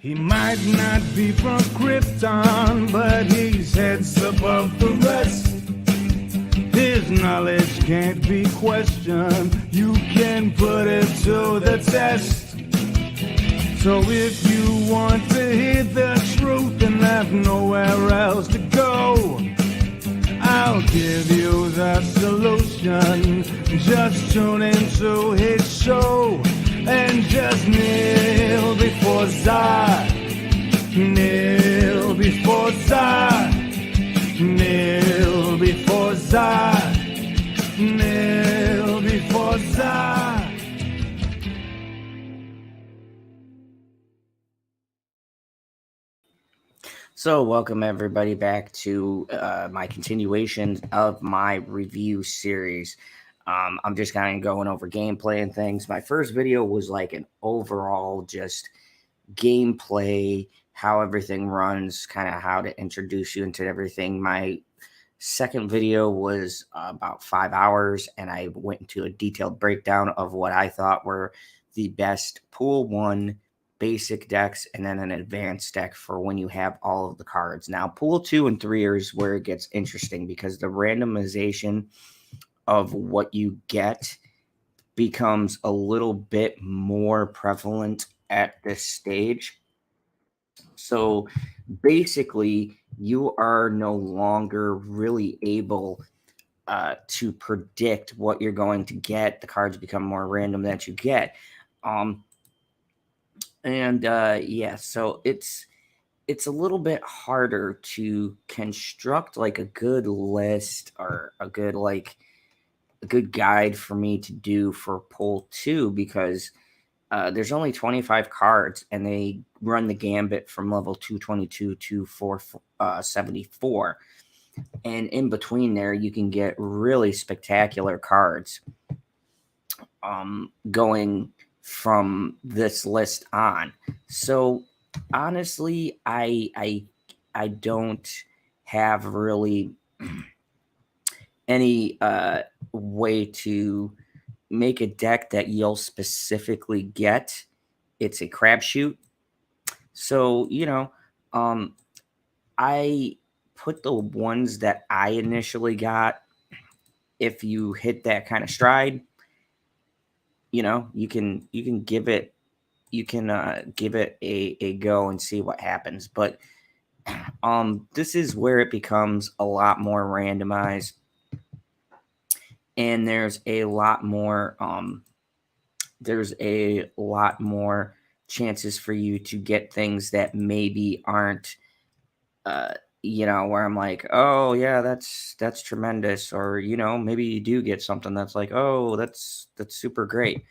He might not be from Krypton, but he's heads above the rest. His knowledge can't be questioned. You can put it to the test. So if you want to hear the truth and have nowhere else to go, I'll give you the solution. Just tune into his show and just kneel before Zod. Kneel before Zod. Kneel before Zod. Kneel before Zod. So, welcome everybody back to my continuation of my review series. I'm just kind of going over gameplay and things. My first video was like an overall just gameplay, how everything runs, kind of how to introduce you into everything. My second video was about 5 hours, and I went into a detailed breakdown of what I thought were the best Pool 1 basic decks and then an advanced deck for when you have all of the cards. Now, Pool 2 and 3 is where it gets interesting because the randomization of what you get becomes a little bit more prevalent at this stage. So basically, you are no longer really able to predict what you're going to get. The cards become more random that you get. Yeah, so it's a little bit harder to construct like a good list or a good guide for me to do for Pool 2 because there's only 25 cards and they run the gambit from level 222 to 474. And in between there, you can get really spectacular cards going from this list on. So honestly, I don't have really any way to make a deck that you'll specifically get. It's a crapshoot. So, I put the ones that I initially got. If you hit that kind of stride, you can give it a go and see what happens. But this is where it becomes a lot more randomized, and there's a lot more chances for you to get things that maybe aren't where I'm like, oh yeah, that's tremendous, or maybe you do get something that's like, oh, that's super great.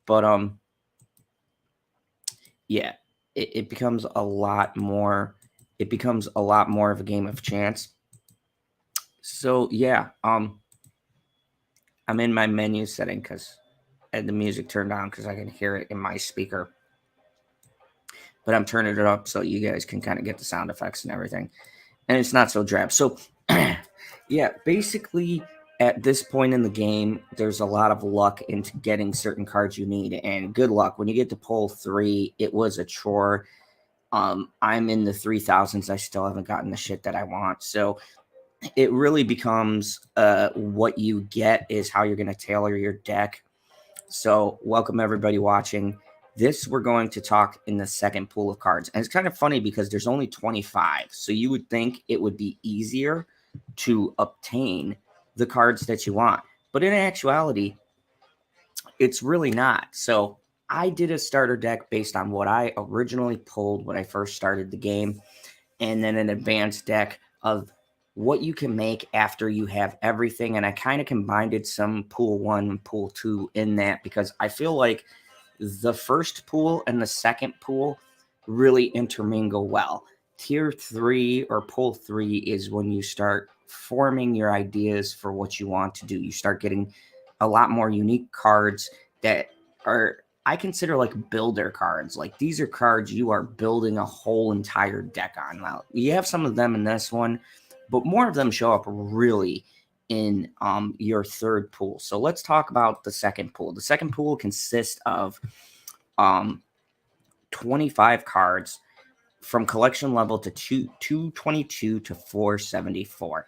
But yeah, it becomes a lot more of a game of chance. So yeah, I'm in my menu setting because I had the music turned on because I can hear it in my speaker, but I'm turning it up so you guys can kind of get the sound effects and everything, and it's not so drab. So yeah, basically at this point in the game, there's a lot of luck into getting certain cards you need, and good luck. When you get to Pool 3, it was a chore. I'm in the 3000s. I still haven't gotten the shit that I want. So it really becomes what you get is how you're going to tailor your deck. So welcome everybody watching. This we're going to talk in the second pool of cards. And it's kind of funny because there's only 25. So you would think it would be easier to obtain the cards that you want. But in actuality, it's really not. So I did a starter deck based on what I originally pulled when I first started the game, and then an advanced deck of what you can make after you have everything. And I kind of combined some Pool 1 and Pool 2 in that because I feel like the first pool and the second pool really intermingle well. Tier 3 or Pool 3 is when you start forming your ideas for what you want to do. You start getting a lot more unique cards that are, I consider, like builder cards. Like these are cards you are building a whole entire deck on. Now, you have some of them in this one, but more of them show up really in your third pool. So let's talk about the second pool. The second pool consists of 25 cards, from collection level to 222 to 474.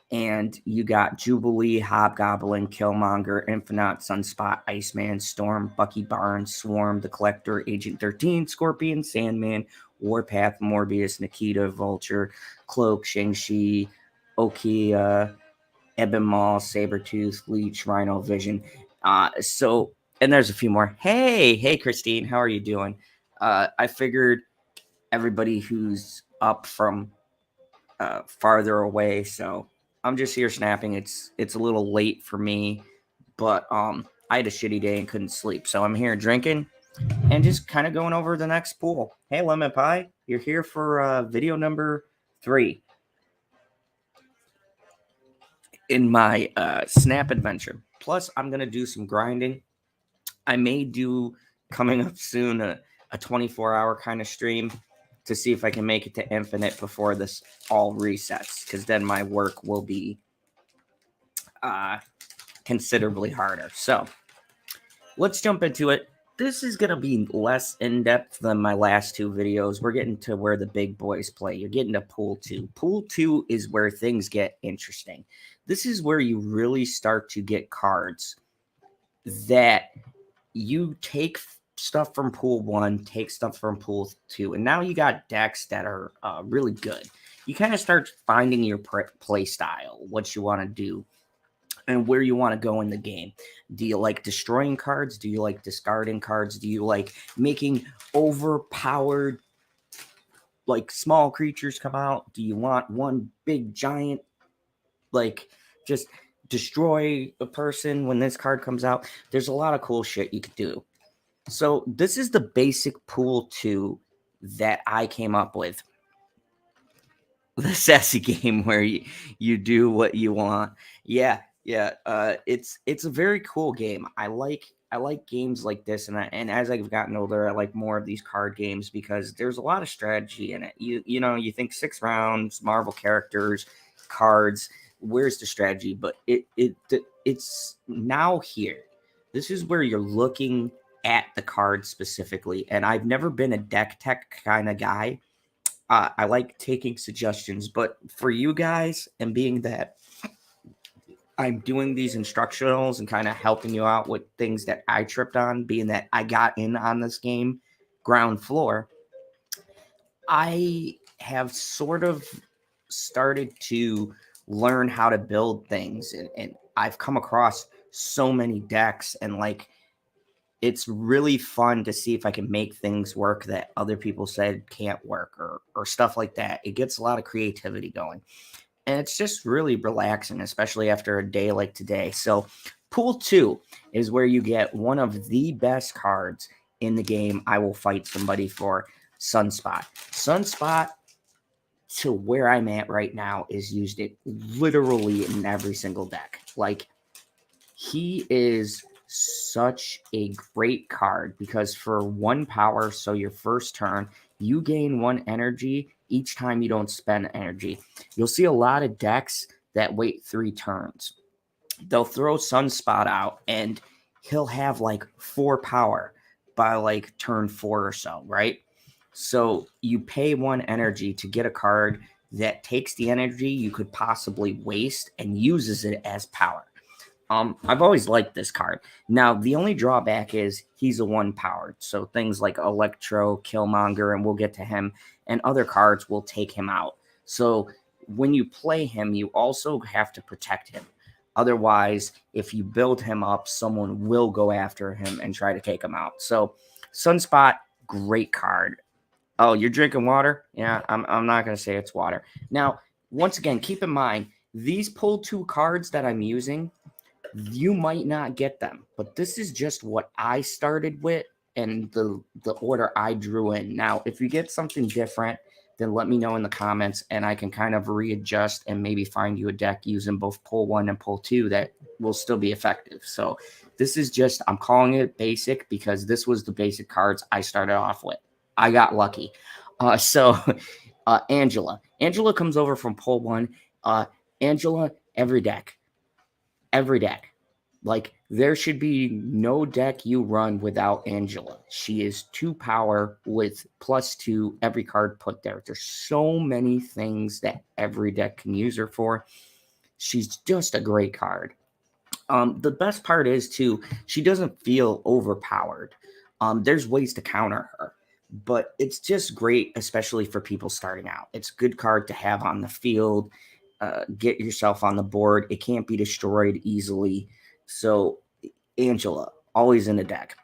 And you got Jubilee, Hobgoblin, Killmonger, Infinite, Sunspot, Iceman, Storm, Bucky Barnes, Swarm, The Collector, Agent 13, Scorpion, Sandman, Warpath, Morbius, Nikita, Vulture, Cloak, Shang-Chi, Okia, Ebon Maw, Sabretooth, Leech, Rhino, Vision. And there's a few more. Hey, Christine, how are you doing? I figured everybody who's up from farther away, so I'm just here snapping. It's a little late for me, but I had a shitty day and couldn't sleep, so I'm here drinking and just kind of going over the next pool. Hey, Lemon Pie, you're here for video number 3 in my snap adventure. Plus, I'm gonna do some grinding. I may do coming up soon a 24-hour kind of stream to see if I can make it to infinite before this all resets, because then my work will be considerably harder. So let's jump into it. This is going to be less in-depth than my last 2 videos. We're getting to where the big boys play. You're getting to Pool 2. Pool 2 is where things get interesting. This is where you really start to get cards that you take stuff from Pool 1, take stuff from Pool 2, and now you got decks that are really good. You kind of start finding your play style, what you want to do, and where you want to go in the game. Do you like destroying cards? Do you like discarding cards? Do you like making overpowered, like, small creatures come out? Do you want one big giant, like, just destroy a person when this card comes out? There's a lot of cool shit you could do. So this is the basic Pool 2 that I came up with. The sassy game where you do what you want. Yeah. It's a very cool game. I like games like this, and as I've gotten older, I like more of these card games because there's a lot of strategy in it. You think 6 rounds, Marvel characters, cards. Where's the strategy? But it's now here. This is where you're looking at the cards specifically, and I've never been a deck tech kind of guy. I like taking suggestions, but for you guys, and being that I'm doing these instructionals and kind of helping you out with things that I tripped on, being that I got in on this game ground floor, I have sort of started to learn how to build things, and I've come across so many decks, and like, it's really fun to see if I can make things work that other people said can't work, or stuff like that. It gets a lot of creativity going, and it's just really relaxing, especially after a day like today. So Pool 2 is where you get one of the best cards in the game. I will fight somebody for Sunspot. Sunspot, to where I'm at right now, is used it literally in every single deck. Like, he is such a great card because for 1 power, so your first turn, you gain 1 energy each time you don't spend energy. You'll see a lot of decks that wait 3 turns. They'll throw Sunspot out and he'll have like 4 power by like turn 4 or so, right? So you pay 1 energy to get a card that takes the energy you could possibly waste and uses it as power. I've always liked this card. Now, the only drawback is he's a 1 powered. So things like Electro, Killmonger, and we'll get to him, and other cards will take him out. So when you play him, you also have to protect him. Otherwise, if you build him up, someone will go after him and try to take him out. So Sunspot, great card. Oh, you're drinking water? Yeah, I'm not going to say it's water. Now, once again, keep in mind, these Pool 2 cards that I'm using, you might not get them, but this is just what I started with and the order I drew in. Now, if you get something different, then let me know in the comments, and I can kind of readjust and maybe find you a deck using both Pool 1 and Pool 2 that will still be effective. So this is just, I'm calling it basic because this was the basic cards I started off with. I got lucky. Angela. Angela comes over from Pool 1. Angela, every deck. Like, There should be no deck you run without Angela. She is 2 power with +2 every card put there. There's so many things that every deck can use her for. She's just a great card. The best part is too, she doesn't feel overpowered. There's ways to counter her, but it's just great, especially for people starting out. It's a good card to have on the field. Get yourself on the board. It can't be destroyed easily. So, Angela, always in the deck.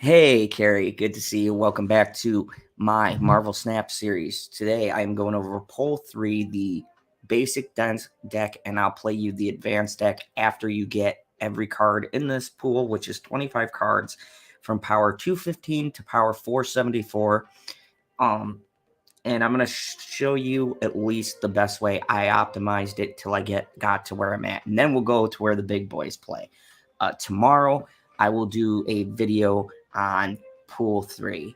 Hey, Carrie, good to see you. Welcome back to my Marvel Snap series. Today, I am going over Pull 3, the basic deck, and I'll play you the advanced deck after you get every card in this pool, which is 25 cards from power 215 to power 474. And I'm going to show you at least the best way I optimized it till I got to where I'm at. And then we'll go to where the big boys play. Tomorrow, I will do a video on Pool 3,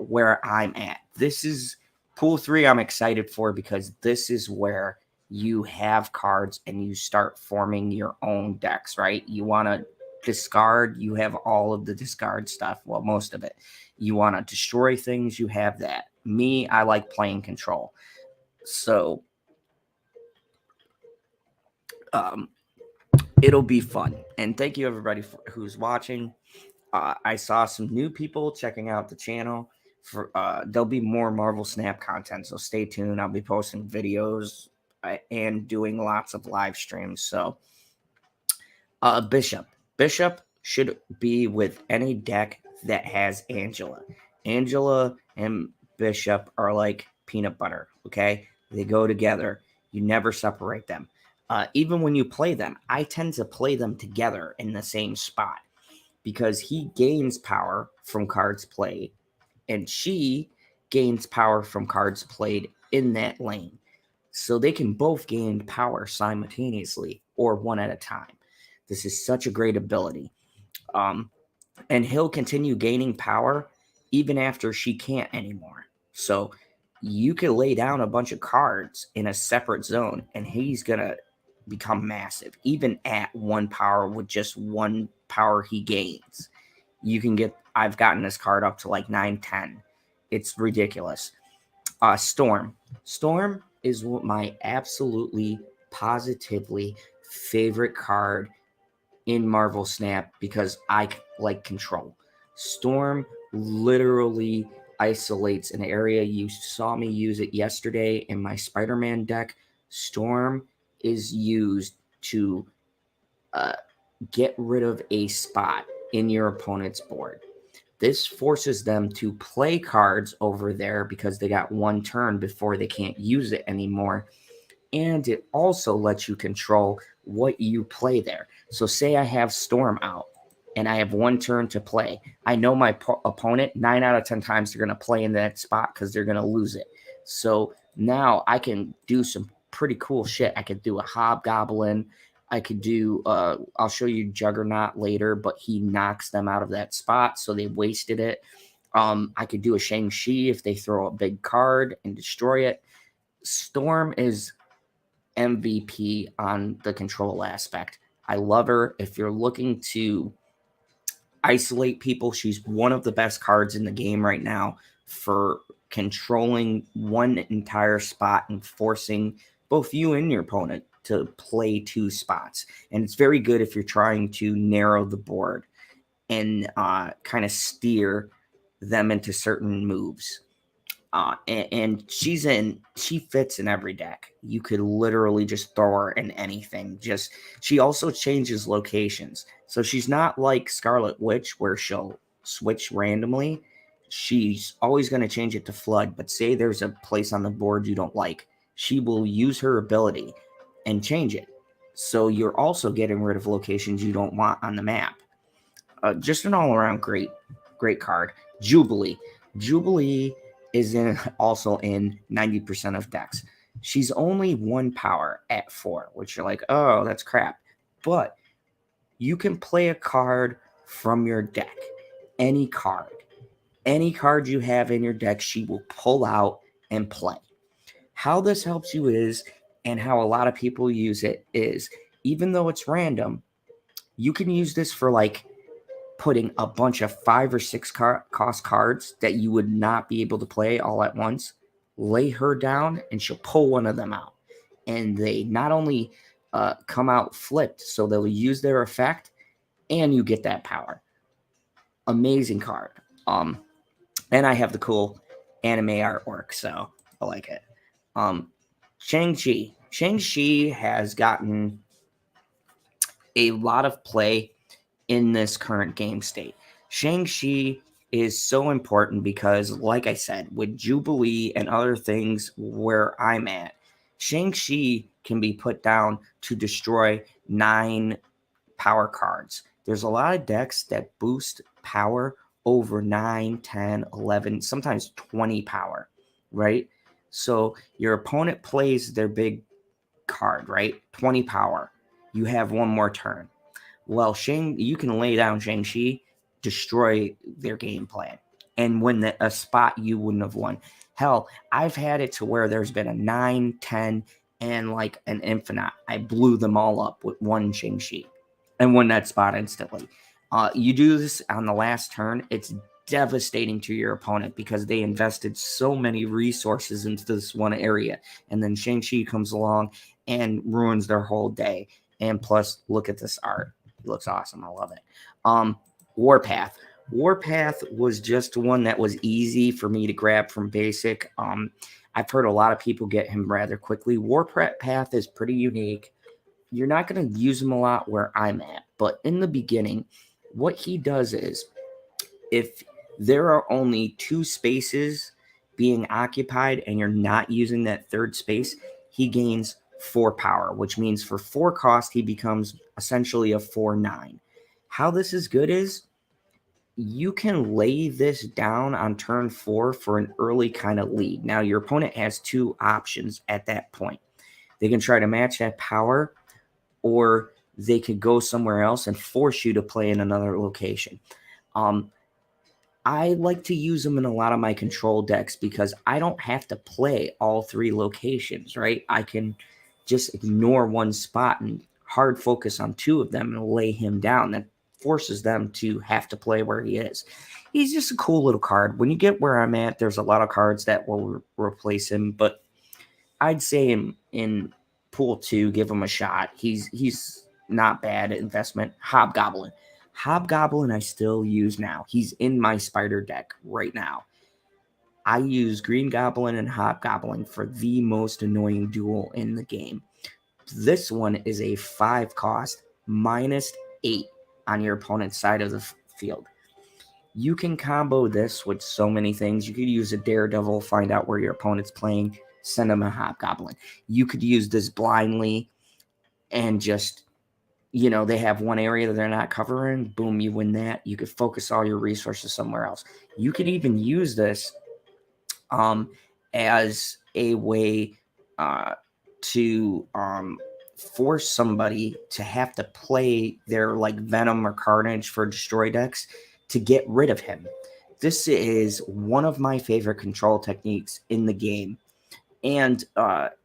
where I'm at. This is Pool 3 I'm excited for because this is where you have cards and you start forming your own decks, right? You want to discard, you have all of the discard stuff, well, most of it. You want to destroy things, you have that. Me, I like playing control. So, it'll be fun. And thank you, everybody who's watching. I saw some new people checking out the channel. There'll be more Marvel Snap content, so stay tuned. I'll be posting videos and doing lots of live streams. So, Bishop should be with any deck that has Angela. Angela and Bishop are like peanut butter, okay? They go together. You never separate them. Even when you play them, I tend to play them together in the same spot because he gains power from cards played and she gains power from cards played in that lane. So they can both gain power simultaneously or one at a time. This is such a great ability. And he'll continue gaining power even after she can't anymore. So you can lay down a bunch of cards in a separate zone and he's going to become massive. Even at 1 power with just 1 power he gains. I've gotten this card up to like 9-10. It's ridiculous. Storm is my absolutely positively favorite card in Marvel Snap because I like control. Storm literally isolates an area. You saw me use it yesterday in my Spider-Man deck. Storm is used to get rid of a spot in your opponent's board. This forces them to play cards over there because they got 1 turn before they can't use it anymore. And it also lets you control what you play there. So say I have Storm out and I have 1 turn to play. I know my opponent, 9 out of 10 times, they're going to play in that spot because they're going to lose it. So now I can do some pretty cool shit. I could do a Hobgoblin. I could do, I'll show you Juggernaut later, but he knocks them out of that spot, so they wasted it. I could do a Shang-Chi if they throw a big card and destroy it. Storm is MVP on the control aspect. I love her. If you're looking to isolate people, she's one of the best cards in the game right now for controlling 1 entire spot and forcing both you and your opponent to play 2 spots. And it's very good if you're trying to narrow the board and kind of steer them into certain moves. And she fits in every deck. You could literally just throw her in anything. She also changes locations. So she's not like Scarlet Witch where she'll switch randomly. She's always going to change it to Flood. But say there's a place on the board you don't like, she will use her ability and change it. So you're also getting rid of locations you don't want on the map. Just an all-around great card. Jubilee is also in 90% of decks. She's only 1 power at 4, which you're like, oh, that's crap. But you can play a card from your deck. Any card you have in your deck, she will pull out and play. How this helps you is, and how a lot of people use it is, even though it's random, You can use this for like putting a bunch of 5 or 6 cost cards that you would not be able to play all at once. Lay her down and she'll pull one of them out. And they not only come out flipped, so they'll use their effect and you get that power. Amazing card. And I have the cool anime artwork, so I like it. Shang-Chi. Shang-Chi has gotten a lot of play in this current game state. Shang-Chi is so important because, like I said, with Jubilee and other things where I'm at, Shang-Chi can be put down to destroy 9 power cards. There's a lot of decks that boost power over 9, 10, 11, sometimes 20 power, right? So your opponent plays their big card, right? 20 power. You have one more turn. Well, you can lay down Shang-Chi, destroy their game plan, and win a spot you wouldn't have won. Hell, I've had it to where there's been a 9, 10, and like an infinite. I blew them all up with one Shang-Chi and won that spot instantly. You do this on the last turn, it's devastating to your opponent because they invested so many resources into this one area, and then Shang-Chi comes along and ruins their whole day. And plus, look at this art. It looks awesome. I love it. Warpath. Warpath was just one that was easy for me to grab from basic. I've heard a lot of people get him rather quickly. Warpath is pretty unique. You're not going to use him a lot where I'm at, but in the beginning, what he does is if there are only 2 spaces being occupied and you're not using that third space, he gains 4 power, which means for 4 cost, he becomes essentially a 4/9. How this is good is you can lay this down on turn 4 for an early kind of lead. Now, your opponent has 2 options at that point. They can try to match that power, or they could go somewhere else and force you to play in another location. I like to use them in a lot of my control decks because I don't have to play all 3 locations, right? I can just ignore one spot and hard focus on 2 of them and lay him down. That forces them to have to play where he is. He's just a cool little card. When you get where I'm at, there's a lot of cards that will replace him, but I'd say in pool 2, give him a shot. He's not bad investment. Hobgoblin. Hobgoblin I still use now. He's in my spider deck right now. I use Green Goblin and Hobgoblin for the most annoying duel in the game. This one is a 5 cost, -8 on your opponent's side of the field. You can combo this with so many things. You could use a Daredevil, find out where your opponent's playing, send them a Hobgoblin. You could use this blindly and just, they have one area that they're not covering. Boom, you win that. You could focus all your resources somewhere else. You could even use this as a way to force somebody to have to play their like Venom or Carnage for destroy decks to get rid of him. This is one of my favorite control techniques in the game. And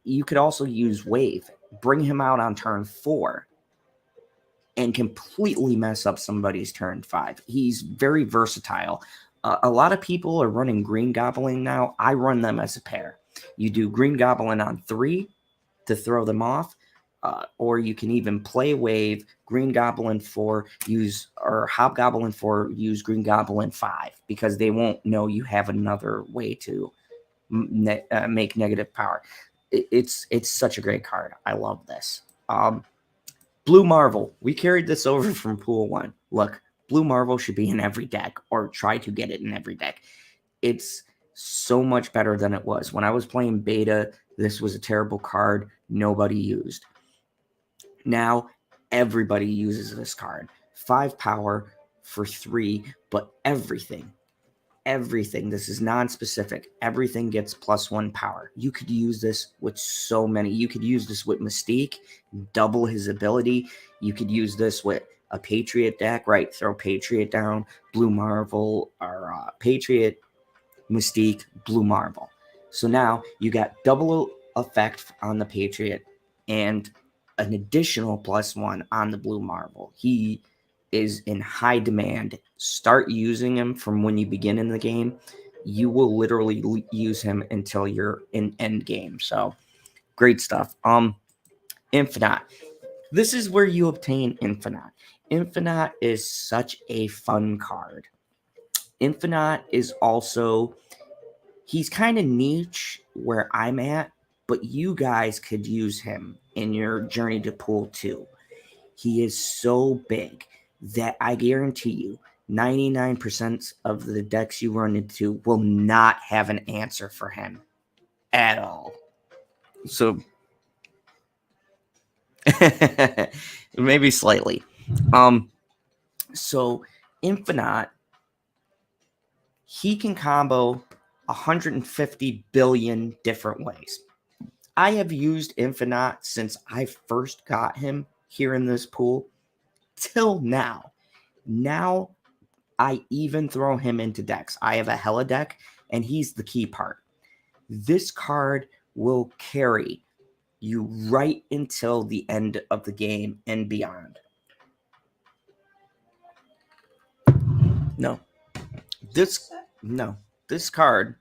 you could also use Wave. Bring him out on turn 4 and completely mess up somebody's turn 5. He's very versatile. A lot of people are running Green Goblin now. I run them as a pair. You do Green Goblin on 3 to throw them off, or you can even play Wave, Green Goblin 4, or Hobgoblin 4, use Green Goblin 5, because they won't know you have another way to make negative power. It's such a great card. I love this. Blue Marvel. We carried this over from Pool 1. Look, Blue Marvel should be in every deck, or try to get it in every deck. It's so much better than it was. When I was playing beta, this was a terrible card nobody used. Now, everybody uses this card. 5 power for 3, but everything, this is non-specific. Everything gets +1 power. You could use this with so many. You could use this with Mystique, double his ability. You could use this with a Patriot deck, right? Throw Patriot down, Blue Marvel, or Patriot, Mystique, Blue Marvel. So now you got double effect on the Patriot and an additional +1 on the blue marble. He is in high demand. Start using him from when you begin in the game. You will literally use him until you're in end game. So great stuff. Infinite. This is where you obtain Infinite. Infinite is such a fun card. Infinite is also, he's kind of niche where I'm at, but you guys could use him in your journey to pool 2. He is so big that I guarantee you 99% of the decks you run into will not have an answer for him at all. So maybe slightly. So Infinite, he can combo 150 billion different ways. I have used Infinite since I first got him here in this pool till now. Now I even throw him into decks. I have a Hella deck, and he's the key part. This card will carry you right until the end of the game and beyond. This card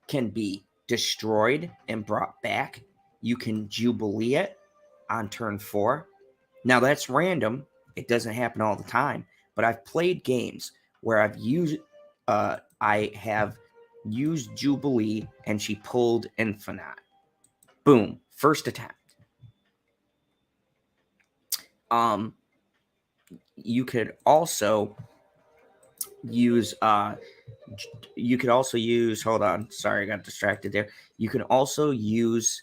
can be destroyed and brought back. You can Jubilee it on turn 4. Now that's random. It doesn't happen all the time, but I've played games where I have used Jubilee and she pulled Infinite. Boom, first attempt. You could also use hold on, sorry, I got distracted there. You can also use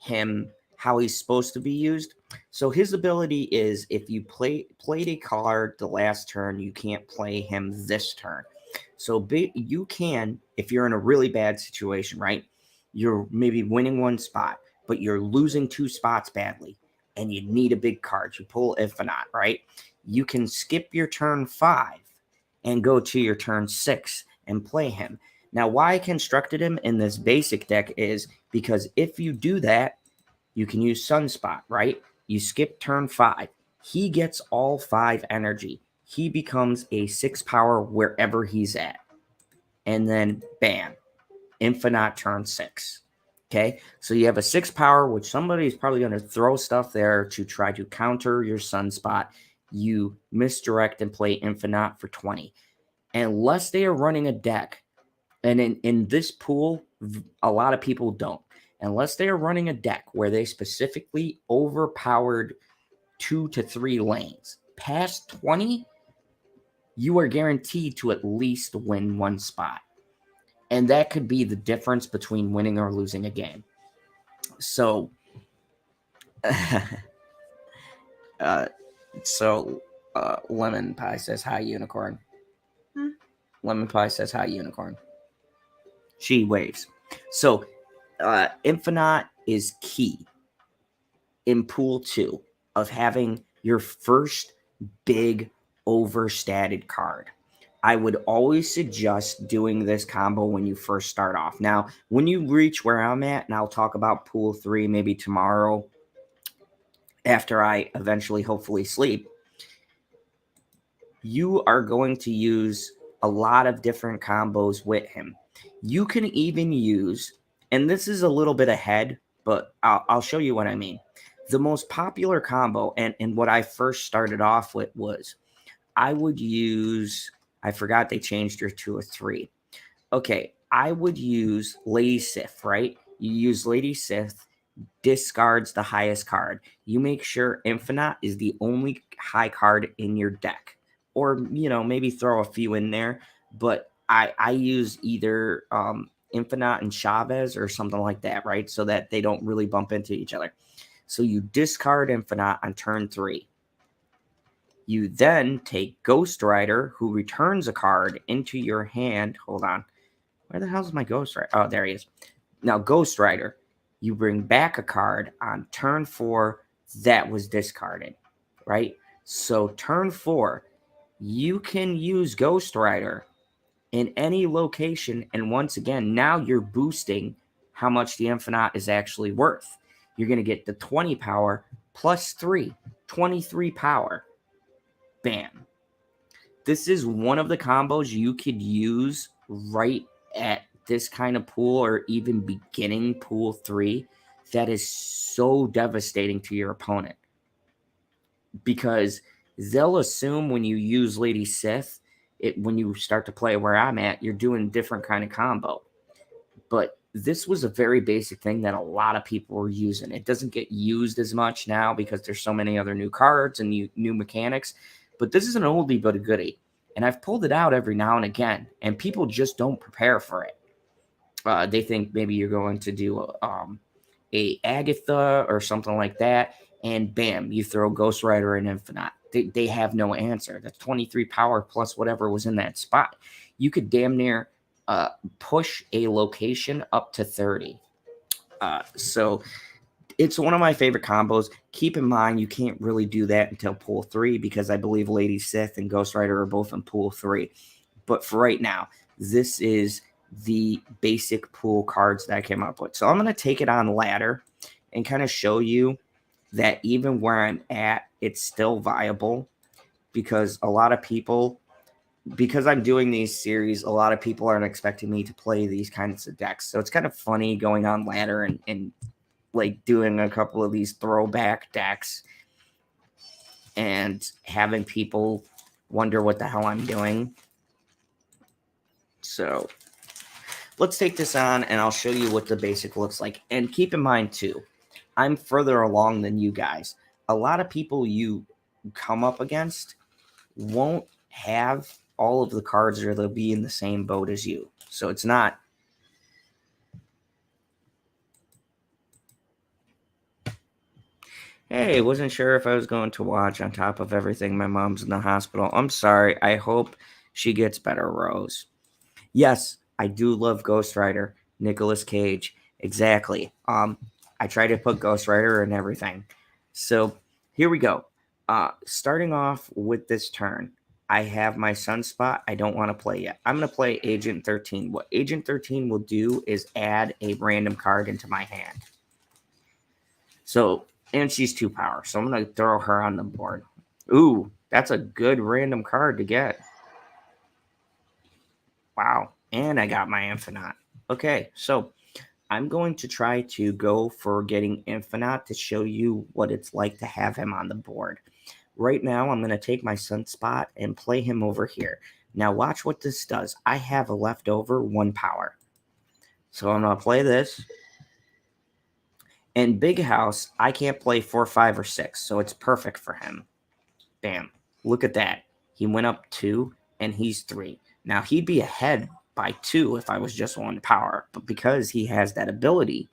him how he's supposed to be used. So his ability is, if you played a card the last turn, you can't play him this turn. So you can, if you're in a really bad situation, right? You're maybe winning 1 spot, but you're losing 2 spots badly, and you need a big card. You pull Infinite, right? You can skip your turn 5 and go to your turn 6 and play him. Now, why I constructed him in this basic deck is because if you do that, you can use Sunspot, right? You skip turn 5. He gets all 5 energy. He becomes a 6 power wherever he's at. And then, bam, Infinite turn 6. Okay, so you have a 6 power, which somebody's probably going to throw stuff there to try to counter your Sunspot. You misdirect and play Infinite for 20. Unless they are running a deck, and in this pool, a lot of people don't. Unless they are running a deck where they specifically overpowered 2 to 3 lanes. Past 20, you are guaranteed to at least win 1 spot. And that could be the difference between winning or losing a game. So, Lemon Pie says, hi, Unicorn. Lemon Pie says, hi, Unicorn. She waves. So, Infinite is key in Pool 2 of having your first big overstated card. I would always suggest doing this combo when you first start off. Now, when you reach where I'm at, and I'll talk about Pool 3 maybe tomorrow after I eventually hopefully sleep, you are going to use a lot of different combos with him. You can even use, and this is a little bit ahead, but I'll show you what I mean. The most popular combo, and what I first started off with was, I would use, I forgot they changed her to a 3. Okay, I would use Lady Sif, right? You use Lady Sif, discards the highest card. You make sure Infinite is the only high card in your deck. Or, maybe throw a few in there. But I use either Infinite and Chavez or something like that, right? So that they don't really bump into each other. So you discard Infinite on turn 3. You then take Ghost Rider, who returns a card into your hand. Hold on. Where the hell is my Ghost Rider? Oh, there he is. Now, Ghost Rider, you bring back a card on turn 4 that was discarded, right? So turn 4, you can use Ghost Rider in any location. And once again, now you're boosting how much the Infinite is actually worth. You're going to get the 20 power plus 3, 23 power. Bam. This is one of the combos you could use right at this kind of pool or even beginning pool 3 that is so devastating to your opponent. Because they'll assume when you use Lady Sith, when you start to play where I'm at, you're doing a different kind of combo. But this was a very basic thing that a lot of people were using. It doesn't get used as much now because there's so many other new cards and new mechanics. But this is an oldie but a goodie. And I've pulled it out every now and again. And people just don't prepare for it. They think maybe you're going to do a Agatha or something like that. And bam, you throw Ghost Rider and Infinite. They have no answer. That's 23 power plus whatever was in that spot. You could damn near push a location up to 30. So it's one of my favorite combos. Keep in mind, you can't really do that until pool 3 because I believe Lady Sith and Ghost Rider are both in pool 3. But for right now, this is the basic pool cards that I came up with. So I'm going to take it on ladder and kind of show you that even where I'm at, it's still viable because a lot of people, because I'm doing these series, a lot of people aren't expecting me to play these kinds of decks. So it's kind of funny going on ladder and like doing a couple of these throwback decks and having people wonder what the hell I'm doing. So let's take this on and I'll show you what the basic looks like. And keep in mind too, I'm further along than you guys. A lot of people you come up against won't have all of the cards or they'll be in the same boat as you. So it's not. Hey, wasn't sure if I was going to watch on top of everything. My mom's in the hospital. I'm sorry. I hope she gets better, Rose. Yes, I do love Ghost Rider. Nicolas Cage. Exactly. I try to put Ghost Rider in everything. So here we go. Starting off with this turn, I have my Sunspot. I don't want to play yet. I'm going to play Agent 13. What Agent 13 will do is add a random card into my hand. So, and she's 2 power. So I'm going to throw her on the board. Ooh, that's a good random card to get. Wow. And I got my Infinite. Okay, so I'm going to try to go for getting Infinite to show you what it's like to have him on the board. Right now, I'm going to take my Sunspot and play him over here. Now, watch what this does. I have a leftover 1 power. So I'm going to play this. In Big House, I can't play 4, 5, or 6, so it's perfect for him. Bam. Look at that. He went up 2, and he's 3. Now, he'd be ahead by 2 if I was just 1 power, but because he has that ability,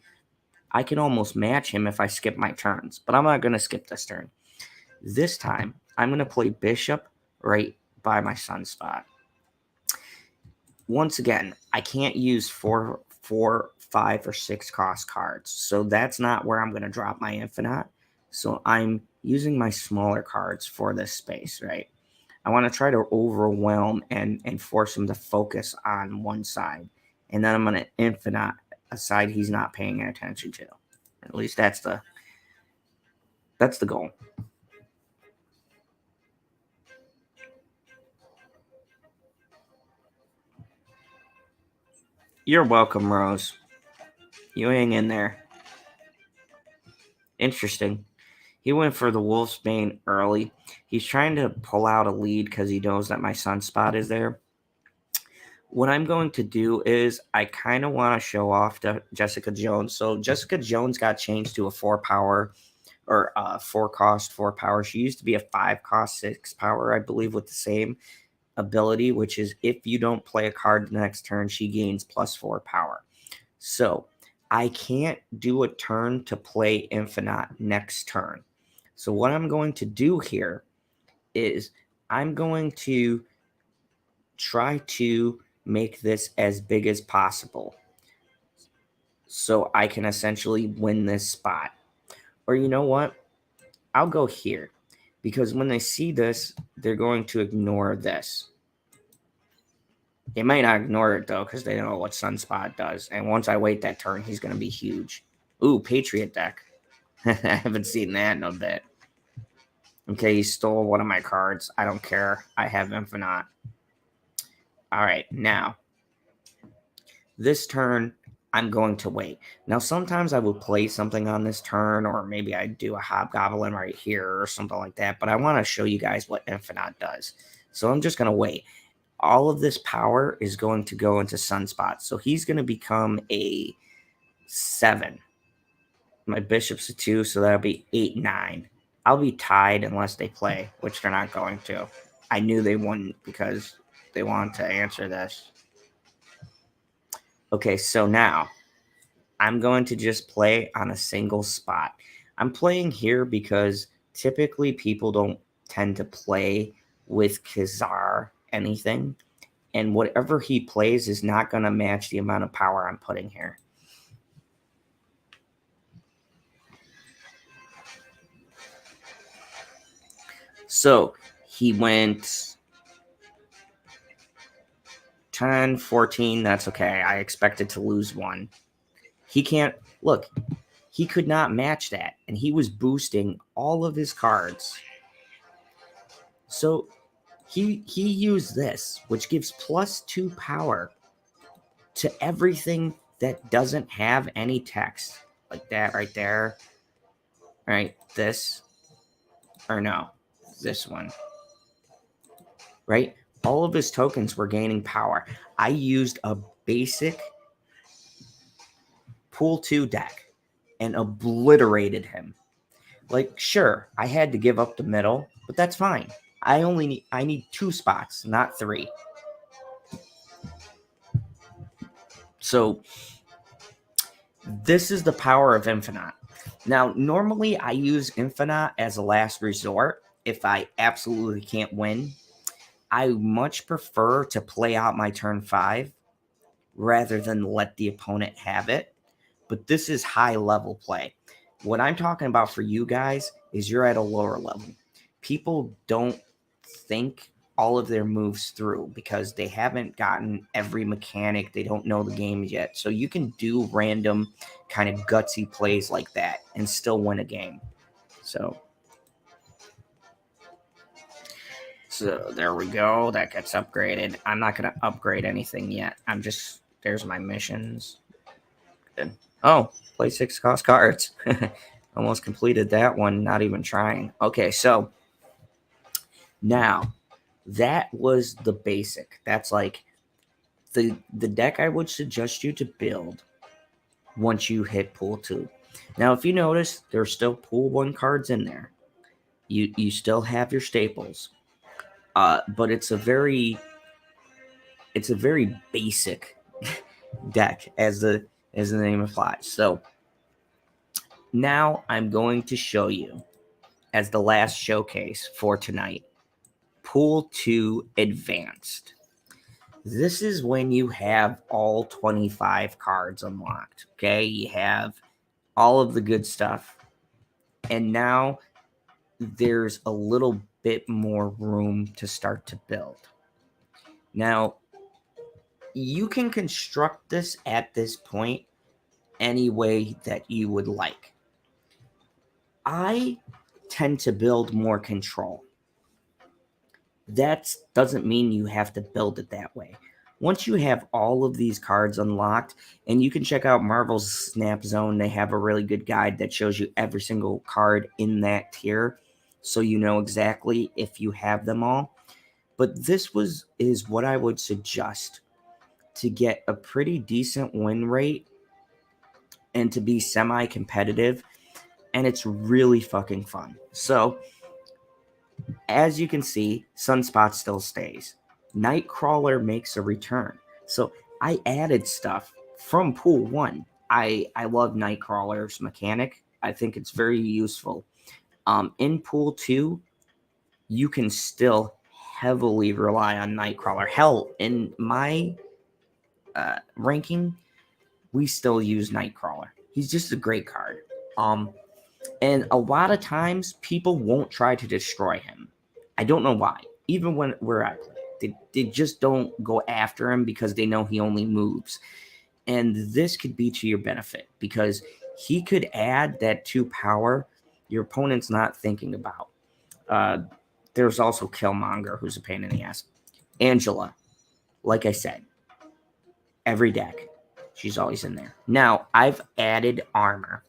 I can almost match him if I skip my turns, but I'm not going to skip this turn. This time, I'm going to play Bishop right by my Sunspot. Once again, I can't use 4, 5, or 6 cost cards, so that's not where I'm going to drop my Infinite. So I'm using my smaller cards for this space, right? I want to try to overwhelm and force him to focus on one side. And then I'm going to Infinite a side he's not paying attention to. At least that's the goal. You're welcome, Rose. You hang in there. Interesting. He went for the Wolfsbane early. He's trying to pull out a lead because he knows that my Sunspot is there. What I'm going to do is I kind of want to show off to Jessica Jones. So Jessica Jones got changed to a 4 power or 4 cost, 4 power. She used to be a 5 cost, 6 power, I believe, with the same ability, which is if you don't play a card the next turn, she gains +4 power. So I can't do a turn to play Infinite next turn. So what I'm going to do here is I'm going to try to make this as big as possible so I can essentially win this spot. Or you know what? I'll go here because when they see this, they're going to ignore this. They might not ignore it though, because they know what Sunspot does. And once I wait that turn, he's going to be huge. Ooh, Patriot deck. I haven't seen that in a bit. Okay, he stole one of my cards. I don't care. I have Infinite. All right, now, this turn, I'm going to wait. Now, sometimes I will play something on this turn, or maybe I do a Hobgoblin right here or something like that, but I want to show you guys what Infinite does. So I'm just going to wait. All of this power is going to go into Sunspot. So he's going to become a 7. My bishop's a 2, so that'll be 8, 9. I'll be tied unless they play, which they're not going to. I knew they wouldn't because they wanted to answer this. Okay, so now I'm going to just play on a single spot. I'm playing here because typically people don't tend to play with Khazar anything, and whatever he plays is not going to match the amount of power I'm putting here. So he went 10, 14. That's okay. I expected to lose 1. He can't look. He could not match that, and he was boosting all of his cards. So he used this, which gives +2 power to everything that doesn't have any text, like that right there. All right, this, or no, this one. Right? All of his tokens were gaining power. I used a basic pool 2 deck and obliterated him. Like, sure, I had to give up the middle, but that's fine. I need 2 spots, not 3. So this is the power of Infinite. Now, normally I use Infinite as a last resort if I absolutely can't win. I much prefer to play out my turn 5 rather than let the opponent have it. But this is high level play. What I'm talking about for you guys is you're at a lower level. People don't think all of their moves through because they haven't gotten every mechanic. They don't know the game yet. So you can do random kind of gutsy plays like that and still win a game. So there we go. That gets upgraded. I'm not going to upgrade anything yet. There's my missions. Good. Oh, play 6 cost cards. Almost completed that one, not even trying. Okay, so now that was the basic. That's like the deck I would suggest you to build once you hit pool 2. Now, if you notice, there's still pool 1 cards in there. You still have your staples. But it's a very basic deck as the name implies. So now I'm going to show you, as the last showcase for tonight, Pool 2 Advanced. This is when you have all 25 cards unlocked. Okay, you have all of the good stuff, and now there's a little bit more room to start to build. Now, you can construct this at this point any way that you would like. I tend to build more control. That doesn't mean you have to build it that way. Once you have all of these cards unlocked, and you can check out Marvel's Snap Zone, they have a really good guide that shows you every single card in that tier, so you know exactly if you have them all. But this is what I would suggest to get a pretty decent win rate and to be semi-competitive, and it's really fucking fun. So, as you can see, Sunspot still stays. Nightcrawler makes a return. So I added stuff from Pool 1. I love Nightcrawler's mechanic. I think it's very useful. In Pool 2, you can still heavily rely on Nightcrawler. Hell, in my ranking, we still use Nightcrawler. He's just a great card. And a lot of times, people won't try to destroy him. I don't know why. Even where I play, They just don't go after him because they know he only moves. And this could be to your benefit because he could add that 2 power your opponent's not thinking about. There's also Killmonger, who's a pain in the ass. Angela, like I said, every deck, she's always in there. Now, I've added Armor.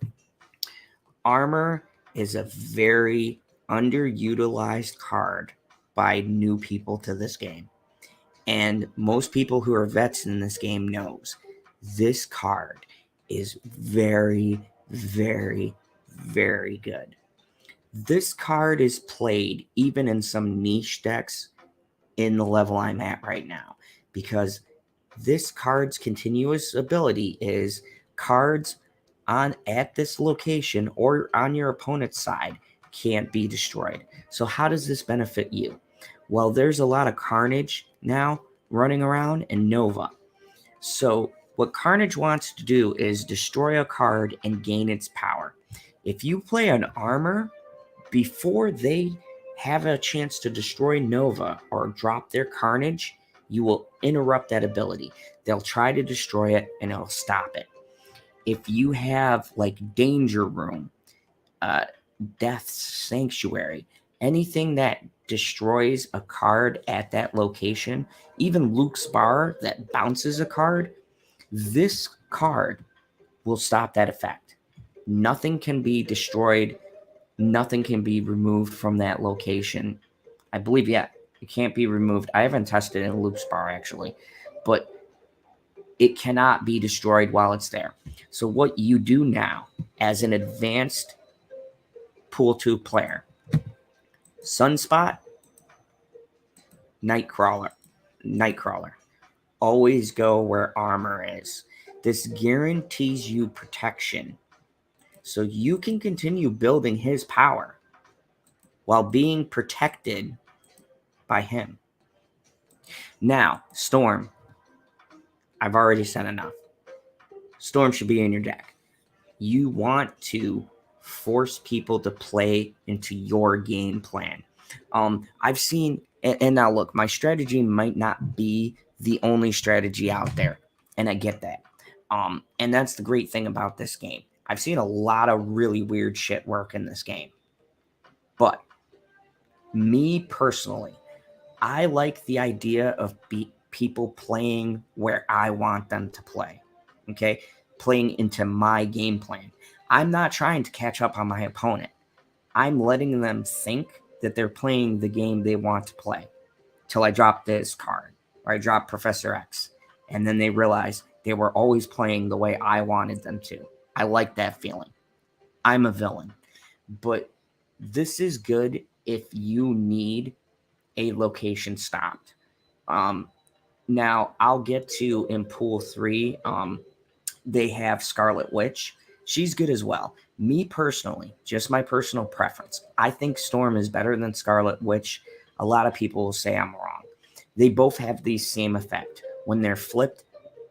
Armor is a very underutilized card by new people to this game. And most people who are vets in this game knows this card is very, very, very good. This card is played even in some niche decks in the level I'm at right now because this card's continuous ability is cards on at this location or on your opponent's side can't be destroyed. So how does this benefit you? Well, there's a lot of Carnage now running around in Nova. So what Carnage wants to do is destroy a card and gain its power. If you play an Armor before they have a chance to destroy Nova or drop their Carnage, you will interrupt that ability. They'll try to destroy it and it'll stop it. If you have like Danger Room, Death's Sanctuary, anything that destroys a card at that location, even Luke's Bar that bounces a card, this card will stop that effect. Nothing can be destroyed. Nothing can be removed from that location. I believe, yeah, it can't be removed. I haven't tested in Luke's Bar, actually. But it cannot be destroyed while it's there. So what you do now, as an advanced Pool 2 player, Sunspot, Nightcrawler. Always go where Armor is. This guarantees you protection. So you can continue building his power while being protected by him. Now, Storm. I've already said enough. Storm should be in your deck. You want to force people to play into your game plan. I've seen, and now look, my strategy might not be the only strategy out there, and I get that. And that's the great thing about this game. I've seen a lot of really weird shit work in this game. But me personally, I like the idea of people playing where I want them to play. Okay? Playing into my game plan. I'm not trying to catch up on my opponent. I'm letting them think that they're playing the game they want to play till I drop this card or I drop Professor X. And then they realize they were always playing the way I wanted them to. I like that feeling. I'm a villain. But this is good if you need a location stopped. Now, I'll get to in Pool 3, they have Scarlet Witch. She's good as well. Me personally, just my personal preference, I think Storm is better than Scarlet Witch. A lot of people will say I'm wrong. They both have the same effect. When they're flipped,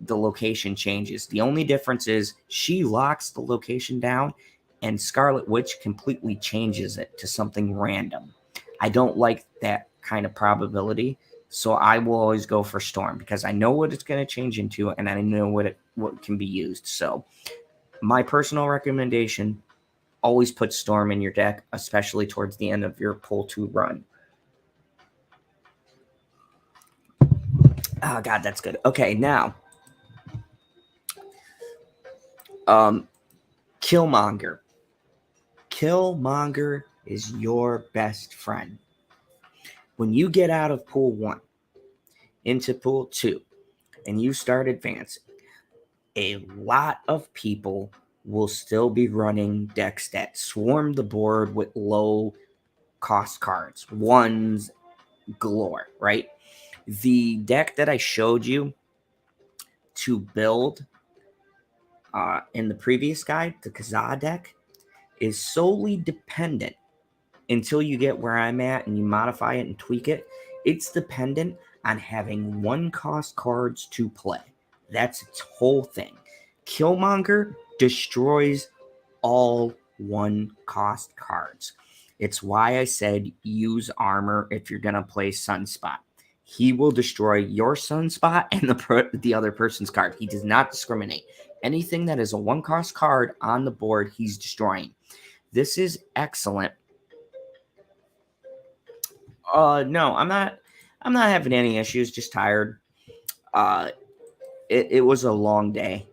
the location changes. The only difference is she locks the location down and Scarlet Witch completely changes it to something random. I don't like that kind of probability, so I will always go for Storm because I know what it's going to change into and I know what can be used. So my personal recommendation, always put Storm in your deck, especially towards the end of your Pool 2 run. Oh, God, that's good. Okay, now, Killmonger. Killmonger is your best friend. When you get out of Pool 1 into Pool 2 and you start advancing, a lot of people will still be running decks that swarm the board with low cost cards, ones galore, right? The deck that I showed you to build in the previous guide, the Kazaa deck, is solely dependent until you get where I'm at and you modify it and tweak it. It's dependent on having one cost cards to play. That's its whole thing. Killmonger destroys all one cost cards. It's why I said use Armor if you're going to play Sunspot. he will destroy your sunspot and the other person's card. He does not discriminate. Anything that is a 1-cost card on the board, he's destroying. This is excellent. No, I'm not having any issues, just tired. It was a long day.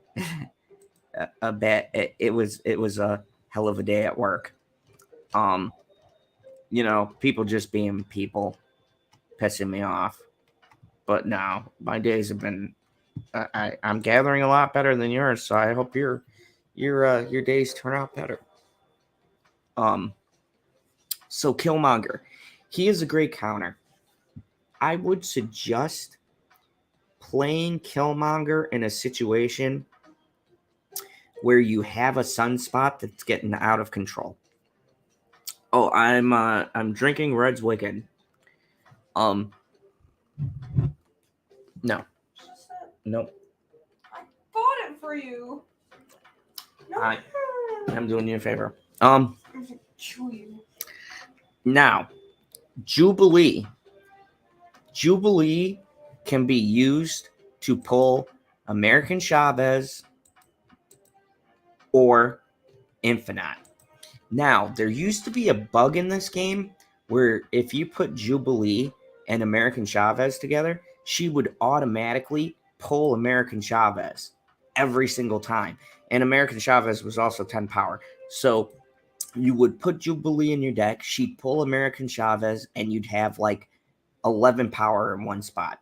a bit. It was a hell of a day at work. People just being people, pissing me off. But no, my days have been. I'm gathering a lot better than yours, so I hope your days turn out better. So Killmonger, he is a great counter. I would suggest playing Killmonger in a situation where you have a sunspot that's getting out of control. Oh, I'm drinking Red's Wicked. No. Nope. I bought it for you. No. I'm doing you a favor. Chew you. Now, Jubilee. Jubilee can be used to pull American Chavez or Infinite. Now, there used to be a bug in this game where if you put Jubilee and American Chavez together, she would automatically pull American Chavez every single time. And American Chavez was also 10 power. So you would put Jubilee in your deck, she'd pull American Chavez, and you'd have like 11 power in one spot.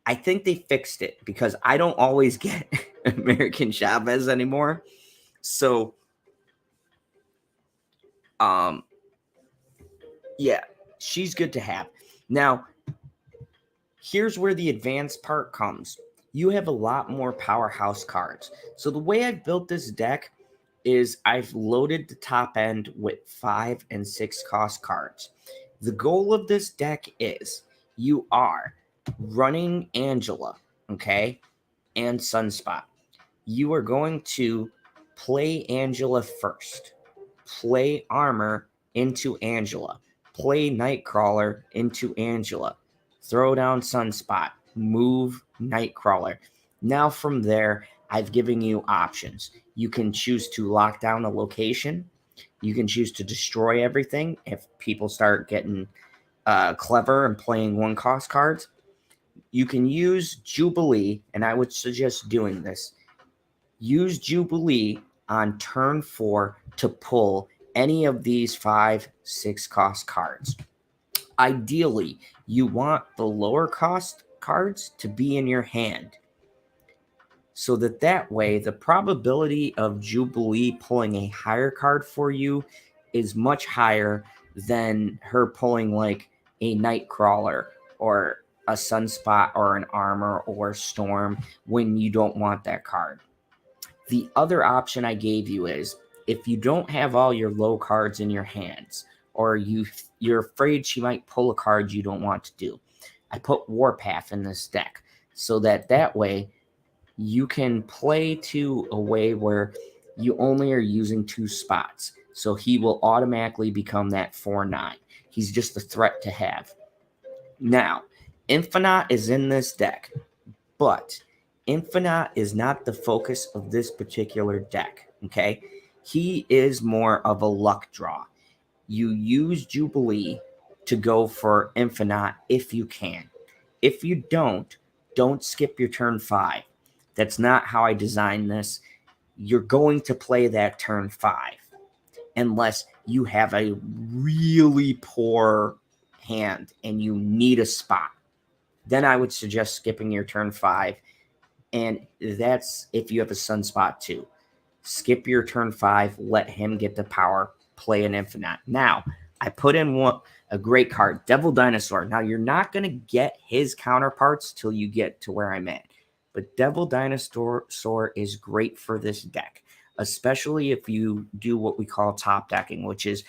I think they fixed it because I don't always get American Chavez anymore. So, yeah, she's good to have. Now, here's where the advanced part comes. You have a lot more powerhouse cards. So the way I've built this deck is I've loaded the top end with 5 and 6 cost cards. The goal of this deck is you are running Angela, okay, and Sunspot. You are going to play Angela first, play Armor into Angela, play Nightcrawler into Angela, throw down Sunspot, move Nightcrawler. Now from there, I've given you options. You can choose to lock down a location. You can choose to destroy everything if people start getting clever and playing 1-cost cards. You can use Jubilee, and I would suggest doing this. Use Jubilee on turn 4 to pull any of these 5, 6-cost cards. Ideally, you want the lower cost cards to be in your hand, so that way the probability of Jubilee pulling a higher card for you is much higher than her pulling like a Nightcrawler or a Sunspot or an Armor or Storm when you don't want that card. The other option I gave you is if you don't have all your low cards in your hands, or you're afraid she might pull a card you don't want to do, I put Warpath in this deck so that way you can play to a way where you only are using 2 spots. So he will automatically become that 4/9. He's just a threat to have. Now, Infinite is in this deck, but Infinite is not the focus of this particular deck, okay? He is more of a luck draw. You use Jubilee to go for Infinite if you can. If you don't skip your turn 5. That's not how I designed this. You're going to play that turn 5 unless you have a really poor hand and you need a spot. Then I would suggest skipping your turn 5. And that's if you have a Sunspot too. Skip your turn 5, let him get the power, play an Infinite. Now, I put in a great card, Devil Dinosaur. Now, you're not going to get his counterparts till you get to where I'm at. But Devil Dinosaur is great for this deck, especially if you do what we call top decking, which is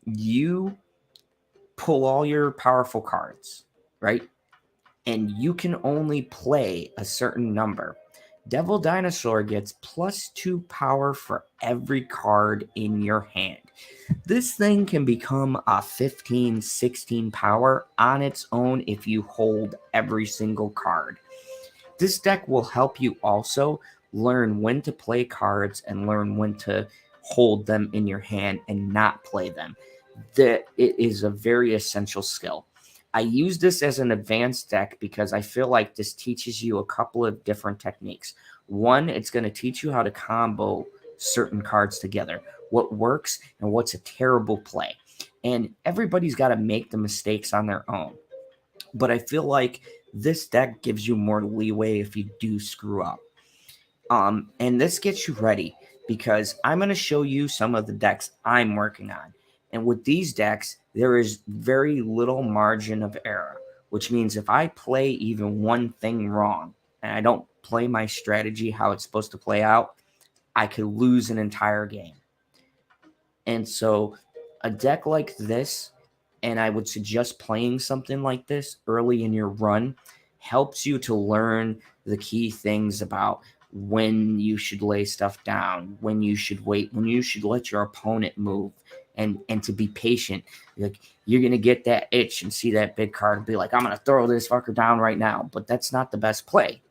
you pull all your powerful cards, right? And you can only play a certain number. Devil Dinosaur gets +2 power for every card in your hand. This thing can become a 15, 16 power on its own if you hold every single card. This deck will help you also learn when to play cards and learn when to hold them in your hand and not play them. It is a very essential skill. I use this as an advanced deck because I feel like this teaches you a couple of different techniques. One, it's going to teach you how to combo certain cards together, what works and what's a terrible play. And everybody's got to make the mistakes on their own. But I feel like this deck gives you more leeway if you do screw up. And this gets you ready because I'm going to show you some of the decks I'm working on. And with these decks, there is very little margin of error, which means if I play even one thing wrong and I don't play my strategy how it's supposed to play out, I could lose an entire game. And so a deck like this, and I would suggest playing something like this early in your run, helps you to learn the key things about when you should lay stuff down, when you should wait, when you should let your opponent move, and to be patient. Like, you're gonna get that itch and see that big card and be like, I'm gonna throw this fucker down right now. But that's not the best play,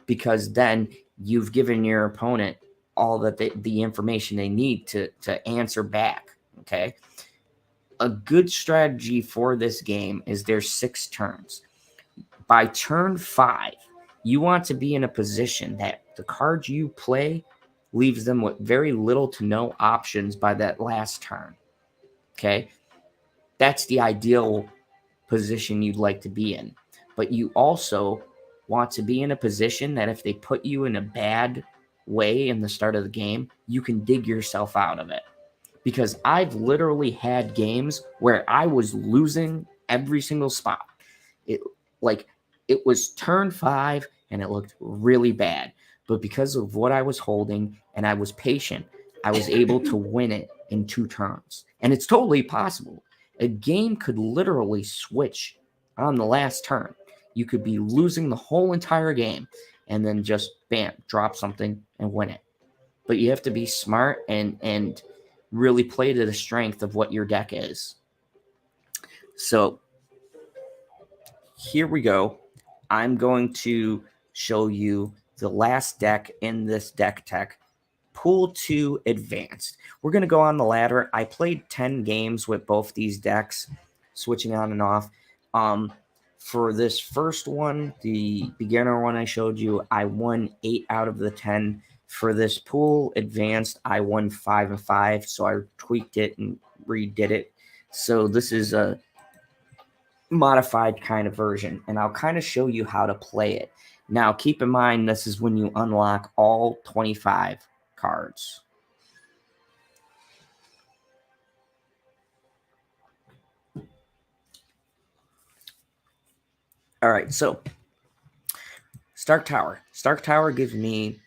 because then you've given your opponent all that the information they need to answer back. Okay. A good strategy for this game is there's 6 turns. By turn 5, you want to be in a position that the cards you play leaves them with very little to no options by that last turn. Okay? That's the ideal position you'd like to be in. But you also want to be in a position that if they put you in a bad way in the start of the game, you can dig yourself out of it. Because I've literally had games where I was losing every single spot. It was turn 5 and it looked really bad. But because of what I was holding and I was patient, I was able to win it in 2 turns. And it's totally possible. A game could literally switch on the last turn. You could be losing the whole entire game and then just bam, drop something and win it. But you have to be smart and really play to the strength of what your deck is. So here we go. I'm going to show you the last deck in this deck tech, Pool 2 Advanced. We're going to go on the ladder. I played 10 games with both these decks, switching on and off. For this first one, the beginner one I showed you, I won 8 out of the 10. For this Pool Advanced, I won 5 of 5, so I tweaked it and redid it. So this is a modified kind of version, and I'll kind of show you how to play it. Now, keep in mind, this is when you unlock all 25 cards. All right, so Stark Tower. Stark Tower gives me,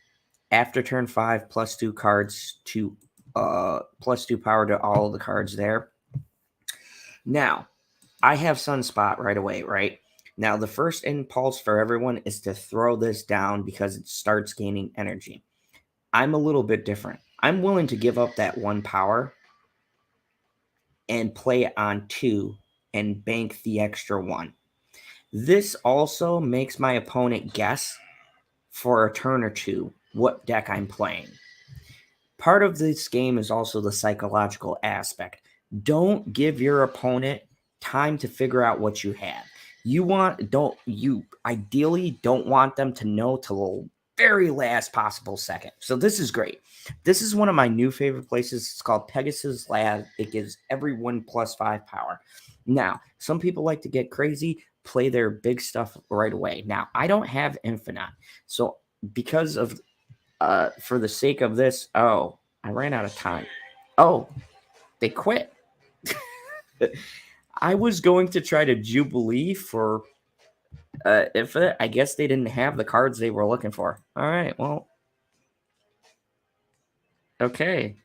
after turn 5, +2 cards to +2 power to all of the cards there. Now, I have Sunspot right away, right? Now, the first impulse for everyone is to throw this down because it starts gaining energy. I'm a little bit different. I'm willing to give up that 1 power and play it on 2 and bank the extra 1. This also makes my opponent guess for a turn or 2 what deck I'm playing. Part of this game is also the psychological aspect. Don't give your opponent time to figure out what you have. You ideally don't want them to know till the very last possible second. So this is great. This is one of my new favorite places. It's called Pegasus Lab. It gives everyone +5 power. Now, some people like to get crazy, play their big stuff right away. Now, I don't have Infinite. So because of for the sake of this, I ran out of time. Oh, they quit. I was going to try to Jubilee for if I guess they didn't have the cards they were looking for. All right, well, okay.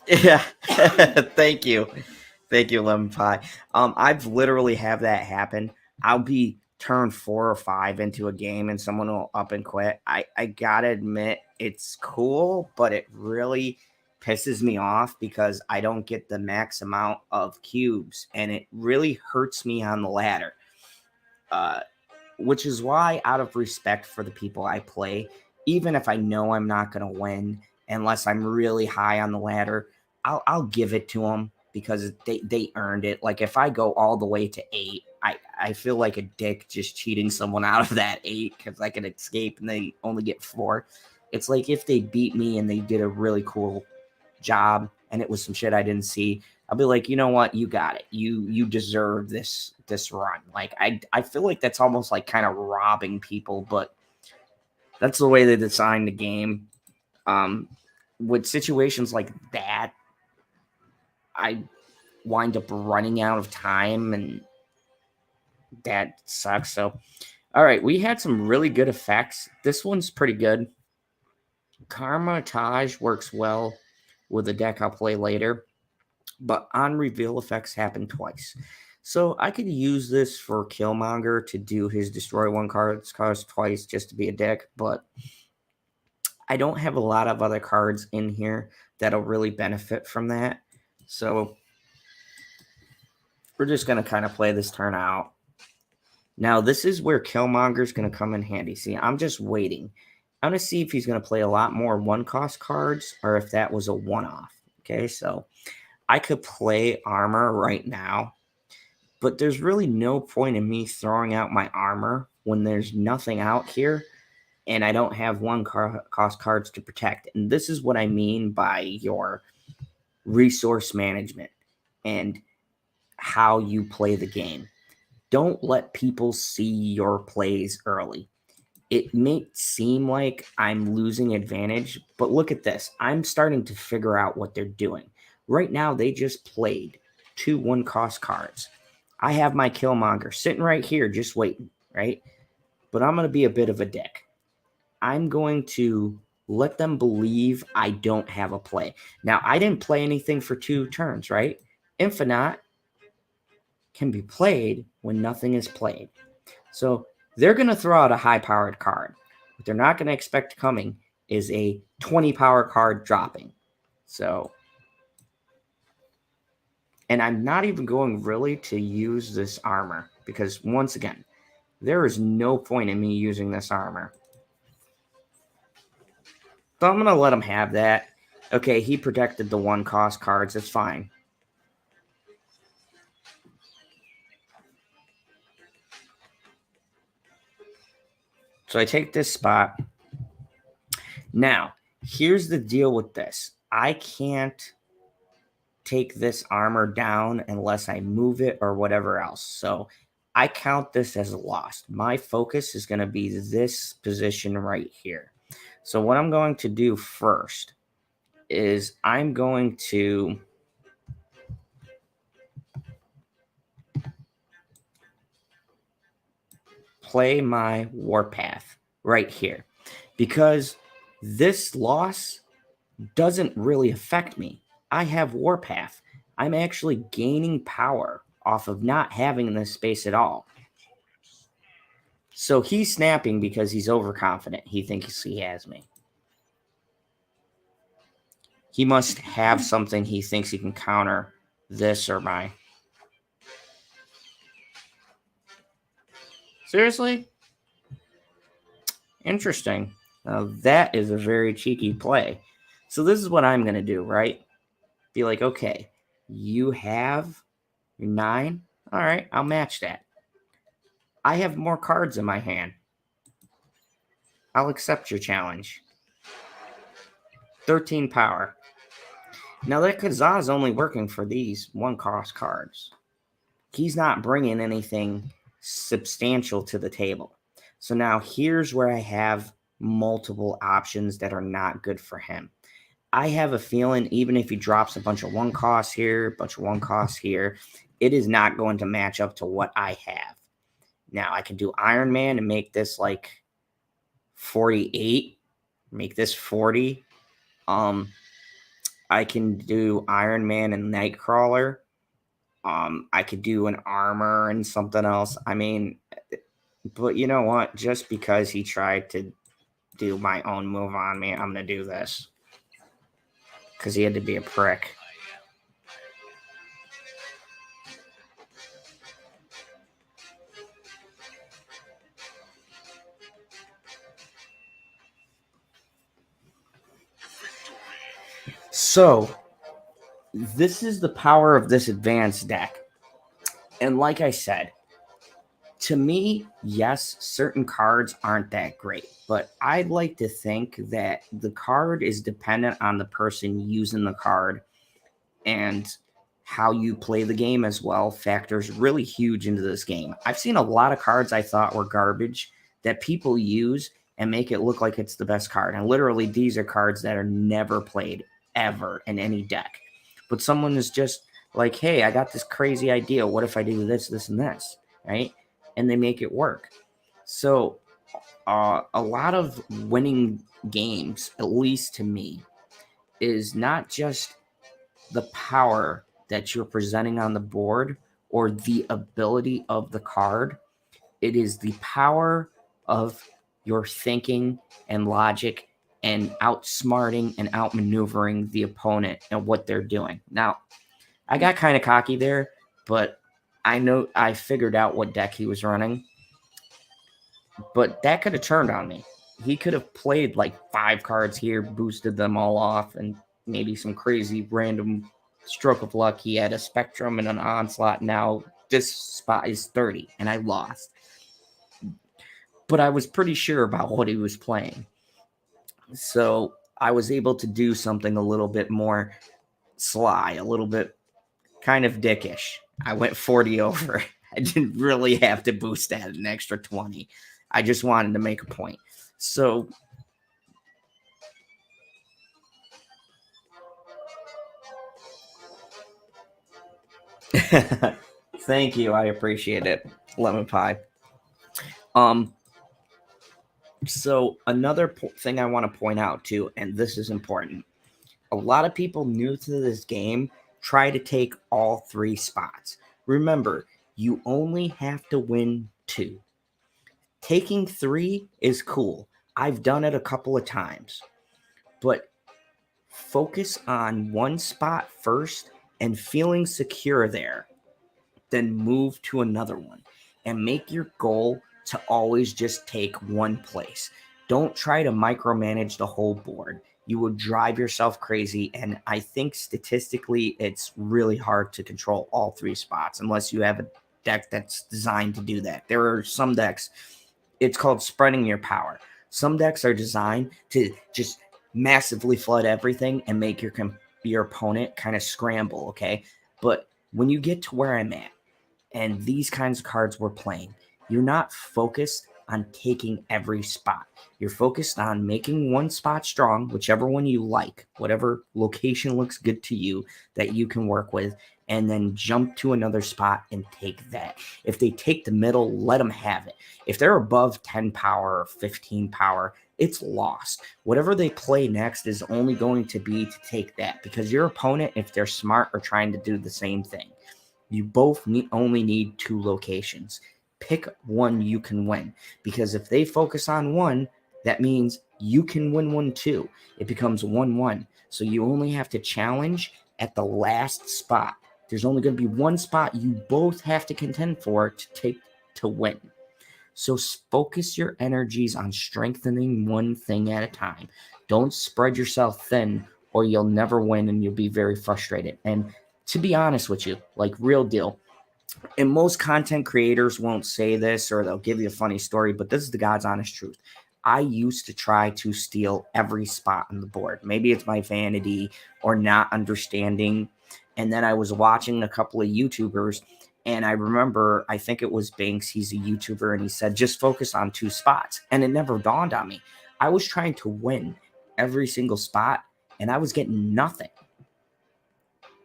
Yeah. Thank you. Thank you, Lemon Pie. I've literally have that happen. I'll be turn 4 or 5 into a game and someone will up and quit. I gotta admit it's cool, but it really pisses me off because I don't get the max amount of cubes and it really hurts me on the ladder. Uh, which is why, out of respect for the people I play, even if I know I'm not going to win, unless I'm really high on the ladder, I'll give it to them because they earned it. Like if I go all the way to 8, I feel like a dick just cheating someone out of that 8 because I can escape and they only get 4. It's like if they beat me and they did a really cool job and it was some shit I didn't see, I'll be like, you know what, you got it. You deserve this run. Like I feel like that's almost like kind of robbing people, but that's the way they design the game. Um, with situations like that, I wind up running out of time, and that sucks. So, all right, we had some really good effects. This one's pretty good. Karma Taj works well with a deck I'll play later, but on reveal effects happen twice. So I could use this for Killmonger to do his destroy one cards cost twice just to be a dick, but I don't have a lot of other cards in here that'll really benefit from that. So we're just going to kind of play this turn out. Now, this is where Killmonger's going to come in handy. See, I'm just waiting. I'm going to see if he's going to play a lot more one-cost cards or if that was a one-off. Okay, so I could play armor right now, but there's really no point in me throwing out my armor when there's nothing out here and I don't have one-cost cards to protect. And this is what I mean by your resource management and how you play the game. Don't let people see your plays early. It may seem like I'm losing advantage, but look at this. I'm starting to figure out what they're doing. Right now, they just played 2 one-cost cards. I have my Killmonger sitting right here just waiting, right? But I'm going to be a bit of a dick. I'm going to let them believe I don't have a play. Now, I didn't play anything for 2 turns, right? Infinite can be played when nothing is played. So they're going to throw out a high-powered card. What they're not going to expect coming is a 20-power card dropping. So, and I'm not even going really to use this armor because, once again, there is no point in me using this armor. So I'm going to let him have that. Okay, he protected the one-cost cards. That's fine. So I take this spot. Now, here's the deal with this. I can't take this armor down unless I move it or whatever else. So I count this as lost. My focus is going to be this position right here. So what I'm going to do first is I'm going to play my Warpath right here because this loss doesn't really affect me. I have Warpath. I'm actually gaining power off of not having this space at all. So he's snapping because he's overconfident. He thinks he has me. He must have something he thinks he can counter this or my. Seriously? Interesting. Now that is a very cheeky play. So this is what I'm going to do, right? Be like, okay, you have your 9. All right, I'll match that. I have more cards in my hand. I'll accept your challenge. 13 power. Now that Kazaa is only working for these one-cost cards. He's not bringing anything substantial to the table. So now here's where I have multiple options that are not good for him. I have a feeling even if he drops a bunch of one costs here, a bunch of one costs here, it is not going to match up to what I have. Now I can do Iron Man and make this like 48, make this 40. I can do Iron Man and Nightcrawler. I could do an armor and something else. I mean, but you know what? Just because he tried to do my own move on me, I'm gonna do this because he had to be a prick. So, this is the power of this advanced deck. And like I said, to me, yes, certain cards aren't that great, but I'd like to think that the card is dependent on the person using the card, and how you play the game as well factors really huge into this game. I've seen a lot of cards I thought were garbage that people use and make it look like it's the best card. And literally, these are cards that are never played ever in any deck. But someone is just like, hey, I got this crazy idea. What if I do this, this, and this? Right? And they make it work. So, a lot of winning games, at least to me, is not just the power that you're presenting on the board or the ability of the card. It is the power of your thinking and logic and outsmarting and outmaneuvering the opponent and what they're doing. Now, I got kind of cocky there, but I know I figured out what deck he was running. But that could have turned on me. He could have played like 5 cards here, boosted them all off, and maybe some crazy random stroke of luck. He had a Spectrum and an Onslaught. Now this spot is 30, and I lost. But I was pretty sure about what he was playing. So I was able to do something a little bit more sly, a little bit kind of dickish. I went 40 over. I didn't really have to boost that an extra 20. I just wanted to make a point. So thank you. I appreciate it. Lemon pie. So another thing I want to point out too, and this is important. A lot of people new to this game try to take all 3 spots. Remember, you only have to win 2. Taking 3 is cool. I've done it a couple of times. But focus on one spot first and feeling secure there. Then move to another one. And make your goal to always just take one place. Don't try to micromanage the whole board. You will drive yourself crazy. And I think statistically, it's really hard to control all 3 spots unless you have a deck that's designed to do that. There are some decks, it's called spreading your power. Some decks are designed to just massively flood everything and make your opponent kind of scramble, okay? But when you get to where I'm at, and these kinds of cards we're playing, you're not focused on taking every spot. You're focused on making one spot strong, whichever one you like, whatever location looks good to you that you can work with, and then jump to another spot and take that. If they take the middle, let them have it. If they're above 10 power or 15 power, it's lost. Whatever they play next is only going to be to take that, because your opponent, if they're smart, are trying to do the same thing. You both only need 2 locations. Pick one you can win, because if they focus on one, that means you can win one too. It becomes 1-1. So you only have to challenge at the last spot. There's only going to be one spot you both have to contend for to win. So focus your energies on strengthening one thing at a time. Don't spread yourself thin, or you'll never win and you'll be very frustrated. And to be honest with you, like real deal, and most content creators won't say this or they'll give you a funny story, but this is the God's honest truth. I used to try to steal every spot on the board. Maybe it's my vanity or not understanding. And then I was watching a couple of YouTubers, and I remember, I think it was Banks, he's a YouTuber, and he said, just focus on 2 spots. And it never dawned on me. I was trying to win every single spot, and I was getting nothing.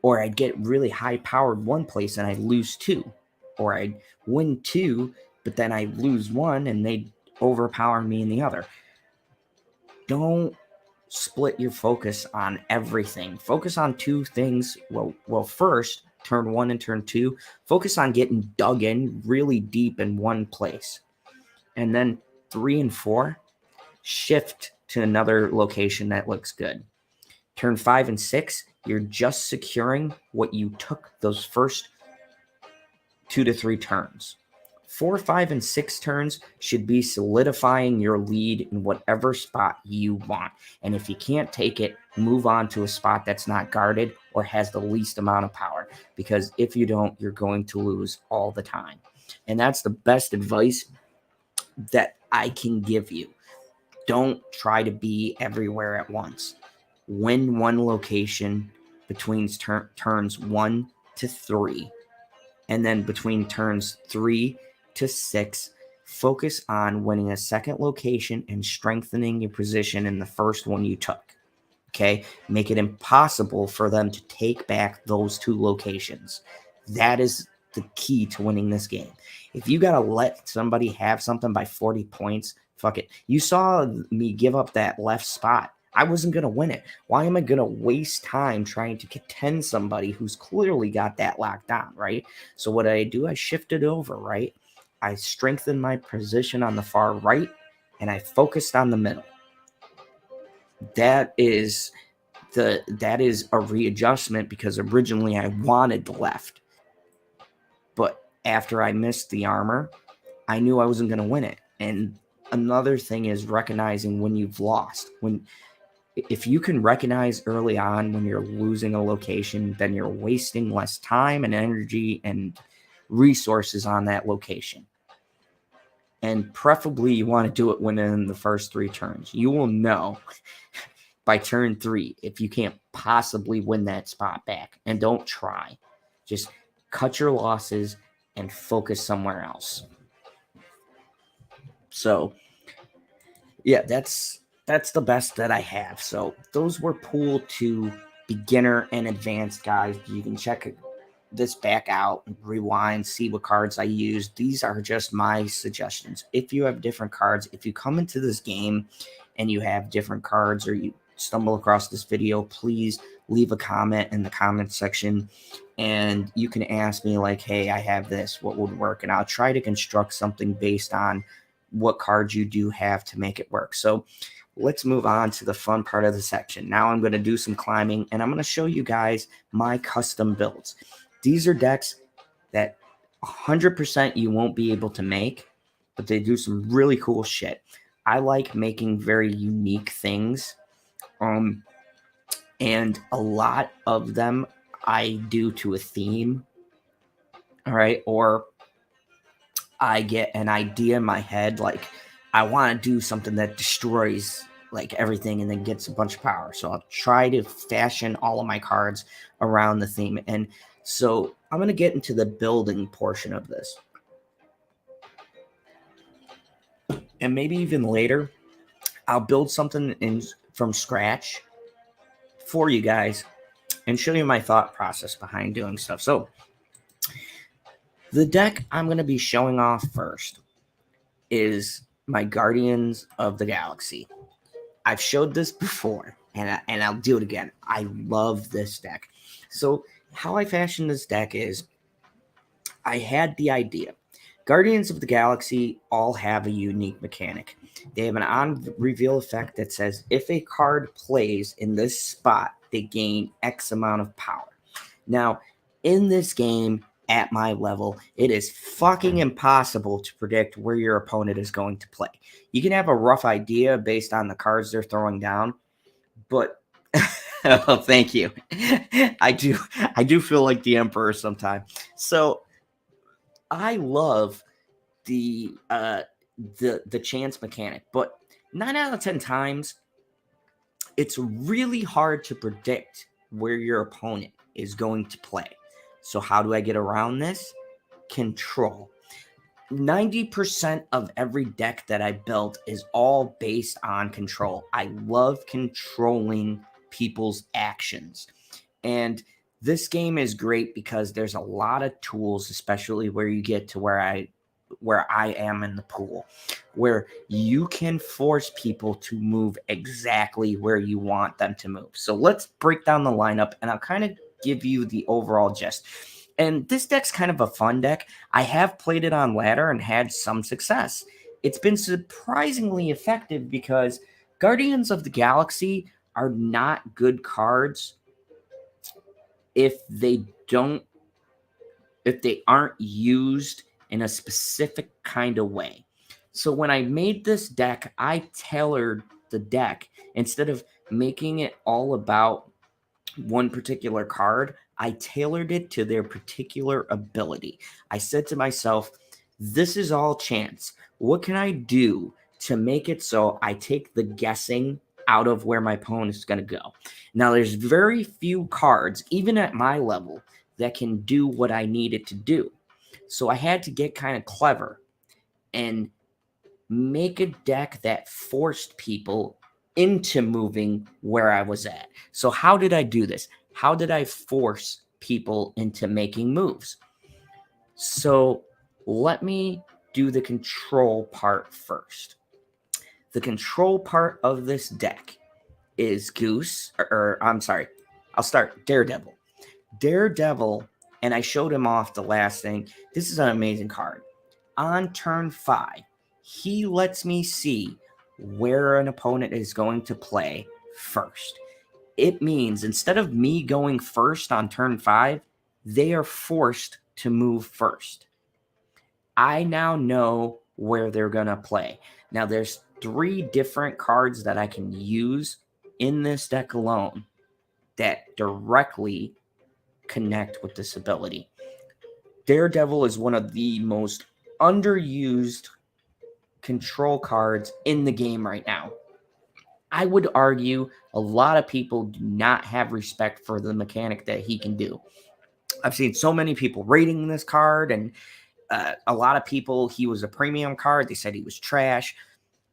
Or I'd get really high-powered one place, and I'd lose 2. Or I'd win 2, but then I'd lose 1, and they'd overpower me in the other. Don't split your focus on everything. Focus on two things. Well, first, turn 1 and turn 2, focus on getting dug in really deep in one place. And then 3 and 4, shift to another location that looks good. Turn 5 and 6, you're just securing what you took those first 2 to 3 turns. 4, 5, and 6 turns should be solidifying your lead in whatever spot you want. And if you can't take it, move on to a spot that's not guarded or has the least amount of power. Because if you don't, you're going to lose all the time. And that's the best advice that I can give you. Don't try to be everywhere at once. Win one location between turns 1 to 3. And then between turns 3 to 6, focus on winning a second location and strengthening your position in the first one you took. Okay? Make it impossible for them to take back those 2 locations. That is the key to winning this game. If you got to let somebody have something by 40 points, fuck it. You saw me give up that left spot. I wasn't going to win it. Why am I going to waste time trying to contend somebody who's clearly got that locked down, right? So what did I do? I shifted over, right? I strengthened my position on the far right, and I focused on the middle. That is a readjustment because originally I wanted the left. But after I missed the armor, I knew I wasn't going to win it. And another thing is recognizing when you've lost. If you can recognize early on when you're losing a location, then you're wasting less time and energy and resources on that location. And preferably you want to do it within the first 3 turns. You will know by turn 3 if you can't possibly win that spot back. And don't try. Just cut your losses and focus somewhere else. So, yeah, that's the best that I have. So those were Pool 2 beginner and advanced, guys. You can check this back out, rewind, see what cards I used. These are just my suggestions. If you have different cards, if you come into this game and you have different cards or you stumble across this video, please leave a comment in the comment section and you can ask me like, hey, I have this, what would work? And I'll try to construct something based on what cards you do have to make it work. So let's move on to the fun part of the section. Now I'm going to do some climbing and I'm going to show you guys my custom builds. These are decks that 100% you won't be able to make, but they do some really cool shit. I like making very unique things. And a lot of them I do to a theme. All right. Or I get an idea in my head, like I want to do something that destroys like everything and then gets a bunch of power. So I'll try to fashion all of my cards around the theme. And so I'm going to get into the building portion of this. And maybe even later, I'll build something from scratch for you guys and show you my thought process behind doing stuff. So the deck I'm going to be showing off first is my Guardians of the Galaxy. I've showed this before, and I'll do it again. I love this deck. So how I fashioned this deck is I had the idea. Guardians of the Galaxy all have a unique mechanic. They have an on-reveal effect that says if a card plays in this spot, they gain X amount of power. Now, in this game, at my level, it is fucking impossible to predict where your opponent is going to play. You can have a rough idea based on the cards they're throwing down, but oh, thank you. I do feel like the Emperor sometimes. So I love the chance mechanic, but 9 out of 10 times, it's really hard to predict where your opponent is going to play. So how do I get around this? Control. 90% of every deck that I built is all based on control. I love controlling people's actions. And this game is great because there's a lot of tools, especially where you get to where I where I am in the pool, where you can force people to move exactly where you want them to move. So let's break down the lineup, and I'll kind of give you the overall gist. And this deck's kind of a fun deck. I have played it on ladder and had some success. It's been surprisingly effective because Guardians of the Galaxy are not good cards if they aren't used in a specific kind of way. So when I made this deck, I tailored the deck. Instead of making it all about one particular card, I tailored it to their particular ability. I said to myself, this is all chance. What can I do to make it so I take the guessing out of where my opponent is going to go? Now, there's very few cards, even at my level, that can do what I needed to do. So I had to get kind of clever and make a deck that forced people into moving where I was at. So how did I do this? How did I force people into making moves? So let me do the control part first. The control part of this deck is I'll start Daredevil. Daredevil, and I showed him off the last thing. This is an amazing card. On turn 5, he lets me see where an opponent is going to play first. It means instead of me going first on turn 5, they are forced to move first. I now know where they're going to play. Now, there's 3 different cards that I can use in this deck alone that directly connect with this ability. Daredevil is one of the most underused control cards in the game right now. I would argue a lot of people do not have respect for the mechanic that he can do. I've seen so many people rating this card, and a lot of people, he was a premium card. They said he was trash.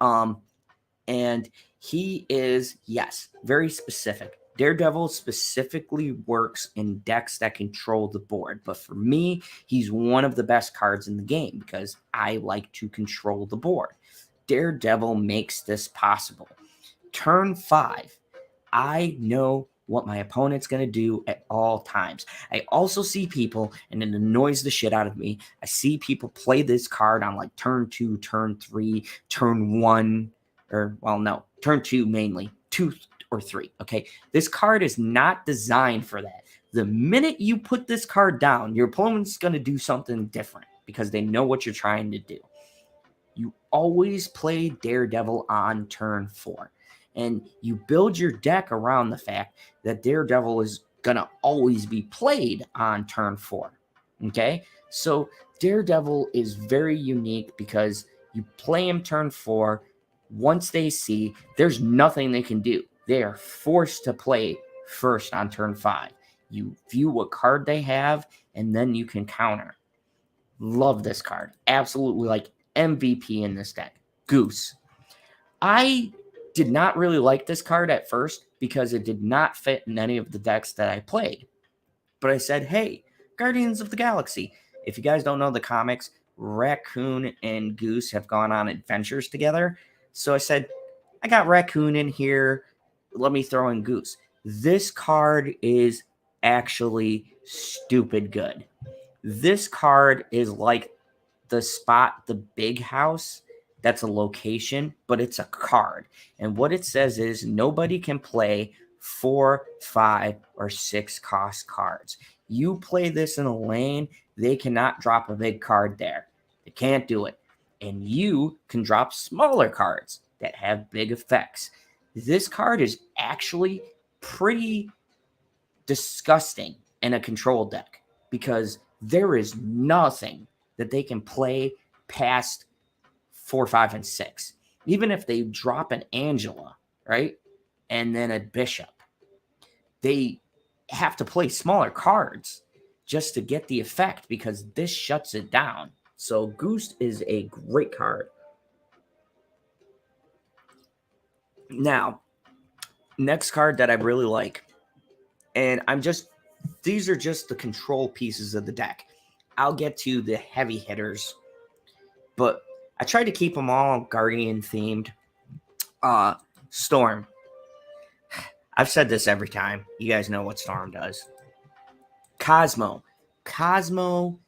And he is, yes, very specific. Daredevil specifically works in decks that control the board. But for me, he's one of the best cards in the game because I like to control the board. Daredevil makes this possible. Turn 5, I know what my opponent's going to do at all times. I also see people, and it annoys the shit out of me, I see people play this card on like turn 2, turn 3, turn 1, turn 2 mainly, 2 or 3. Okay, this card is not designed for that. The minute you put this card down, your opponent's going to do something different because they know what you're trying to do. You always play Daredevil on turn 4, and you build your deck around the fact that Daredevil is going to always be played on turn 4. Okay, so Daredevil is very unique because you play him turn 4. Once they see, there's nothing they can do. They are forced to play first on turn 5. You view what card they have, and then you can counter. Love this card. Absolutely like MVP in this deck. Goose. I did not really like this card at first because it did not fit in any of the decks that I played. But I said, hey, Guardians of the Galaxy. If you guys don't know the comics, Raccoon and Goose have gone on adventures together. So I said, I got Raccoon in here. Let me throw in Goose. This card is actually stupid good. This card is like the spot, the big house. That's a location, but it's a card. And what it says is nobody can play 4, 5, or 6 cost cards. You play this in a lane, they cannot drop a big card there. They can't do it. And you can drop smaller cards that have big effects. This card is actually pretty disgusting in a control deck because there is nothing that they can play past 4, 5, and 6. Even if they drop an Angela, right, and then a Bishop, they have to play smaller cards just to get the effect because this shuts it down. So Goose is a great card. Now, next card that I really like, and these are just the control pieces of the deck. I'll get to the heavy hitters but I tried to keep them all Guardian themed. Storm. I've said this every time. You guys know what Storm does. Cosmo. Cosmo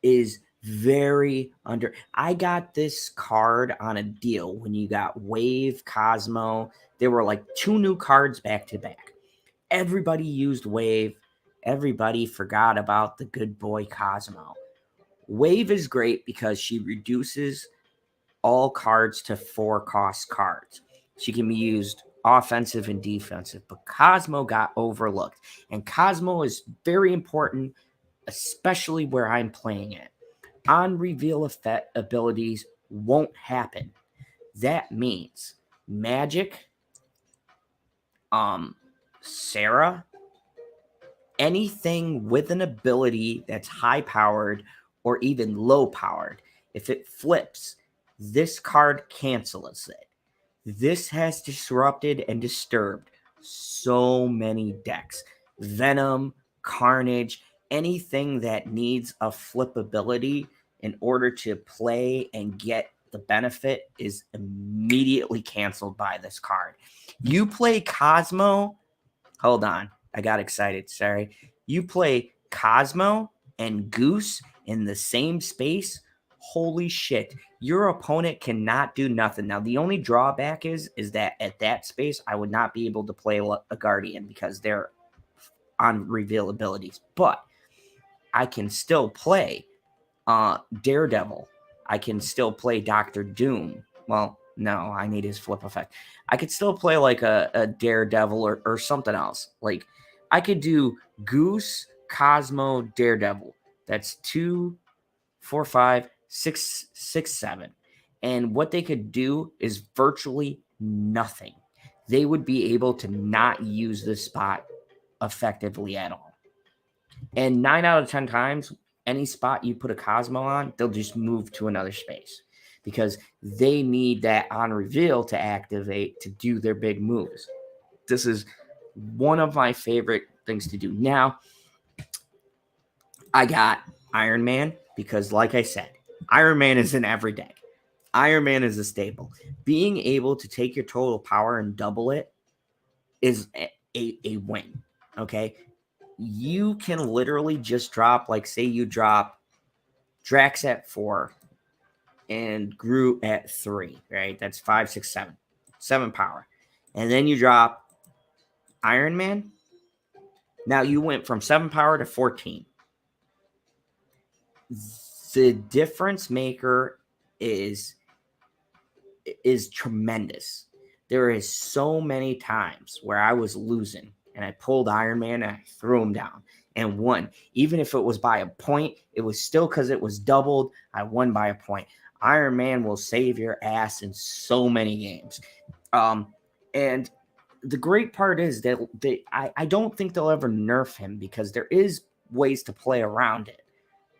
is very under. I got this card on a deal when you got Wave, Cosmo. There were like 2 new cards back to back. Everybody used Wave. Everybody forgot about the good boy Cosmo. Wave is great because she reduces all cards to 4-cost cards. She can be used offensive and defensive, but Cosmo got overlooked. And Cosmo is very important, especially where I'm playing it. On reveal effect abilities won't happen. That means Magic, Sarah, anything with an ability that's high powered or even low powered, if it flips, this card cancels it. This has disrupted and disturbed so many decks. Venom, Carnage, anything that needs a flip ability in order to play and get the benefit is immediately canceled by this card. You play Cosmo. Hold on. I got excited. Sorry. You play Cosmo and Goose in the same space. Holy shit. Your opponent cannot do nothing. Now, the only drawback is that at that space, I would not be able to play a Guardian because they're on reveal abilities. But I can still play Daredevil. I can still play Doctor Doom. Well, no, I need his flip effect. I could still play like a Daredevil or something else. Like, I could do Goose, Cosmo, Daredevil. That's 2, 4, 5, 6, 6, 7. And what they could do is virtually nothing. They would be able to not use this spot effectively at all. And 9 out of 10 times, any spot you put a Cosmo on, they'll just move to another space because they need that on reveal to activate to do their big moves. This is one of my favorite things to do. Now, I got Iron Man because, like I said, Iron Man is in every deck. Iron Man is a staple. Being able to take your total power and double it is a win, okay? You can literally just drop, like, say you drop Drax at 4 and Groot at 3, right? That's 5, 6, 7. 7 power. And then you drop Iron Man. Now you went from 7 power to 14. The difference maker is tremendous. There is so many times where I was losing and I pulled Iron Man and I threw him down and won. Even if it was by a point, it was still because it was doubled. I won by a point. Iron Man will save your ass in so many games. And the great part is that I don't think they'll ever nerf him because there is ways to play around it.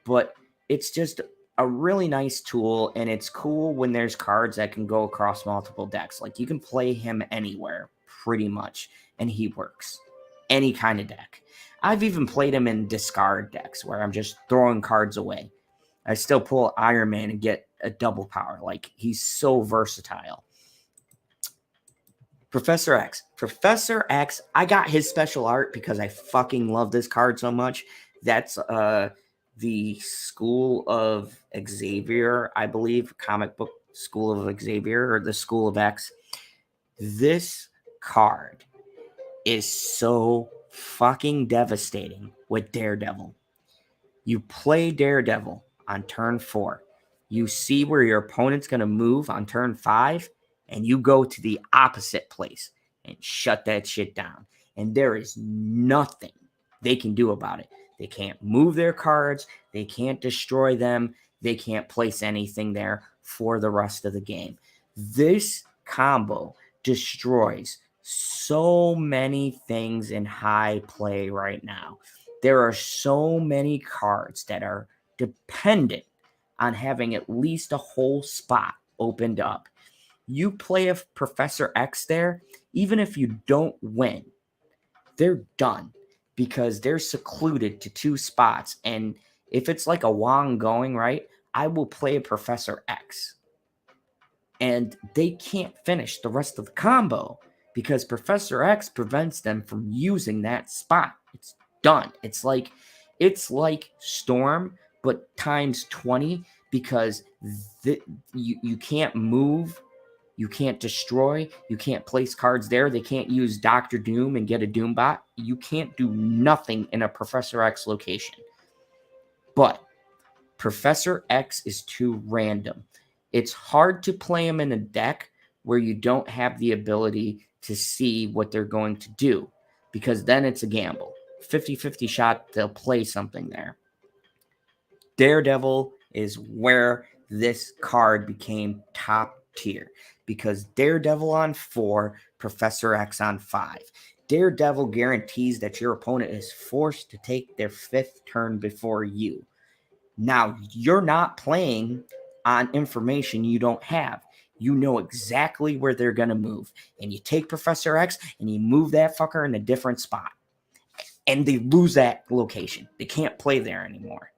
But it's just a really nice tool, and it's cool when there's cards that can go across multiple decks. Like, you can play him anywhere, pretty much, and he works. Any kind of deck. I've even played him in discard decks where I'm just throwing cards away. I still pull Iron Man and get a double power. Like, he's so versatile. Professor X. Professor X, I got his special art because I fucking love this card so much. That's the School of Xavier, I believe, comic book School of Xavier, or the School of X. This card is so fucking devastating with Daredevil. You play Daredevil on turn 4. You see where your opponent's going to move on turn 5, and you go to the opposite place and shut that shit down. And there is nothing they can do about it. They can't move their cards. They can't destroy them. They can't place anything there for the rest of the game. This combo destroys so many things in high play right now. There are so many cards that are dependent on having at least a whole spot opened up. You play a Professor X there, even if you don't win, they're done. Because they're secluded to 2 spots. And if it's like a Wong going, right, I will play a Professor X and they can't finish the rest of the combo because Professor X prevents them from using that spot. It's done. It's like Storm, but times 20 because you can't move, you can't destroy, you can't place cards there. They can't use Doctor Doom and get a Doombot. You can't do nothing in a Professor X location. But Professor X is too random. It's hard to play him in a deck where you don't have the ability to see what they're going to do, because then it's a gamble. 50-50 shot they'll play something there. Daredevil is where this card became top tier, because Daredevil on 4, Professor X on 5. Daredevil guarantees that your opponent is forced to take their 5th turn before you. Now, you're not playing on information you don't have. You know exactly where they're going to move. And you take Professor X and you move that fucker in a different spot. And they lose that location. They can't play there anymore.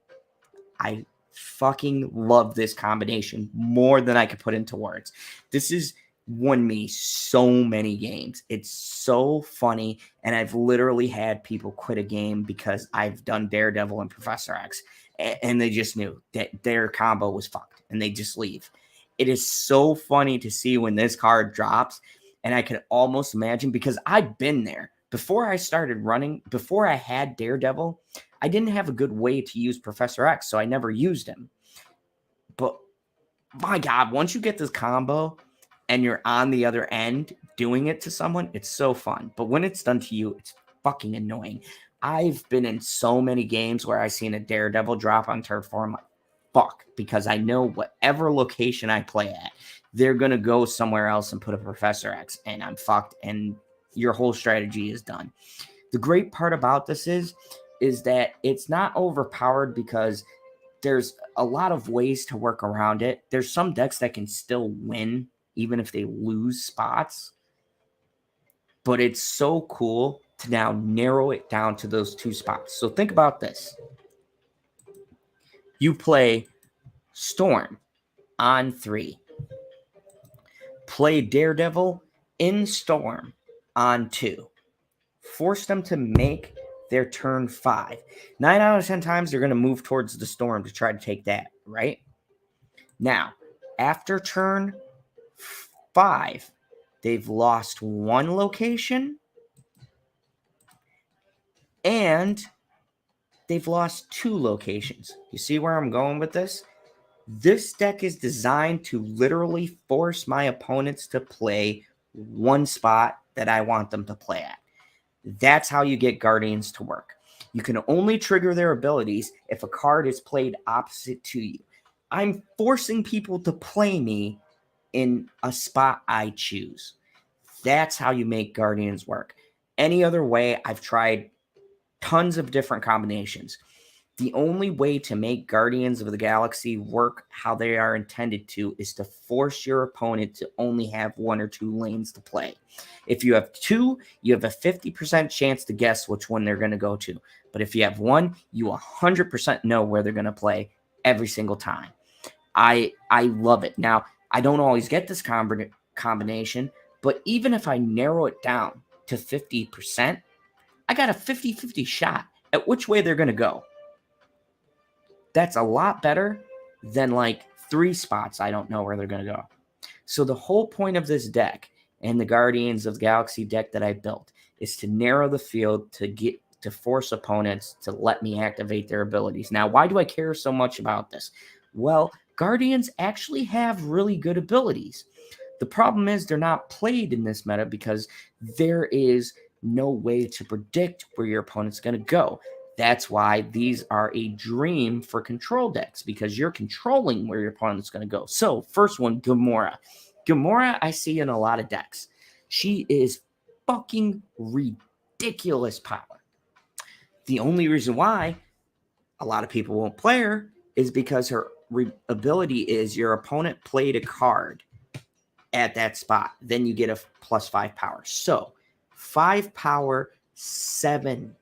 I fucking love this combination more than I could put into words. This has won me so many games. It's so funny. And I've literally had people quit a game because I've done Daredevil and Professor X. And they just knew that their combo was fucked. And they just leave. It is so funny to see when this card drops. And I can almost imagine, because I've been there. Before I started running, before I had Daredevil, I didn't have a good way to use Professor X, so I never used him. But my God, once you get this combo and you're on the other end doing it to someone, it's so fun. But when it's done to you, it's fucking annoying. I've been in so many games where I've seen a Daredevil drop on turf form. Fuck, because I know whatever location I play at, they're going to go somewhere else and put a Professor X, and I'm fucked, and your whole strategy is done. The great part about this is that it's not overpowered because there's a lot of ways to work around it. There's some decks that can still win even if they lose spots. But it's so cool to now narrow it down to those 2 spots. So think about this. You play Storm on 3. Play Daredevil in Storm on 2. Force them to make their turn 5. 9 out of 10 times, they're going to move towards the Storm to try to take that, right? Now, after turn 5, they've lost 1 location and they've lost 2 locations. You see where I'm going with this? This deck is designed to literally force my opponents to play 1 spot that I want them to play at. That's how you get Guardians to work. You can only trigger their abilities if a card is played opposite to you. I'm forcing people to play me in a spot I choose. That's how you make Guardians work. Any other way, I've tried tons of different combinations. The only way to make Guardians of the Galaxy work how they are intended to is to force your opponent to only have 1 or 2 lanes to play. If you have 2, you have a 50% chance to guess which one they're going to go to. But if you have 1, you 100% know where they're going to play every single time. I love it. Now, I don't always get this combination, but even if I narrow it down to 50%, I got a 50-50 shot at which way they're going to go. That's a lot better than like 3 spots I don't know where they're going to go. So the whole point of this deck and the Guardians of the Galaxy deck that I built is to narrow the field to force opponents to let me activate their abilities. Now, why do I care so much about this? Well, Guardians actually have really good abilities. The problem is they're not played in this meta because there is no way to predict where your opponent's going to go. That's why these are a dream for control decks, because you're controlling where your opponent's going to go. So, first one, Gamora. Gamora, I see in a lot of decks. She is fucking ridiculous power. The only reason why a lot of people won't play her is because her ability is your opponent played a card at that spot. Then you get a +5 power. So, 5 power, 7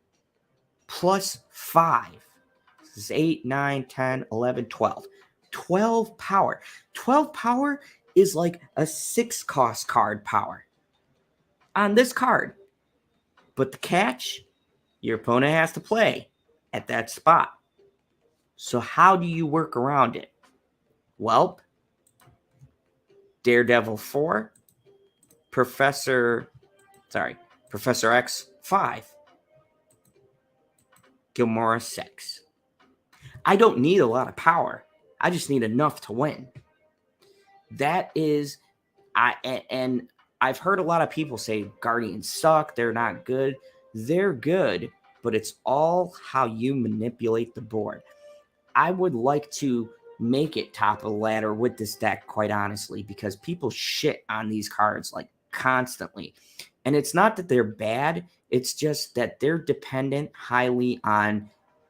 plus 5. This is 8, 9, 10, 11, 12. 12 power. 12 power is like a 6-cost card power on this card. But the catch, your opponent has to play at that spot. So how do you work around it? Well, Daredevil 4, Professor X 5, Gamora 6. I don't need a lot of power. I just need enough to win. That is, and I've heard a lot of people say Guardians suck. They're not good. They're good, but it's all how you manipulate the board. I would like to make it top of the ladder with this deck, quite honestly, because people shit on these cards like constantly. And it's not that they're bad. It's just that they're dependent highly on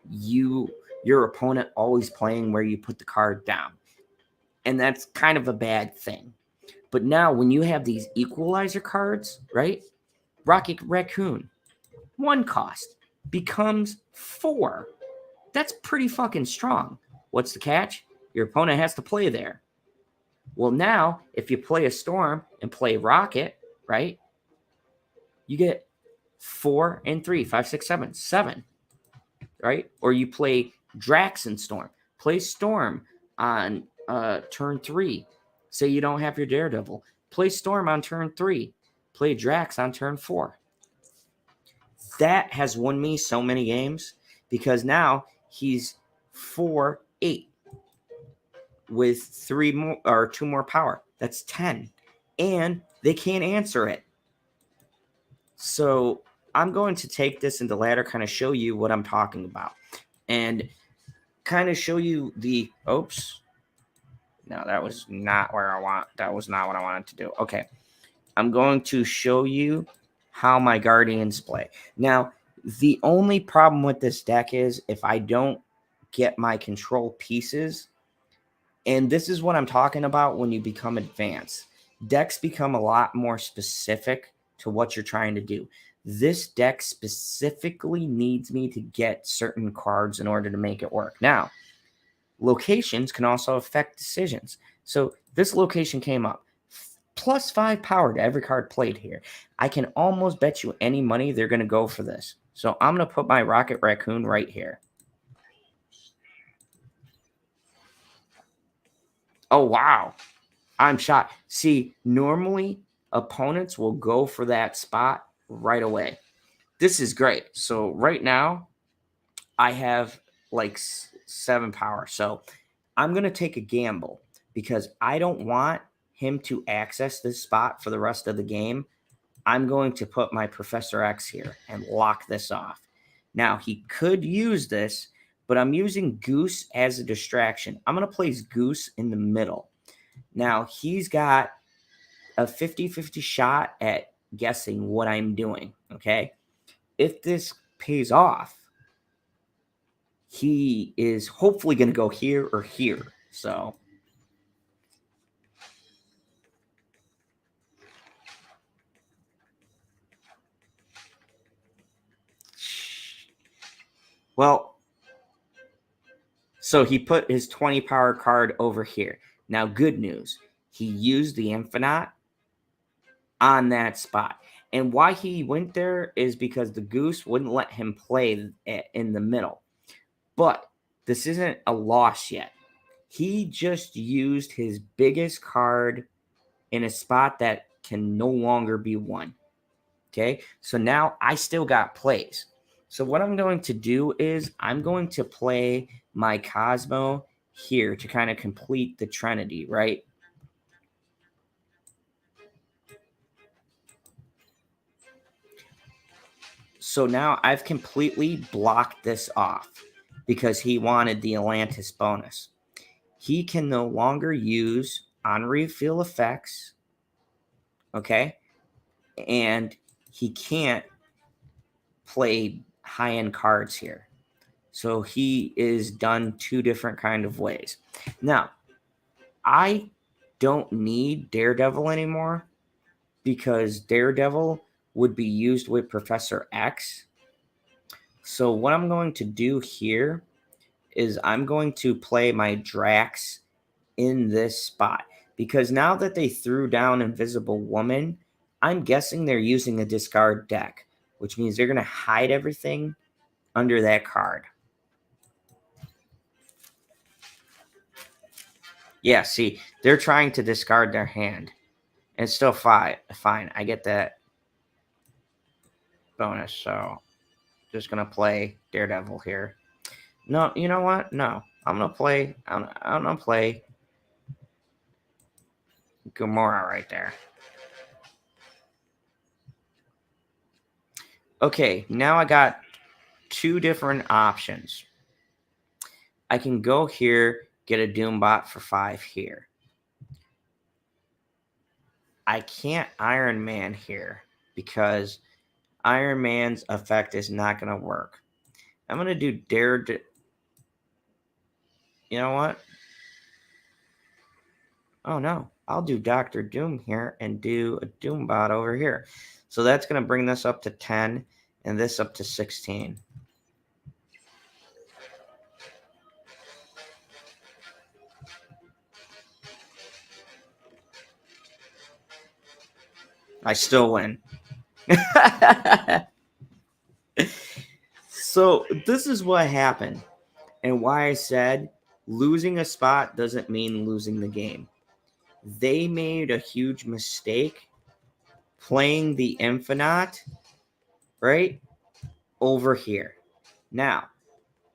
your opponent always playing where you put the card down. And that's kind of a bad thing. But now when you have these equalizer cards, right? Rocket Raccoon, 1 cost, becomes 4. That's pretty fucking strong. What's the catch? Your opponent has to play there. Well, now, if you play a Storm and play Rocket, right? You get 4 and 3, 5, 6, 7, 7, right? Or you play Drax and Storm. Play Storm on turn 3. Say you don't have your Daredevil. Play Storm on turn 3. Play Drax on turn 4. That has won me so many games because now he's 4-8 with 3 more or 2 more power. That's 10. And they can't answer it. So I'm going to take this into ladder, kind of show you what I'm talking about. And kind of show you the oops. No, that was not where I want. That was not what I wanted to do. Okay. I'm going to show you how my Guardians play. Now, the only problem with this deck is if I don't get my control pieces, and this is what I'm talking about when you become advanced. Decks become a lot more specific to what you're trying to do. This deck specifically needs me to get certain cards in order to make it work. Now, locations can also affect decisions. So this location came up. Plus 5 power to every card played here. I can almost bet you any money they're going to go for this. So I'm going to put my Rocket Raccoon right here. Oh, wow. I'm shocked. See, normally opponents will go for that spot right away. This is great. So right now, I have like 7 power. So I'm going to take a gamble because I don't want him to access this spot for the rest of the game. I'm going to put my Professor X here and lock this off. Now, he could use this, but I'm using Goose as a distraction. I'm going to place Goose in the middle. Now, he's got a 50-50 shot at guessing what I'm doing, okay? If this pays off, he is hopefully going to go here or here. So well, so he put his 20 power card over here. Now, good news. He used the Infinite on that spot. And why he went there is because the Goose wouldn't let him play in the middle. But this isn't a loss yet. He just used his biggest card in a spot that can no longer be won. Okay, so now I still got plays. So what I'm going to do is I'm going to play my Cosmo here to kind of complete the Trinity, right? So now I've completely blocked this off because he wanted the Atlantis bonus. He can no longer use on refill effects, okay? And he can't play high-end cards here. So he is done 2 different kind of ways. Now, I don't need Daredevil anymore because Daredevil would be used with Professor X. So what I'm going to do here is I'm going to play my Drax in this spot. Because now that they threw down Invisible Woman, I'm guessing they're using a discard deck, which means they're going to hide everything under that card. Yeah, see, they're trying to discard their hand. And it's still fine. I get that bonus, so just going to play Daredevil here. No, you know what? No, I'm going to play Gamora right there. Okay, now I got two different options. I can go here, get a Doombot for 5 here. I can't Iron Man here because Iron Man's effect is not going to work. I'm going to do Daredevil. You know what? Oh, no. I'll do Dr. Doom here and do a Doombot over here. So that's going to bring this up to 10 and this up to 16. I still win. So this is what happened and why I said losing a spot doesn't mean losing the game. They made a huge mistake playing the Infinite right over here. Now,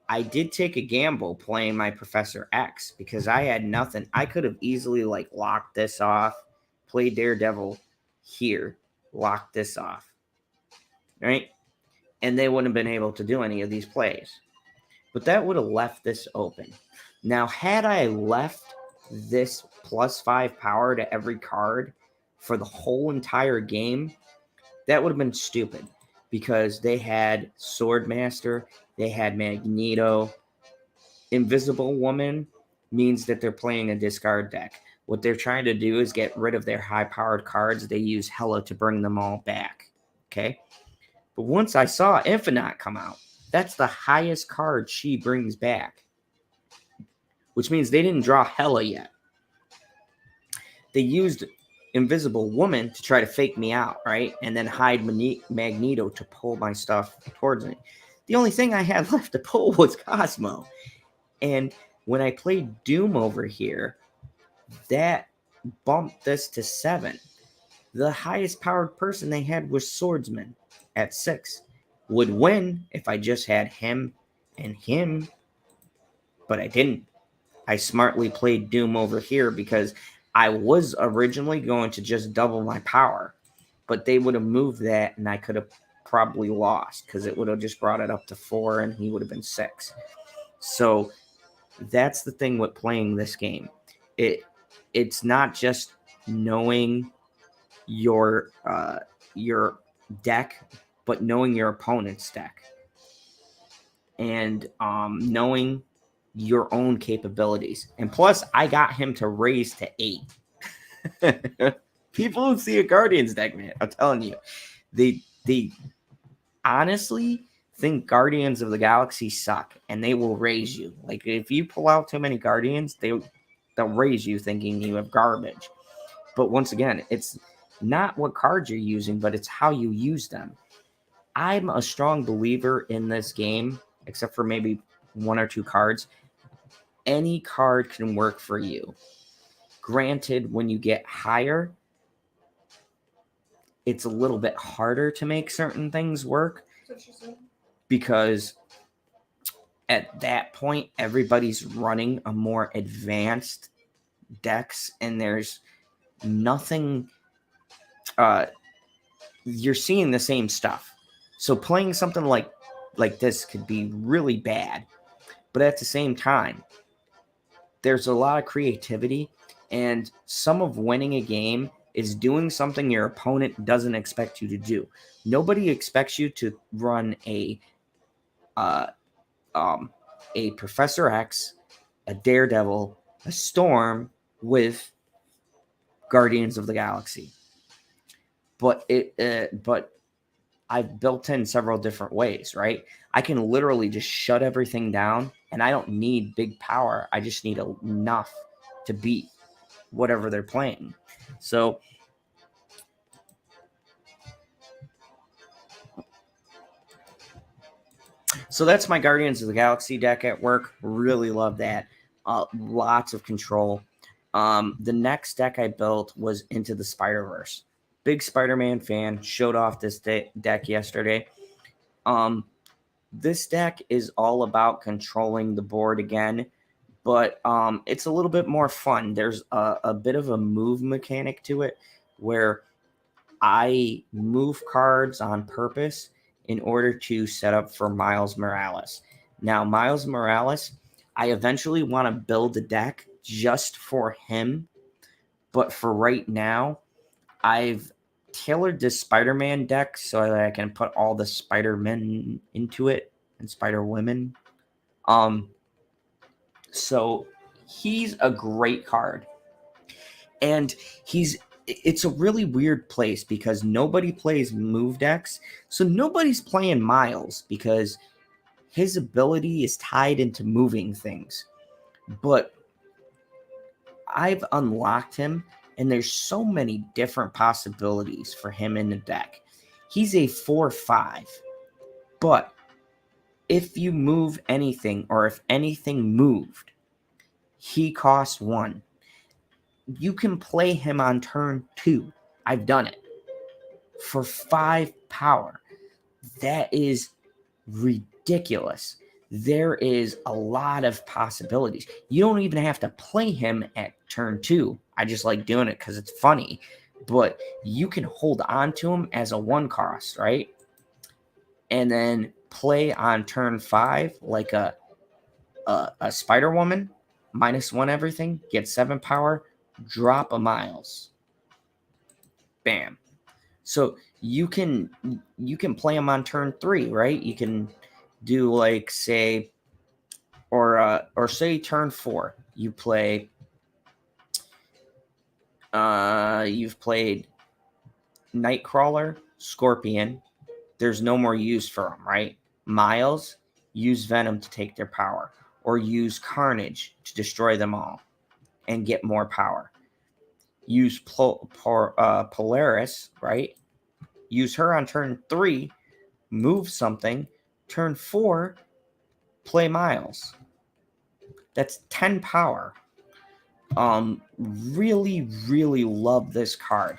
I did take a gamble playing my Professor X because I had nothing. I could have easily like locked this off, played Daredevil here, locked this off, right? And they wouldn't have been able to do any of these plays. But that would have left this open. Now, had I left this +5 power to every card for the whole entire game, that would have been stupid because they had Swordmaster, they had Magneto. Invisible Woman means that they're playing a discard deck. What they're trying to do is get rid of their high-powered cards. They use Hela to bring them all back, okay? But once I saw Infinite come out, that's the highest card she brings back, which means they didn't draw Hela yet. They used Invisible Woman to try to fake me out, right? And then hide Magneto to pull my stuff towards me. The only thing I had left to pull was Cosmo. And when I played Doom over here, that bumped this to 7. The highest powered person they had was Swordsman at 6. Would win if I just had him and him, but I didn't. I smartly played Doom over here because I was originally going to just double my power, but they would have moved that and I could have probably lost because it would have just brought it up to 4 and he would have been 6. So that's the thing with playing this game. It's not just knowing your deck, but knowing your opponent's deck and knowing your own capabilities. And plus, I got him to raise to 8. People who see a Guardians deck, man, I'm telling you, they honestly think Guardians of the Galaxy suck, and they will raise you. Like, if you pull out too many Guardians, they'll raise you thinking you have garbage. But once again, it's not what cards you're using, but it's how you use them. I'm a strong believer in this game, except for maybe 1 or 2 cards. Any card can work for you. Granted, when you get higher, it's a little bit harder to make certain things work because at that point, everybody's running a more advanced decks and there's nothing, you're seeing the same stuff. So playing something like this could be really bad, but at the same time, there's a lot of creativity, and some of winning a game is doing something your opponent doesn't expect you to do. Nobody expects you to run a Professor X, a Daredevil, a Storm with Guardians of the Galaxy. But I've built in several different ways, right? I can literally just shut everything down, and I don't need big power. I just need enough to beat whatever they're playing. So that's my Guardians of the Galaxy deck at work. Really love that. Lots of control. The next deck I built was Into the Spider-Verse. Big Spider-Man fan. Showed off this deck yesterday. This deck is all about controlling the board again, but it's a little bit more fun. There's a bit of a move mechanic to it where I move cards on purpose in order to set up for Miles Morales. Now, Miles Morales, I eventually want to build a deck just for him, but for right now, I've tailored this Spider-Man deck so that I can put all the Spider-Men into it and Spider-Women. So he's a great card. And it's a really weird place because nobody plays move decks. So nobody's playing Miles because his ability is tied into moving things. But I've unlocked him, and there's so many different possibilities for him in the deck. He's a 4/5, but if you move anything, or if anything moved, he costs 1. You can play him on turn 2. I've done it. For 5 power. That is ridiculous. There is a lot of possibilities. You don't even have to play him at turn 2. I just like doing it because it's funny. But you can hold on to him as a 1 cost, right? And then play on turn 5 like a Spider-Woman. -1 everything. Get 7 power. Drop a Miles. Bam. So you can play him on turn 3, right? You can do like say, or say turn 4. You play. You've played Nightcrawler, Scorpion. There's no more use for them, right? Miles, use Venom to take their power, or use Carnage to destroy them all and get more power. Use Polaris, right? Use her on turn 3, move something. Turn 4, play Miles. That's 10 power. Really, really love this card.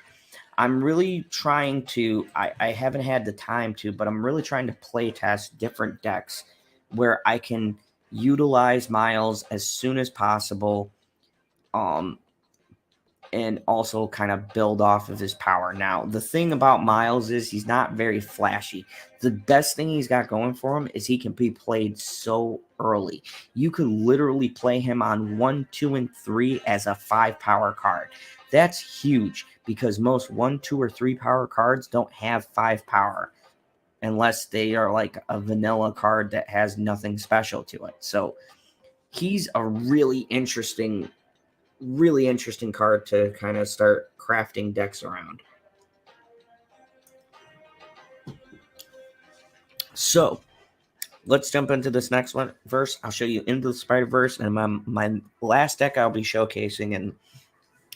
I'm really trying to, I haven't had the time to, but I'm really trying to play test different decks where I can utilize Miles as soon as possible, and also kind of build off of his power. Now, the thing about Miles is he's not very flashy. The best thing he's got going for him is he can be played so early. You could literally play him on 1, 2, and 3 as a 5 power card. That's huge because most 1, 2, or 3 power cards don't have 5 power unless they are like a vanilla card that has nothing special to it. So he's a really interesting card to kind of start crafting decks around. So let's jump into this next one. First, I'll show you Into the Spider-Verse, and my last deck I'll be showcasing, and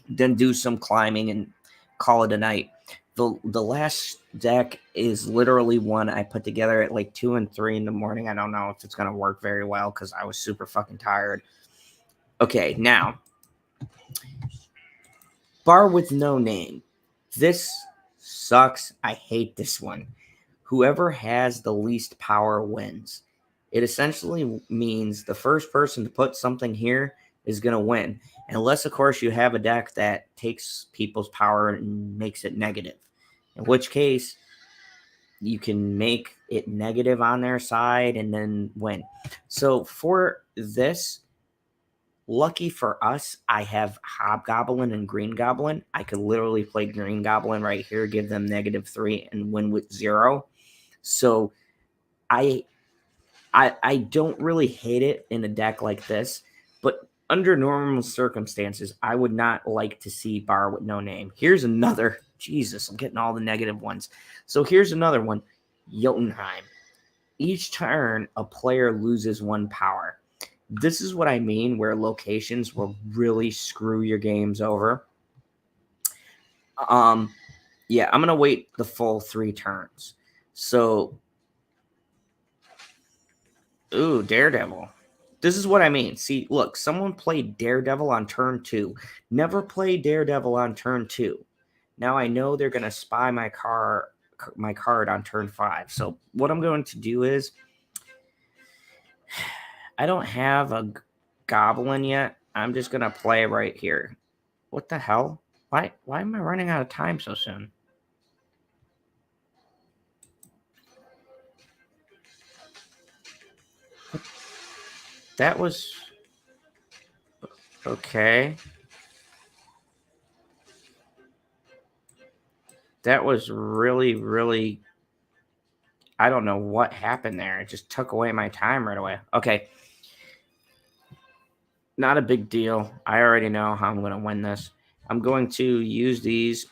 then do some climbing and call it a night. The last deck is literally one I put together at like 2 and 3 in the morning. I don't know if it's going to work very well because I was super fucking tired. Okay, now, Bar with No Name. This sucks. I hate this one. Whoever has the least power wins. It essentially means the first person to put something here is going to win. Unless, of course, you have a deck that takes people's power and makes it negative. In which case, you can make it negative on their side and then win. So for this, lucky for us, I have Hobgoblin and Green Goblin. I could literally play Green Goblin right here, give them -3, and win with 0. So I don't really hate it in a deck like this, but under normal circumstances, I would not like to see Bar with No Name. Here's another. Jesus, I'm getting all the negative ones. So here's another one. Jotunheim. Each turn, a player loses 1 power. This is what I mean, where locations will really screw your games over. Yeah, I'm gonna wait the full 3 turns. So, ooh, Daredevil. This is what I mean. See, look, someone played Daredevil on turn 2. Never played Daredevil on turn 2. Now I know they're gonna spy my card on turn 5. So what I'm going to do is, I don't have a goblin yet. I'm just gonna play right here. What the hell? Why am I running out of time so soon? That was okay. That was really, really. I don't know what happened there. It just took away my time right away. Okay. Not a big deal. I already know how I'm going to win this. I'm going to use these.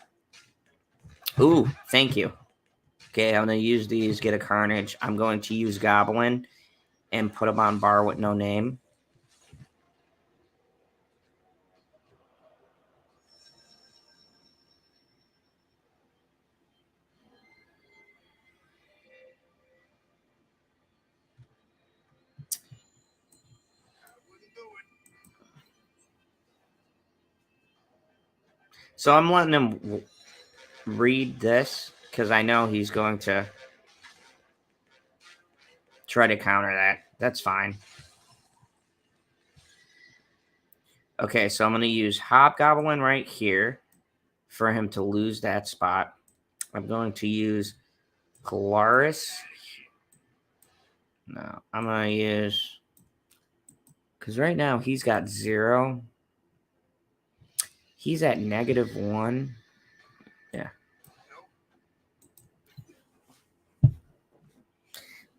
Ooh, thank you. Okay, I'm going to use these, get a Carnage. I'm going to use Goblin and put him on bar with no name. So I'm letting him read this because I know he's going to try to counter that. That's fine. Okay, so I'm going to use Hobgoblin right here for him to lose that spot. I'm going to use Polaris. No, I'm going to use... Because right now he's got 0. He's at -1. Yeah.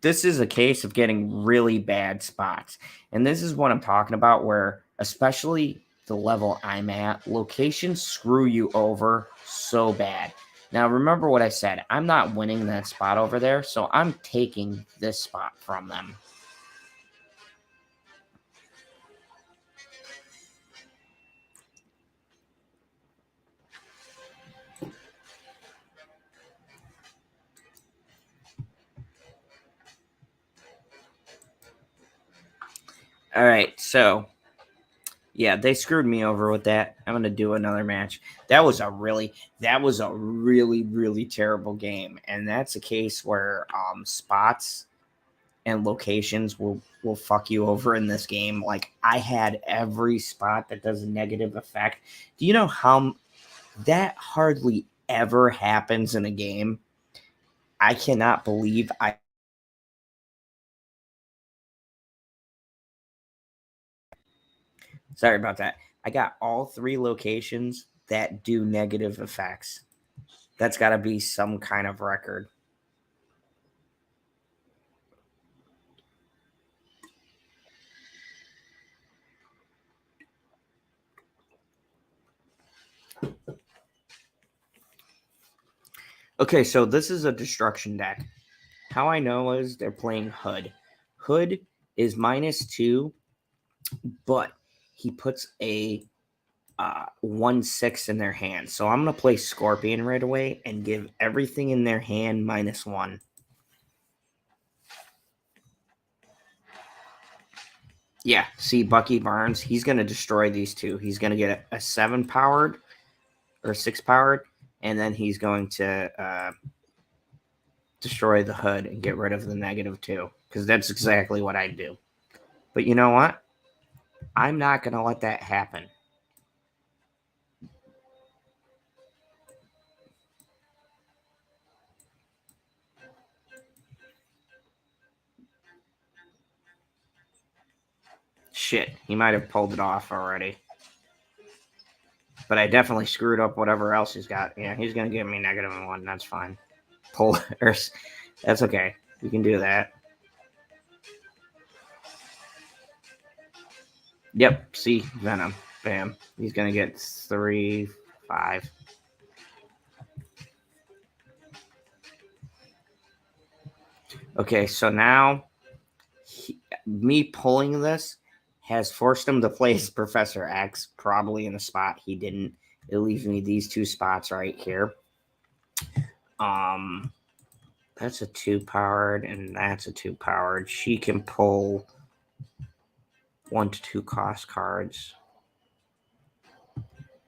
This is a case of getting really bad spots. And this is what I'm talking about, where especially the level I'm at, locations screw you over so bad. Now, remember what I said. I'm not winning that spot over there, so I'm taking this spot from them. All right, so yeah, they screwed me over with that. I'm gonna do another match. That was a really, really terrible game, and that's a case where spots and locations will fuck you over in this game. Like, I had every spot that does a negative effect. Do you know how that hardly ever happens in a game? I cannot believe I. Sorry about that. I got all 3 locations that do negative effects. That's got to be some kind of record. Okay, so this is a destruction deck. How I know is they're playing Hood. Hood is -2, but he puts a 1/6 in their hand. So I'm going to play Scorpion right away and give everything in their hand -1. Yeah, see Bucky Barnes, he's going to destroy these 2. He's going to get a 7 powered or 6 powered, and then he's going to destroy the Hood and get rid of the -2, because that's exactly what I'd do. But you know what? I'm not going to let that happen. Shit, he might have pulled it off already. But I definitely screwed up whatever else he's got. Yeah, he's going to give me -1. That's fine. Polaris. That's okay. We can do that. Yep. See, Venom. Bam. He's going to get 3, 5. Okay, so now me pulling this has forced him to place Professor X probably in a spot he didn't. It leaves me these two spots right here. That's a 2-powered, and that's a 2-powered. She can pull 1 to 2 cost cards.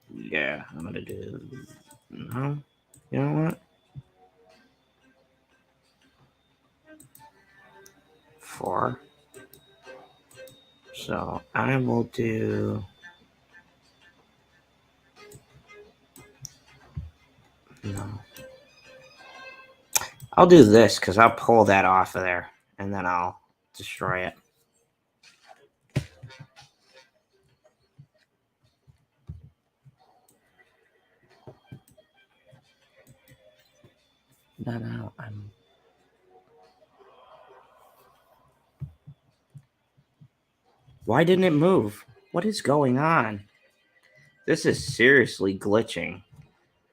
Yeah, I'm gonna do. No, you know what? 4. So I will do. No. I'll do this because I'll pull that off of there and then I'll destroy it. No, I'm. Why didn't it move? What is going on? This is seriously glitching.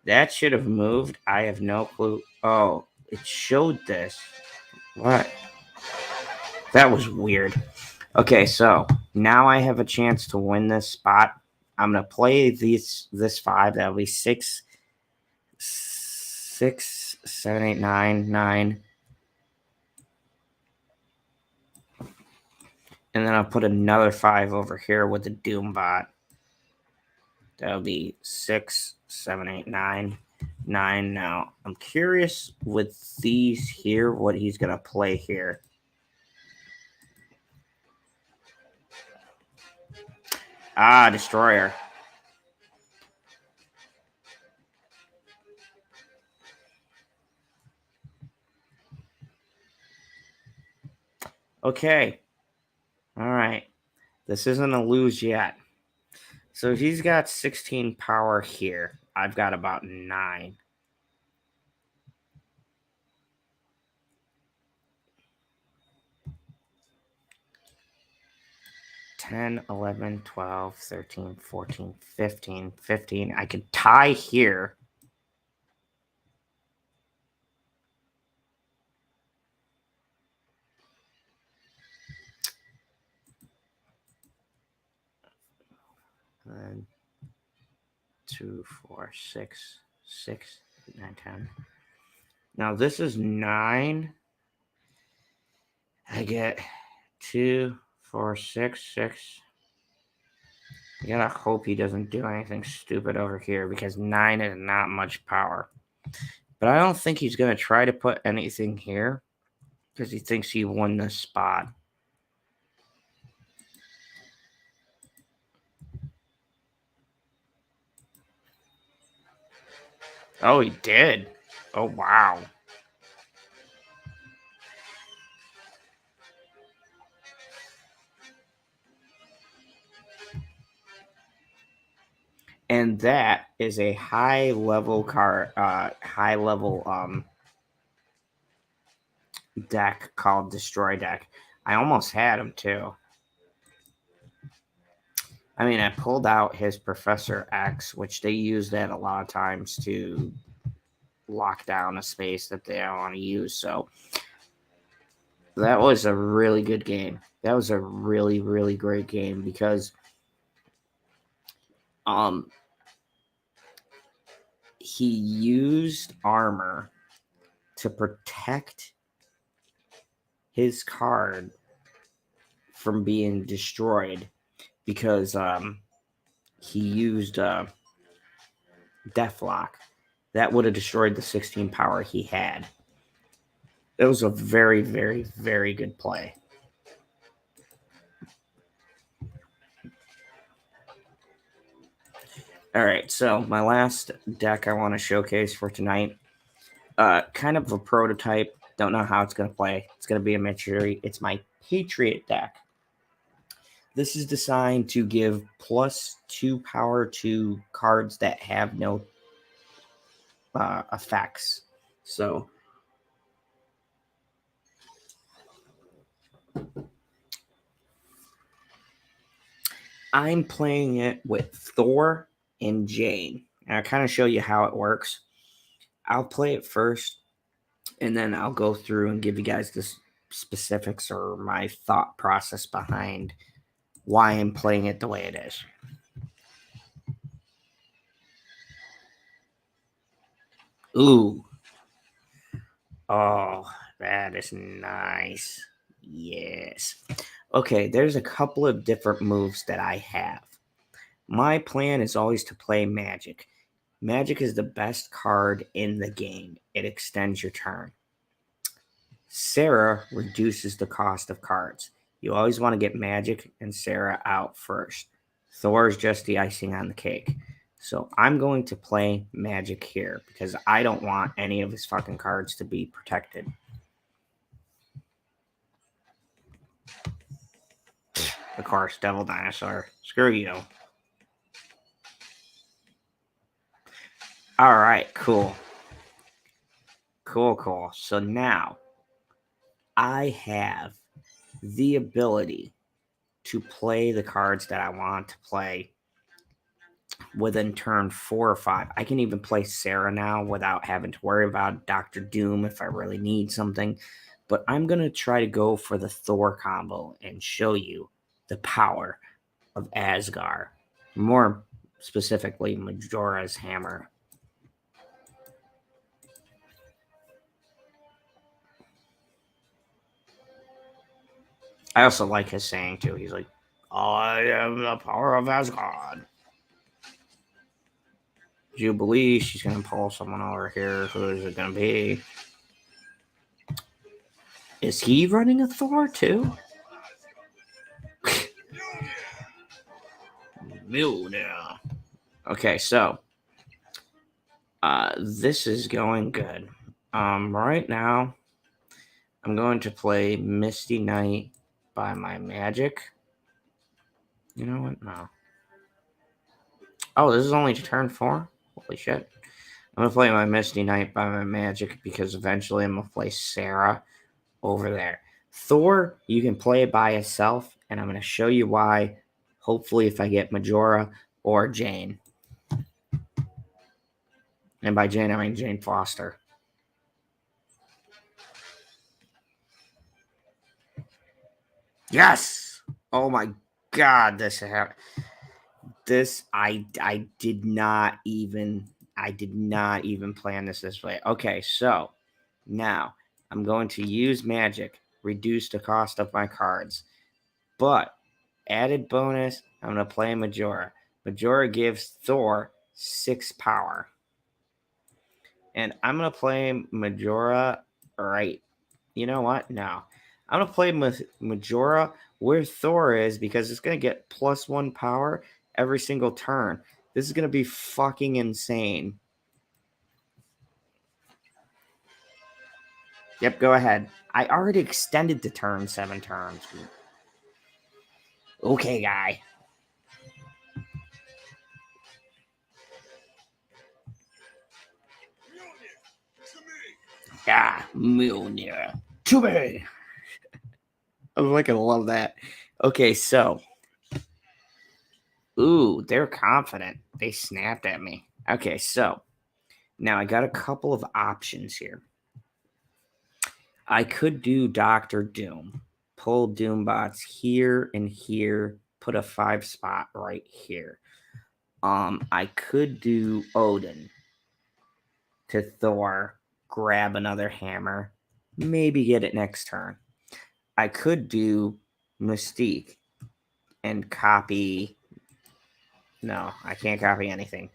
That should have moved. I have no clue. Oh, it showed this. What? That was weird. Okay, so now I have a chance to win this spot. I'm gonna play this 5. That'll be 6, 7, 8, 9, 9. And then I'll put another 5 over here with the Doombot. That'll be 6, 7, 8, 9, 9. Now, I'm curious with these here, what he's going to play here. Ah, Destroyer. Okay. All right. This isn't a lose yet. So he's got 16 power here. I've got about 9. $10, $11, $12, $13, $14, $15, $15. I could tie here. And 2, 4, 6, 6, 9, 10. Now this is 9. I get 2, 4, 6, 6. I gotta hope he doesn't do anything stupid over here because 9 is not much power. But I don't think he's gonna try to put anything here because he thinks he won this spot. Oh, he did. Oh, wow. And that is a high level deck called Destroy Deck. I almost had him too. I mean, I pulled out his Professor X, which they use that a lot of times to lock down a space that they don't want to use. So that was a really good game. That was a really, really great game because he used armor to protect his card from being destroyed because he used Deathlock. That would have destroyed the 16 power he had. It was a very, very, very good play. All right, so my last deck I want to showcase for tonight, kind of a prototype. Don't know how it's going to play. It's going to be a miniature. It's my Patriot deck. This is designed to give +2 power to cards that have no effects. So I'm playing it with Thor and Jane. And I'll kind of show you how it works. I'll play it first, and then I'll go through and give you guys the specifics or my thought process behind why I'm playing it the way it is. Ooh. Oh, that is nice. Yes. Okay, there's a couple of different moves that I have. My plan is always to play Magic. Magic is the best card in the game. It extends your turn. Sarah reduces the cost of cards. You always want to get Magic and Sarah out first. Thor is just the icing on the cake. So I'm going to play Magic here because I don't want any of his fucking cards to be protected. Of course, Devil Dinosaur. Screw you. All right, cool. Cool. So now I have the ability to play the cards that I want to play within turn 4 or 5. I can even play Sarah now without having to worry about Doctor Doom if I really need something. But I'm going to try to go for the Thor combo and show you the power of Asgard. More specifically, Majora's Hammer. I also like his saying too. He's like, I am the power of Asgard. Jubilee, she's gonna pull someone over here. Who is it gonna be? Is he running a Thor too? Mjolnir. Okay, so this is going good. Right now, I'm going to play Misty Knight by my Magic. You know what? No. Oh, this is only turn 4? Holy shit. I'm going to play my Misty Knight by my Magic because eventually I'm going to play Sarah over there. Thor, you can play it by itself, and I'm going to show you why, hopefully, if I get Majora or Jane. And by Jane, I mean Jane Foster. Yes! Oh my god, this happened. This I did not even plan this way. Okay, so now I'm going to use Magic, reduce the cost of my cards. But added bonus, I'm going to play Majora. Majora gives Thor 6 power. And I'm going to play Majora right. You know what? No. I'm going to play Majora where Thor is because it's going to get +1 power every single turn. This is going to be fucking insane. Yep, go ahead. I already extended the turn 7 turns. Okay, guy. Yeah, Mjolnir. To me. I'm like, I love that. Okay, so. Ooh, they're confident. They snapped at me. Okay, so. Now I got a couple of options here. I could do Doctor Doom. Pull Doombots here and here. Put a 5 spot right here. I could do Odin to Thor. Grab another hammer. Maybe get it next turn. I could do Mystique and copy. No, I can't copy anything.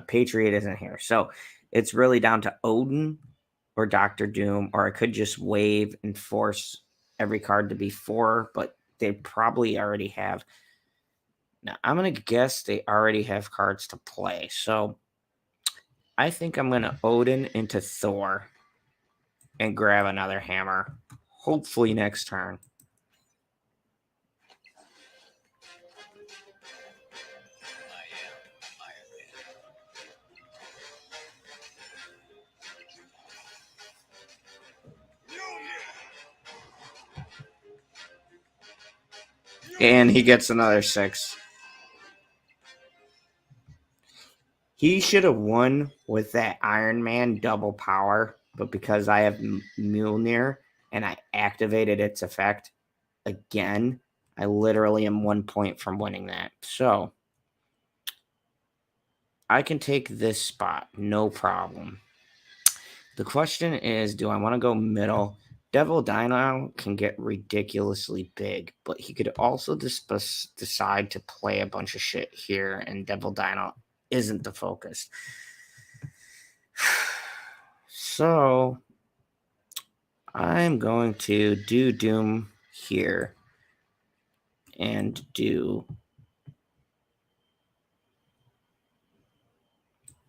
Patriot isn't here. So it's really down to Odin or Doctor Doom, or I could just wave and force every card to be 4, but they probably already have. Now, I'm going to guess they already have cards to play. So I think I'm going to Odin into Thor and grab another hammer. Hopefully next turn. And he gets another 6. He should have won with that Iron Man double power, but because I have Mjolnir and I activated its effect again, I literally am 1 point from winning that. So I can take this spot, no problem. The question is, do I want to go middle? Devil Dino can get ridiculously big, but he could also decide to play a bunch of shit here, and Devil Dino isn't the focus. So I'm going to do Doom here and do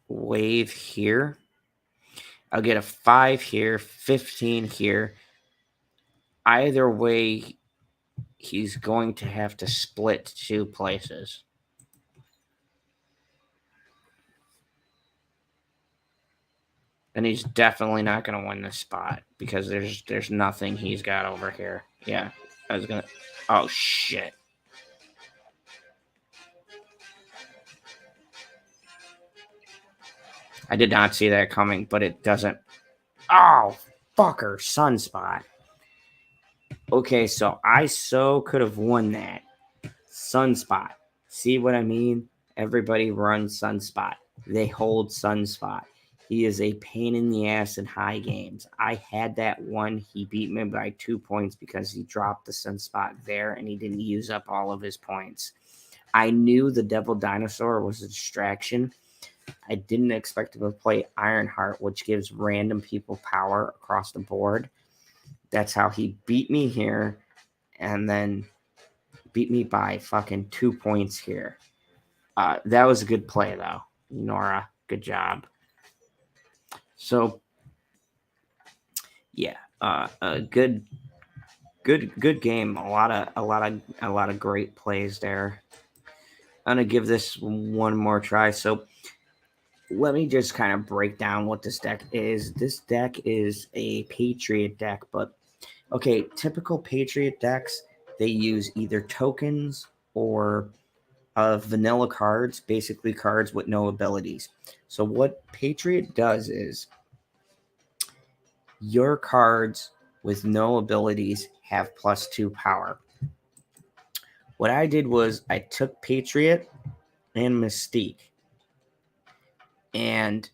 Wave here. I'll get a 5 here, 15 here. Either way, he's going to have to split 2 places. And he's definitely not going to win this spot because there's nothing he's got over here. Yeah, I was going to... Oh, shit. I did not see that coming, but it doesn't... Oh, fucker, Sunspot. Okay, so I could have won that. Sunspot. See what I mean? Everybody runs Sunspot. They hold Sunspot. He is a pain in the ass in high games. I had that one. He beat me by 2 points because he dropped the Sunspot there and he didn't use up all of his points. I knew the Devil Dinosaur was a distraction. I didn't expect him to play Ironheart, which gives random people power across the board. That's how he beat me here and then beat me by fucking 2 points here. That was a good play, though. Nora, good job. So, yeah, a good game. A lot of great plays there. I'm gonna give this one more try. So, let me just kind of break down what this deck is. This deck is a Patriot deck, but okay, typical Patriot decks, they use either tokens or vanilla cards, basically cards with no abilities. So what Patriot does is your cards with no abilities have +2 power. What I did was I took Patriot and Mystique, and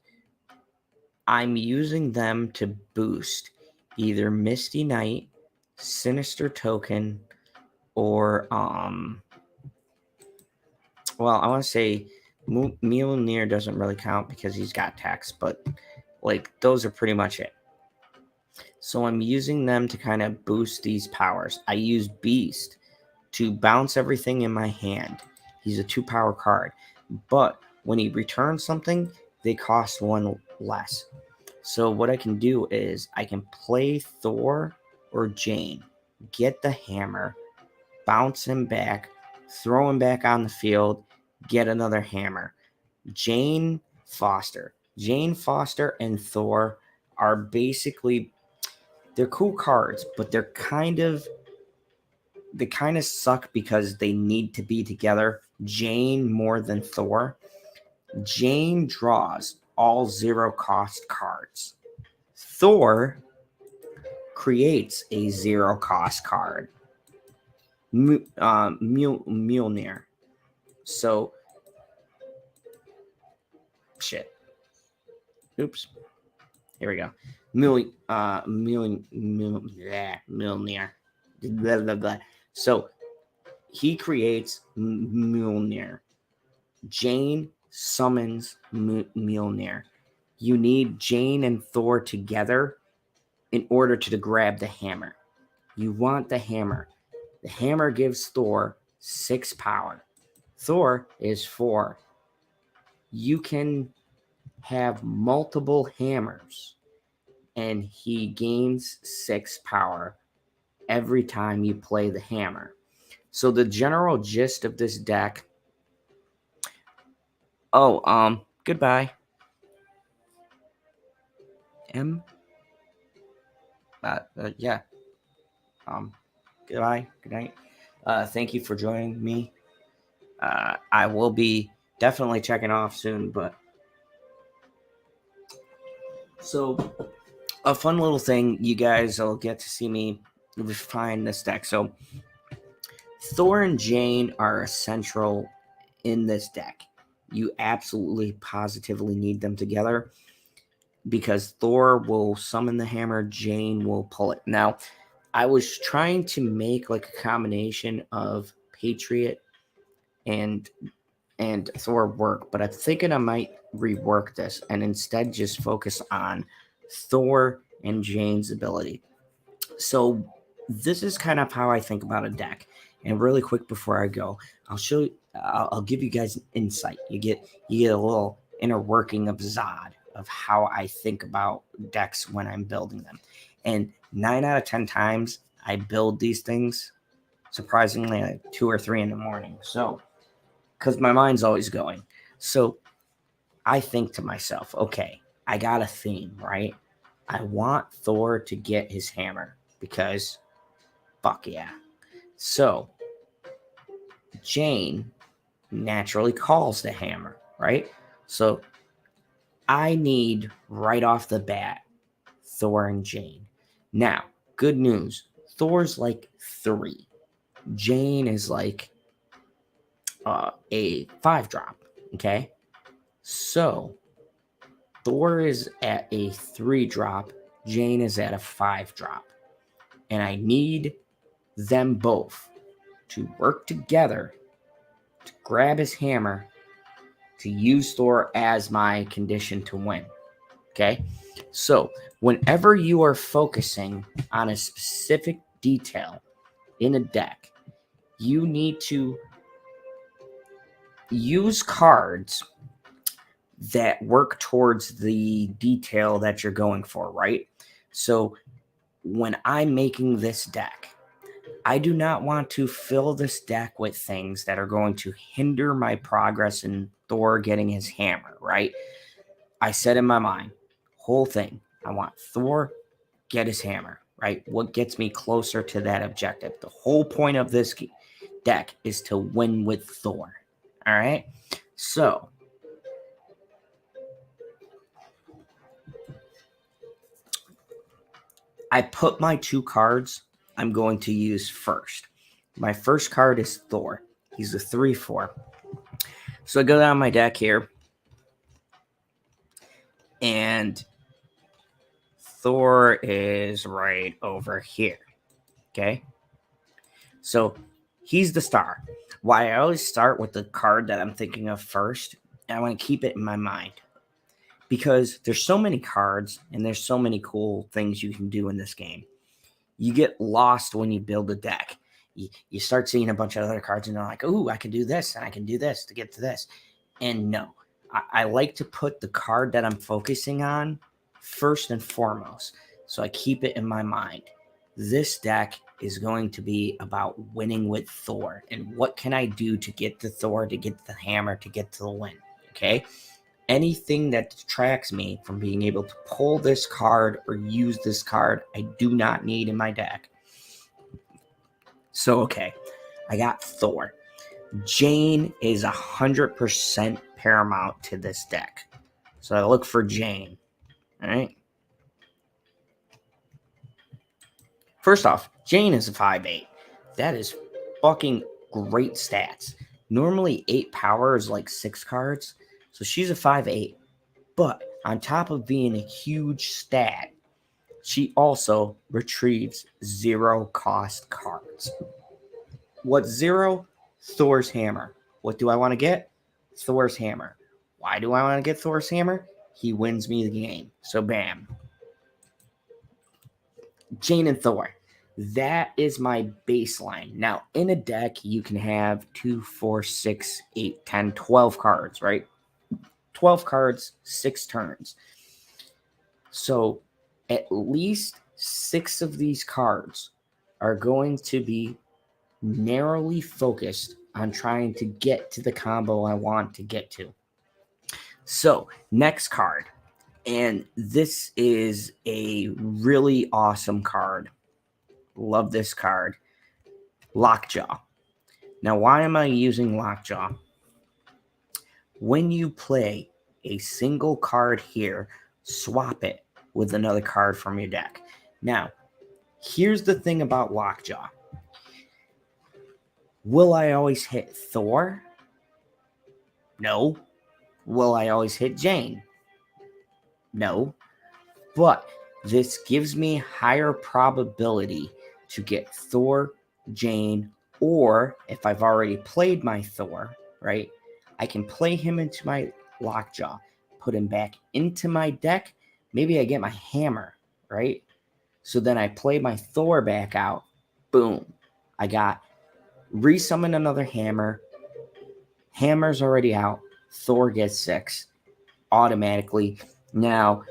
I'm using them to boost either Misty Knight, Sinister Token, or well, I want to say Mjolnir doesn't really count because he's got text, but like those are pretty much it. So I'm using them to kind of boost these powers. I use Beast to bounce everything in my hand. He's a 2-power card, but when he returns something, they cost 1 less. So what I can do is I can play Thor or Jane, get the hammer, bounce him back, throw him back on the field, get another hammer. Jane Foster and Thor are basically, they're cool cards, but they kind of suck because they need to be together. Jane more than Thor. Jane draws all 0-cost cards. Thor creates a 0-cost card. Mjolnir. So, shit. Oops. Here we go. Mjolnir. Blah, blah, blah. So, he creates Mjolnir. Jane summons Mjolnir. You need Jane and Thor together in order to grab the hammer. You want the hammer. The hammer gives Thor 6 power. Thor is 4. You can have multiple hammers, and he gains 6 power every time you play the hammer. So the general gist of this deck... Oh, goodbye. Yeah. Goodbye. Good night. Thank you for joining me. I will be definitely checking off soon, but so a fun little thing, you guys will get to see me refine this deck. So Thor and Jane are essential in this deck. You absolutely positively need them together because Thor will summon the hammer, Jane will pull it. Now, I was trying to make like a combination of Patriot and Thor work, but I'm thinking I might rework this and instead just focus on Thor and Jane's ability. So this is kind of how I think about a deck. And really quick before I go, I'll show you. I'll give you guys an insight. You get a little inner working of Zod of how I think about decks when I'm building them. And 9 out of 10 times I build these things surprisingly like 2 or 3 in the morning. So because my mind's always going. So I think to myself, okay, I got a theme, right? I want Thor to get his hammer because fuck yeah. So Jane naturally calls the hammer, right? So I need right off the bat Thor and Jane. Now, good news. Thor's like 3. Jane is like a 5-drop, okay? So Thor is at a 3-drop, Jane is at a 5-drop. And I need them both to work together to grab his hammer to use Thor as my condition to win. Okay? So, whenever you are focusing on a specific detail in a deck, you need to use cards that work towards the detail that you're going for, right? So, when I'm making this deck, I do not want to fill this deck with things that are going to hinder my progress in Thor getting his hammer, right? I said in my mind, whole thing, I want Thor get his hammer, right? What gets me closer to that objective? The whole point of this deck is to win with Thor, all right? So, I put my 2 cards I'm going to use first. My first card is Thor. He's a 3/4. So I go down my deck here. And Thor is right over here. Okay. So he's the star. Why I always start with the card that I'm thinking of first. And I want to keep it in my mind. Because there's so many cards and there's so many cool things you can do in this game. You get lost when you build a deck. You start seeing a bunch of other cards and they're like, ooh, I can do this and I can do this to get to this. And no, I like to put the card that I'm focusing on first and foremost. So I keep it in my mind. This deck is going to be about winning with Thor. And what can I do to get to Thor, to get the hammer, to get to the win? Okay. Anything that detracts me from being able to pull this card or use this card, I do not need in my deck. So, okay, I got Thor. Jane is 100% paramount to this deck. So I look for Jane. All right. First off, Jane is a 5/8. That is fucking great stats. Normally 8 power is like 6 cards. So she's a 5/8. But on top of being a huge stat, she also retrieves 0 cost cards. What's 0? Thor's hammer. What do I want to get? Thor's hammer. Why do I want to get Thor's hammer? He wins me the game. So bam. Jane and Thor. That is my baseline. Now, in a deck, you can have 2, 4, 6, 8, 10, 12 cards, right? 12 cards, 6 turns. So at least 6 of these cards are going to be narrowly focused on trying to get to the combo I want to get to. So next card, and this is a really awesome card. Love this card. Lockjaw. Now, why am I using Lockjaw? When you play a single card here, swap it with another card from your deck. Now, here's the thing about Lockjaw. Will I always hit Thor? No. Will I always hit Jane? No. But this gives me higher probability to get Thor, Jane, or if I've already played my Thor, right, I can play him into my Lockjaw, put him back into my deck. Maybe I get my hammer, right? So then I play my Thor back out. Boom. I got resummon another hammer. Hammer's already out. Thor gets 6 automatically. Now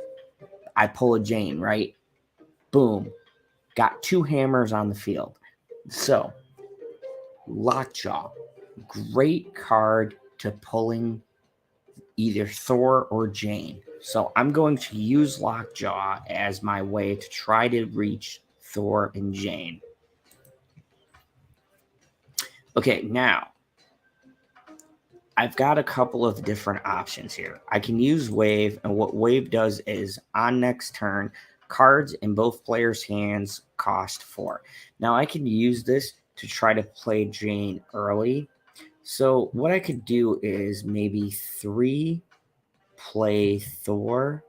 I pull a Jane, right? Boom. Got 2 hammers on the field. So, Lockjaw, great card to pulling either Thor or Jane. So, I'm going to use Lockjaw as my way to try to reach Thor and Jane. Okay, now, I've got a couple of different options here. I can use Wave, and what Wave does is on next turn, cards in both players' hands cost 4. Now, I can use this to try to play Jane early. So, what I could do is maybe 3 play Thor,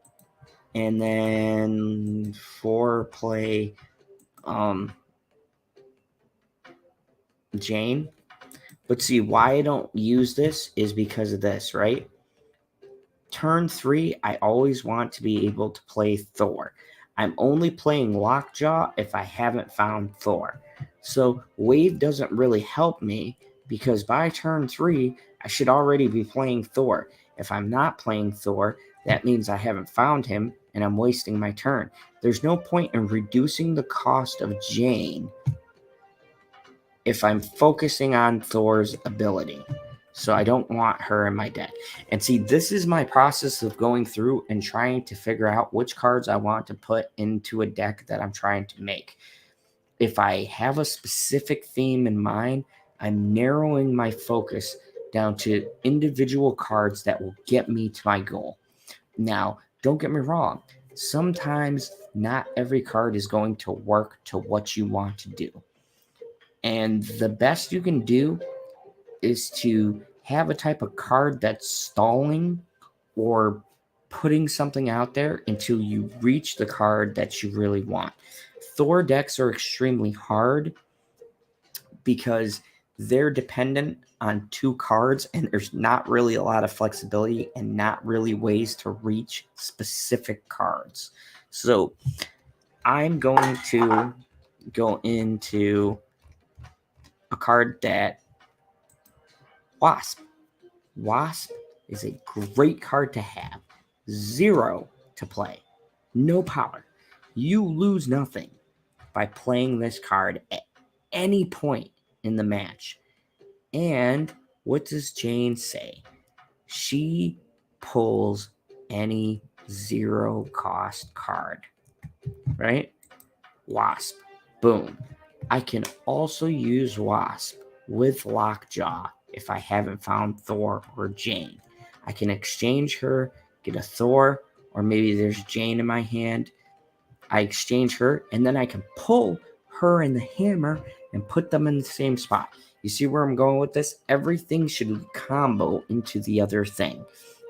and then 4 play Jane. But see, why I don't use this is because of this, right? Turn 3, I always want to be able to play Thor. I'm only playing Lockjaw if I haven't found Thor. So Wave doesn't really help me because by turn 3, I should already be playing Thor. If I'm not playing Thor, that means I haven't found him and I'm wasting my turn. There's no point in reducing the cost of Jane if I'm focusing on Thor's ability. So I don't want her in my deck. And see, this is my process of going through and trying to figure out which cards I want to put into a deck that I'm trying to make. If I have a specific theme in mind, I'm narrowing my focus down to individual cards that will get me to my goal. Now, don't get me wrong. Sometimes not every card is going to work to what you want to do. And the best you can do is to have a type of card that's stalling or putting something out there until you reach the card that you really want. Thor decks are extremely hard because they're dependent on 2 cards and there's not really a lot of flexibility and not really ways to reach specific cards. So I'm going to go into a card that Wasp. Wasp is a great card to have. 0 to play. No power. You lose nothing by playing this card at any point in the match. And what does Jane say? She pulls any 0 cost card. Right? Wasp. Boom. I can also use Wasp with Lockjaw if I haven't found Thor or Jane. I can exchange her, get a Thor, or maybe there's Jane in my hand. I exchange her, and then I can pull her and the hammer and put them in the same spot. You see where I'm going with this? Everything should combo into the other thing.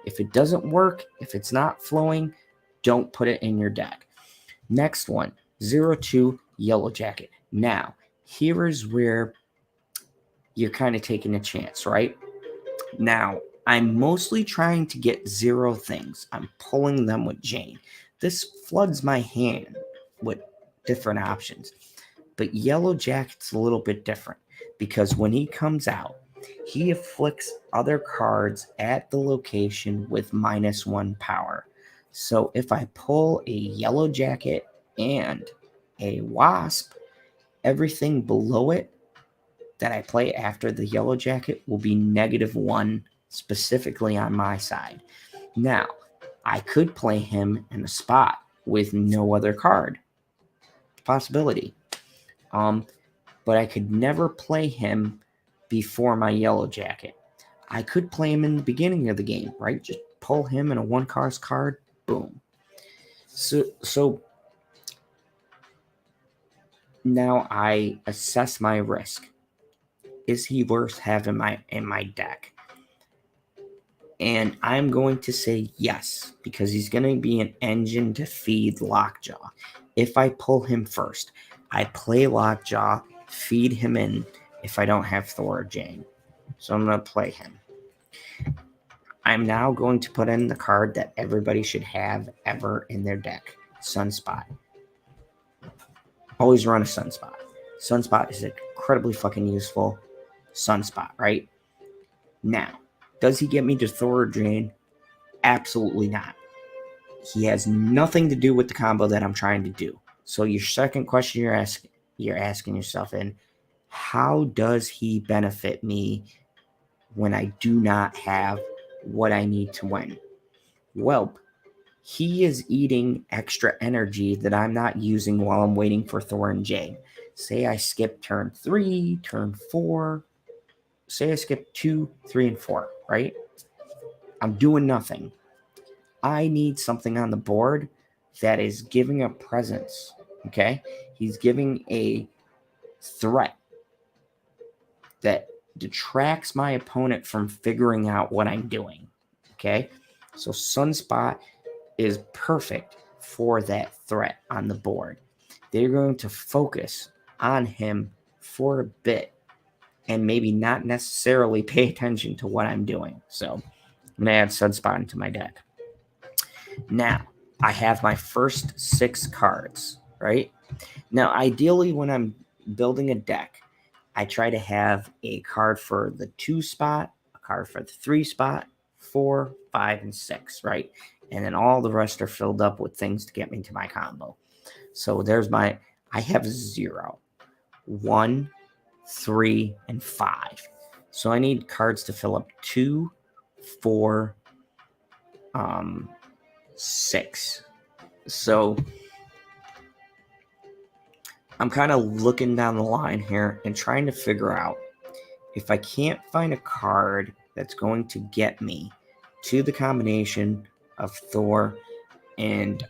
If it doesn't work, if it's not flowing, don't put it in your deck. Next one, 0-2 Yellow Jacket. Now, here is where you're kind of taking a chance, right? Now, I'm mostly trying to get 0 things. I'm pulling them with Jane. This floods my hand with different options. But Yellow Jacket's a little bit different because when he comes out, he afflicts other cards at the location with -1 power. So if I pull a Yellow Jacket and a Wasp, everything below it that I play after the Yellow Jacket will be -1 specifically on my side. Now, I could play him in a spot with no other card. Possibility. But I could never play him before my Yellow Jacket. I could play him in the beginning of the game, right? Just pull him in a 1-cost card, boom. So now I assess my risk. is he worth having in my deck? And I'm going to say yes, because he's going to be an engine to feed Lockjaw. If I pull him first, I play Lockjaw, feed him in if I don't have Thor or Jane. So I'm going to play him. I'm now going to put in the card that everybody should have ever in their deck, Sunspot. Always run a Sunspot. Sunspot is incredibly fucking useful. Sunspot, right? Now, does he get me to Thor or Jane? Absolutely not. He has nothing to do with the combo that I'm trying to do. So your second question you're asking yourself in, how does he benefit me when I do not have what I need to win? Well, he is eating extra energy that I'm not using while I'm waiting for Thor and Jane. Say I skip turn 3, turn 4. Say I skip 2, 3, and 4, right? I'm doing nothing. I need something on the board that is giving a presence, okay? He's giving a threat that detracts my opponent from figuring out what I'm doing, okay? So Sunspot is perfect for that threat on the board. They're going to focus on him for a bit and maybe not necessarily pay attention to what I'm doing. So I'm going to add Sunspot into my deck. Now, I have my first 6 cards, right? Now, ideally, when I'm building a deck, I try to have a card for the 2 spot, a card for the 3 spot, 4, 5, and 6, right? And then all the rest are filled up with things to get me to my combo. So there's I have 0, 1, 3, and 5. So I need cards to fill up 2, 4, 6. So I'm kind of looking down the line here and trying to figure out if I can't find a card that's going to get me to the combination of Thor and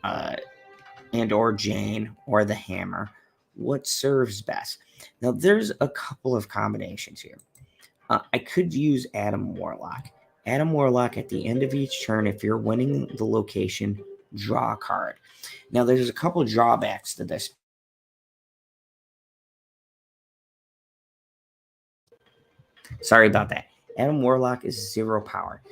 or Jane or the hammer, what serves best. Now there's a couple of combinations here. I could use Adam Warlock. Adam Warlock, at the end of each turn, if you're winning the location, draw a card. Now there's a couple of drawbacks to this. Sorry about that. Adam Warlock is 0 power.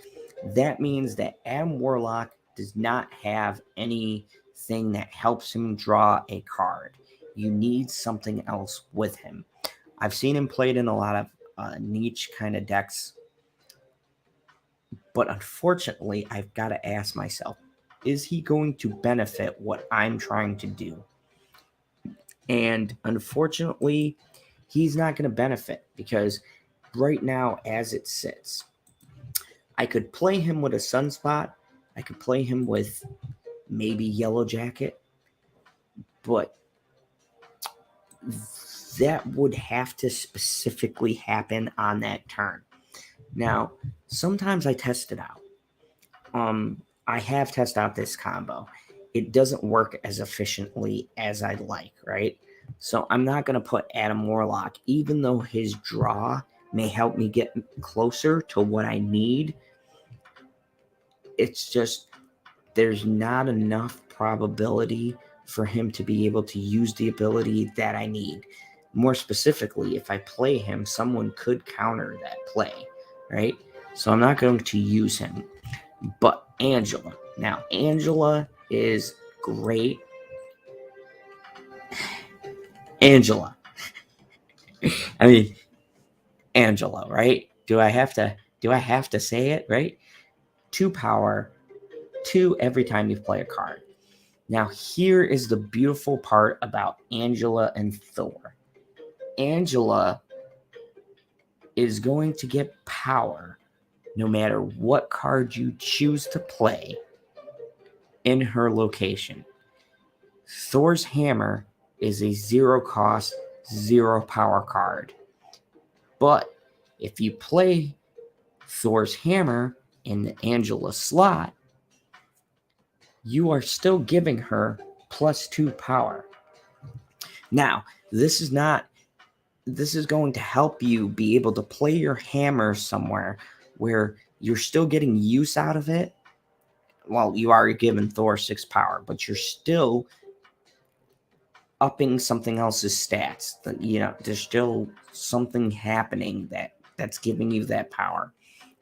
That means that Adam Warlock does not have anything that helps him draw a card. You need something else with him. I've seen him played in a lot of niche kind of decks, but unfortunately, I've got to ask myself, is he going to benefit what I'm trying to do? And unfortunately, he's not going to benefit, because right now, as it sits, I could play him with a Sunspot. I could play him with maybe Yellow Jacket, but that would have to specifically happen on that turn. Now, sometimes I test it out. I have tested out this combo. It doesn't work as efficiently as I'd like, right? So I'm not going to put Adam Warlock, even though his draw may help me get closer to what I need. It's just there's not enough probability for him to be able to use the ability that I need. More specifically, if I play him, someone could counter that play, right? So I'm not going to use him. But Angela. Now, Angela is great. Angela. I mean, Angela, right? Do I have to say it, right? 2 power, 2 every time you play a card. Now, here is the beautiful part about Angela and Thor. Angela is going to get power no matter what card you choose to play in her location. Thor's hammer is a 0 cost, 0 power card. But if you play Thor's hammer in the Angela slot, you are still giving her +2 power. Now, this is not this is going to help you be able to play your hammer somewhere where you're still getting use out of it. Well, you are giving Thor 6 power, but you're still upping something else's stats. There's still something happening that's giving you that power.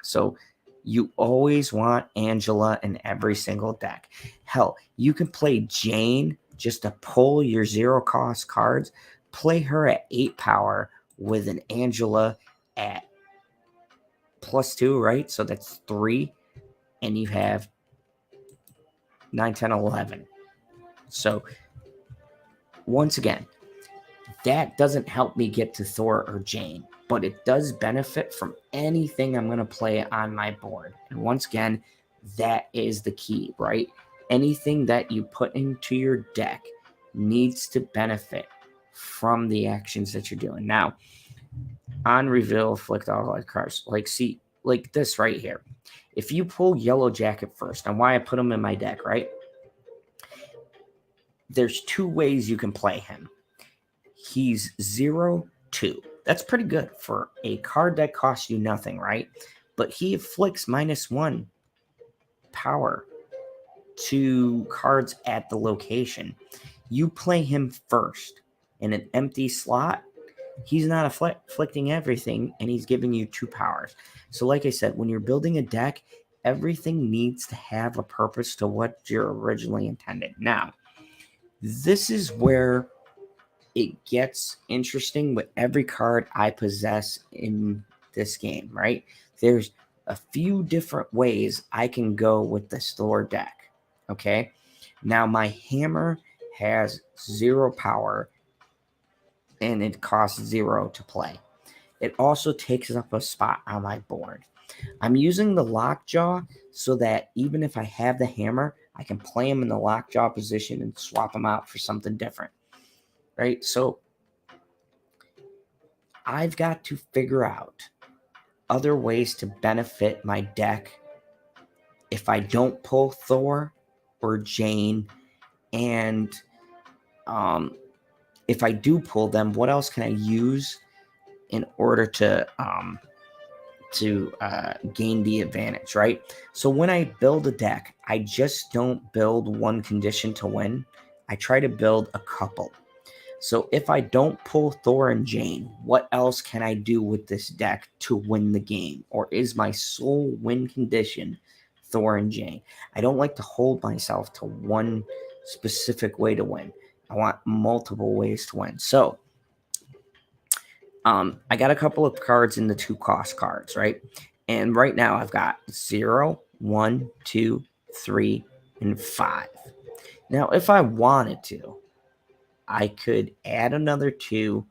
So you always want Angela in every single deck. Hell, you can play Jane just to pull your 0 cost cards. Play her at 8 power with an Angela at +2, right? So that's 3. And you have 9, 10, 11. So once again, that doesn't help me get to Thor or Jane, but it does benefit from anything I'm going to play on my board. And once again, that is the key, right? Anything that you put into your deck needs to benefit from the actions that you're doing. Now, on reveal, afflict all like cards. Like this right here. If you pull Yellow Jacket first, and why I put him in my deck, right? There's 2 ways you can play him. He's 0-2. That's pretty good for a card that costs you nothing, right? But he afflicts -1 power to cards at the location. You play him first in an empty slot. He's not afflicting everything, and he's giving you 2 powers. So like I said, when you're building a deck, everything needs to have a purpose to what you're originally intended. Now, this is where it gets interesting with every card I possess in this game, right? There's a few different ways I can go with this Thor deck, okay? Now, my hammer has 0 power, and it costs 0 to play. It also takes up a spot on my board. I'm using the Lockjaw so that even if I have the hammer, I can play him in the Lockjaw position and swap him out for something different, right? So I've got to figure out other ways to benefit my deck if I don't pull Thor or Jane, and if I do pull them, what else can I use in order to gain the advantage, right? So when I build a deck, I just don't build one condition to win. I try to build a couple. So if I don't pull Thor and Jane, what else can I do with this deck to win the game? Or is my sole win condition Thor and Jane? I don't like to hold myself to one specific way to win. I want multiple ways to win. So I got a couple of cards in the 2 cost cards, right? And right now I've got 0, 1, 2, 3, and 5. Now, if I wanted to, I could add another 2,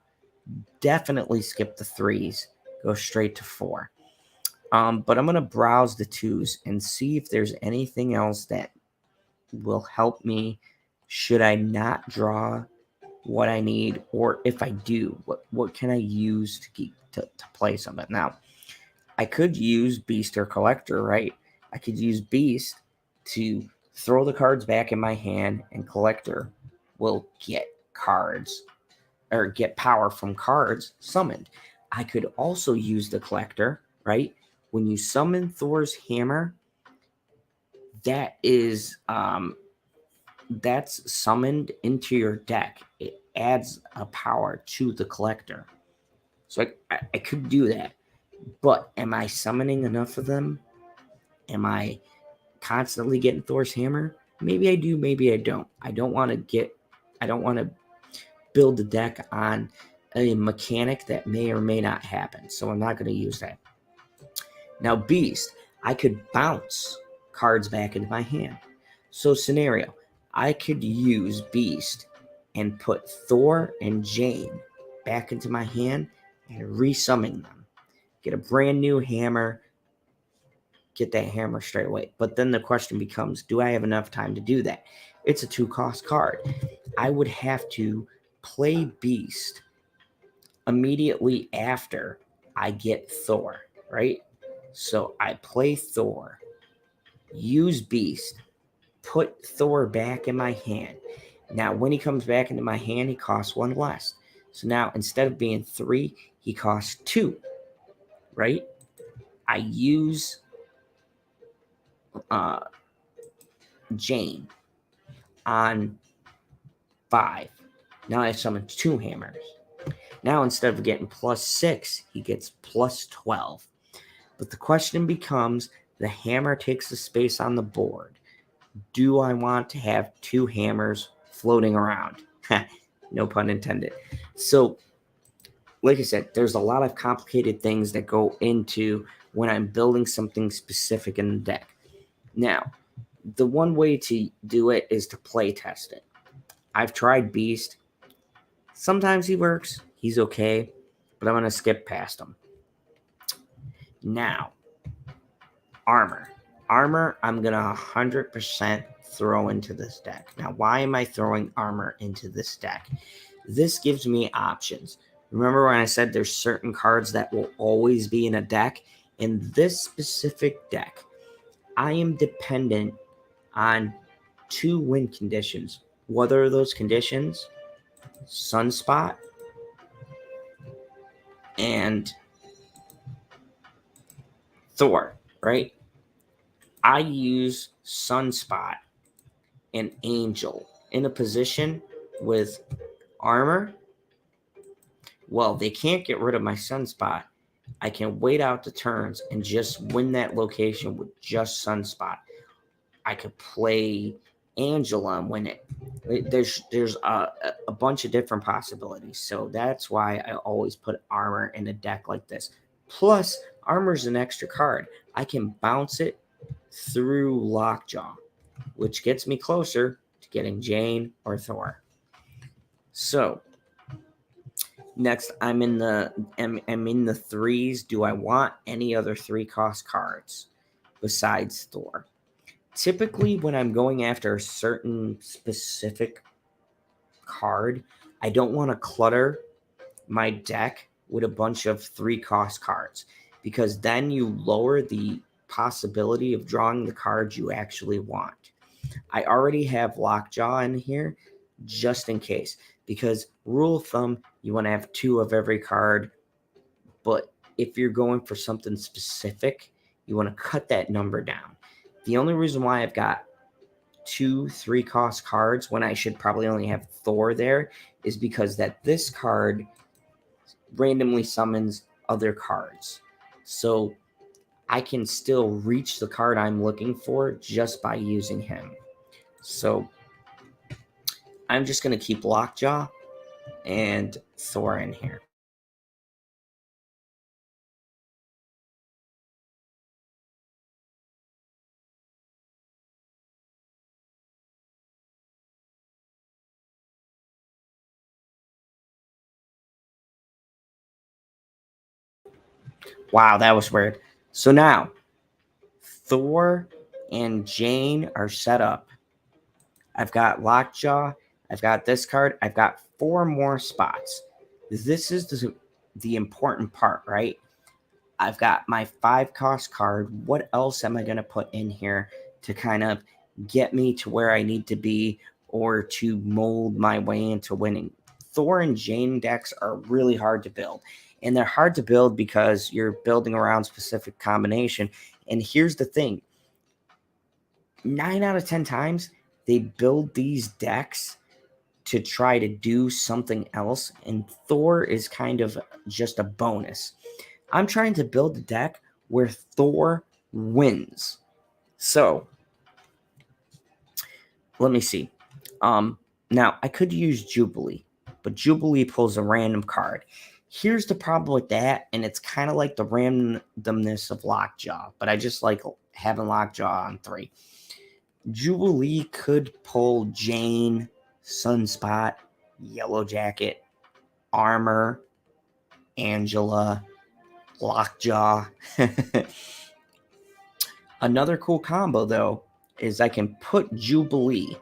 definitely skip the 3s, go straight to 4. But I'm going to browse the 2s and see if there's anything else that will help me should I not draw what I need, or if I do, what can I use to play something. Now, I could use Beast or Collector, right? I could use Beast to throw the cards back in my hand, and Collector will get cards or get power from cards summoned. I could also use the Collector, right? When you summon Thor's hammer, that is that's summoned into your deck. It adds a power to the Collector. So I could do that. But am I summoning enough of them? Am I constantly getting Thor's hammer? Maybe I do, maybe I don't. I don't want to build the deck on a mechanic that may or may not happen. So I'm not going to use that. Now, Beast, I could bounce cards back into my hand. So scenario, I could use Beast and put Thor and Jane back into my hand and resummon them. Get a brand new hammer, get that hammer straight away. But then the question becomes, do I have enough time to do that? It's a 2-cost card. I would have to play Beast immediately after I get Thor, right? So I play Thor, use Beast, put Thor back in my hand. Now, when he comes back into my hand, he costs 1 less. So now instead of being 3, he costs 2, right? I use Jane on 5. Now I have summoned 2 hammers. Now instead of getting +6, he gets +12. But the question becomes, the hammer takes the space on the board. Do I want to have 2 hammers floating around? No pun intended. So, like I said, there's a lot of complicated things that go into when I'm building something specific in the deck. Now, the one way to do it is to play test it. I've tried Beast. Sometimes he works. He's okay. But I'm going to skip past him. Now, Armor. Armor, I'm going to 100% throw into this deck. Now, why am I throwing Armor into this deck? This gives me options. Remember when I said there's certain cards that will always be in a deck? In this specific deck, I am dependent on 2 win conditions. What are those conditions? Sunspot and Thor, right? I use Sunspot and Angel in a position with Armor. Well, they can't get rid of my Sunspot. I can wait out the turns and just win that location with just Sunspot. I could play Angela and win it. There's a bunch of different possibilities. So that's why I always put Armor in a deck like this. Plus, Armor's an extra card. I can bounce it through Lockjaw, which gets me closer to getting Jane or Thor. So next, I'm in the 3s. Do I want any other 3-cost cards besides Thor? Typically, when I'm going after a certain specific card, I don't want to clutter my deck with a bunch of 3-cost cards, because then you lower the possibility of drawing the cards you actually want. I already have Lockjaw in here just in case, because rule of thumb, you want to have 2 of every card, but if you're going for something specific, you want to cut that number down. The only reason why I've got 2 3-cost cards when I should probably only have Thor there is because that this card randomly summons other cards. So I can still reach the card I'm looking for just by using him. So I'm just going to keep Lockjaw and Thor in here. Wow, that was weird. So now, Thor and Jane are set up. I've got Lockjaw. I've got this card. I've got 4 more spots. This is the important part, right? I've got my 5-cost card. What else am I going to put in here to kind of get me to where I need to be or to mold my way into winning? Thor and Jane decks are really hard to build. And they're hard to build because you're building around specific combination. And here's the thing. 9 out of 10 times, they build these decks to try to do something else. And Thor is kind of just a bonus. I'm trying to build a deck where Thor wins. So, let me see. Now, I could use Jubilee, but Jubilee pulls a random card. Here's the problem with that, and it's kind of like the randomness of Lockjaw, but I just like having Lockjaw on 3. Jubilee could pull Jane, Sunspot, Yellow Jacket, Armor, Angela, Lockjaw. Another cool combo, though, is I can put Jubilee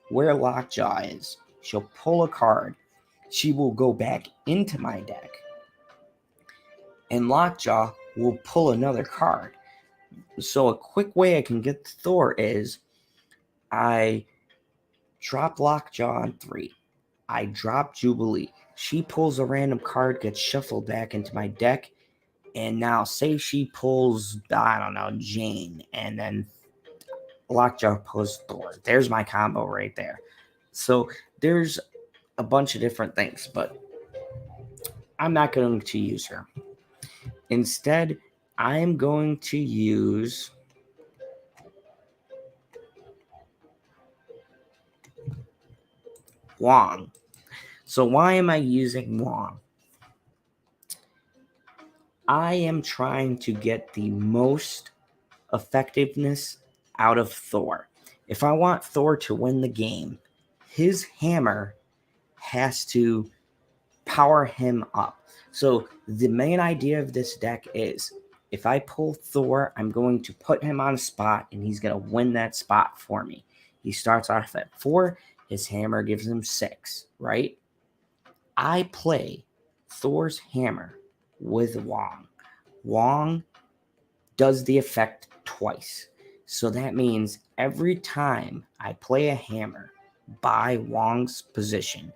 where Lockjaw is. She'll pull a card. She will go back into my deck. And Lockjaw will pull another card. So a quick way I can get Thor is I drop Lockjaw on 3. I drop Jubilee. She pulls a random card, gets shuffled back into my deck, and now say she pulls, I don't know, Jane, and then Lockjaw pulls Thor. There's my combo right there. So there's a bunch of different things, but I'm not going to use her. Instead, I'm going to use Wong. So why am I using Wong? I am trying to get the most effectiveness out of Thor. If I want Thor to win the game, his hammer has to power him up. So the main idea of this deck is if I pull Thor, I'm going to put him on a spot and he's going to win that spot for me. He starts off at 4, his hammer gives him 6, right? I play Thor's hammer with Wong. Wong does the effect twice. So that means every time I play a hammer by Wong's position,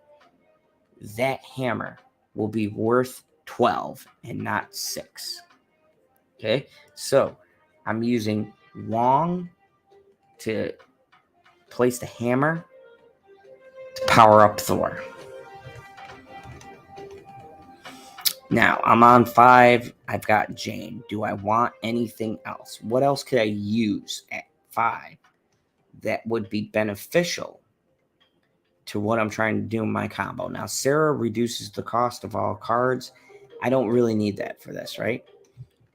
that hammer will be worth 12 and not 6. Okay, so I'm using Wong to place the hammer to power up Thor. Now I'm on 5. I've got Jane. Do I want anything else? What else could I use at 5 that would be beneficial to what I'm trying to do in my combo? Now, Sarah reduces the cost of all cards. I don't really need that for this, right?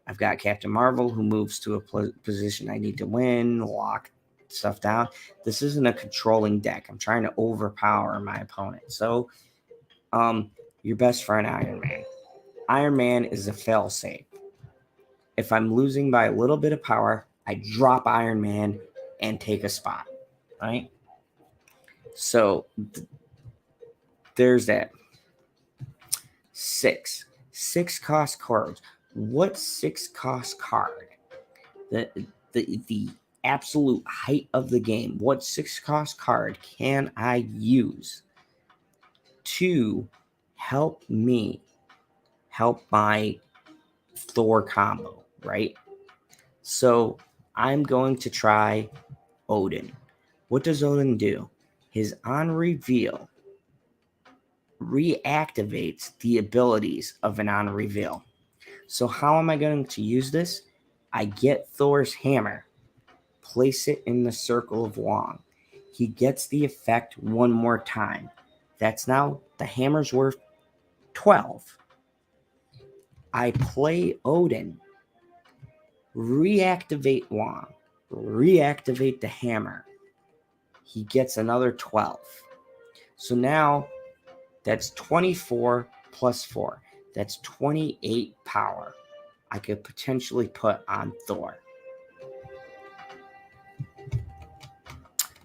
I've got Captain Marvel, who moves to a position I need to win, lock stuff down. This isn't a controlling deck. I'm trying to overpower my opponent. So, your best friend, Iron Man. Iron Man is a failsafe. If I'm losing by a little bit of power, I drop Iron Man and take a spot, right? So there's that. 6 cost cards. What 6 cost card? The absolute height of the game. What 6 cost card can I use to help me help my Thor combo, right? So I'm going to try Odin. What does Odin do? His on reveal reactivates the abilities of an on reveal. So how am I going to use this? I get Thor's hammer, place it in the circle of Wong. He gets the effect one more time. That's now the hammer's worth 12. I play Odin, reactivate Wong, reactivate the hammer. He gets another 12. So now that's 24 plus 4. That's 28 power I could potentially put on Thor.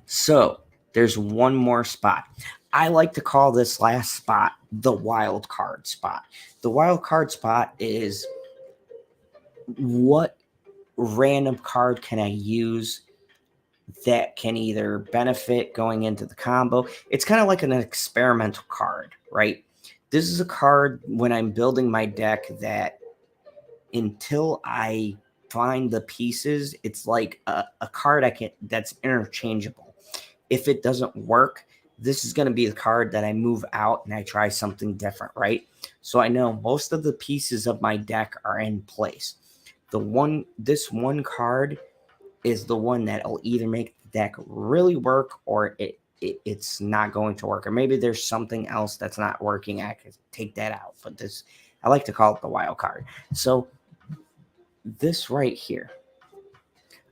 So there's one more spot. I like to call this last spot the wild card spot. The wild card spot is what random card can I use that can either benefit going into the combo. It's kind of like an experimental card, right? This is a card when I'm building my deck that until I find the pieces, it's like a card that's interchangeable. If it doesn't work, this is going to be the card that I move out and I try something different, right? So I know most of the pieces of my deck are in place. This one card is the one that'll either make the deck really work or it's not going to work. Or maybe there's something else that's not working. I could take that out. But I like to call it the wild card. So this right here,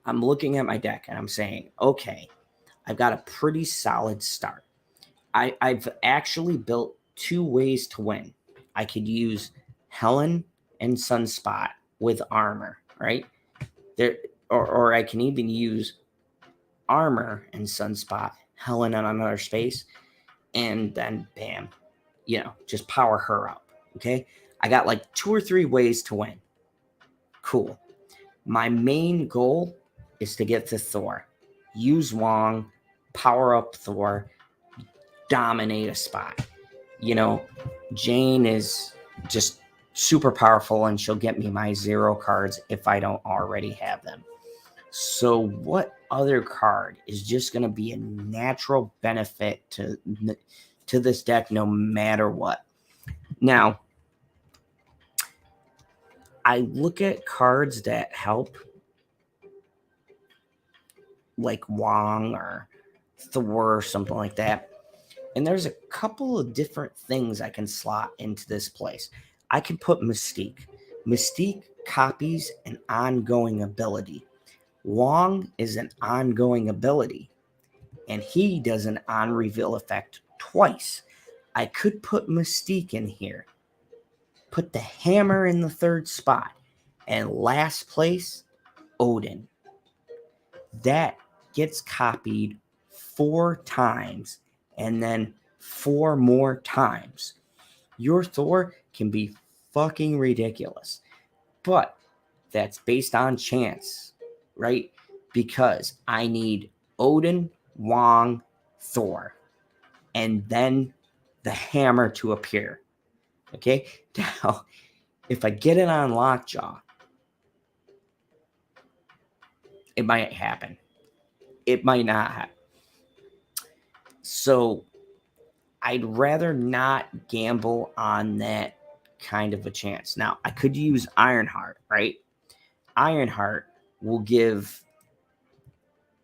I'm looking at my deck and I'm saying, okay, I've got a pretty solid start. I've actually built 2 ways to win. I could use Helen and Sunspot with armor, right? Or I can even use armor and Sunspot, Helen on another space, and then bam, just power her up. Okay, I got like 2 or 3 ways to win. Cool. My main goal is to get to Thor. Use Wong, power up Thor, dominate a spot. Jane is just super powerful, and she'll get me my 0 cards if I don't already have them. So what other card is just going to be a natural benefit to this deck no matter what? Now, I look at cards that help, like Wong or Thor or something like that. And there's a couple of different things I can slot into this place. I can put Mystique. Mystique copies an ongoing ability. Wong is an ongoing ability, and he does an on-reveal effect twice. I could put Mystique in here, put the hammer in the 3rd spot, and last place, Odin. That gets copied 4 times, and then 4 more times. Your Thor can be fucking ridiculous, but that's based on chance, right? Because I need Odin, Wong, Thor, and then the hammer to appear. Okay? Now, if I get it on Lockjaw, it might happen. It might not happen. So I'd rather not gamble on that kind of a chance. Now, I could use Ironheart, right? Ironheart will give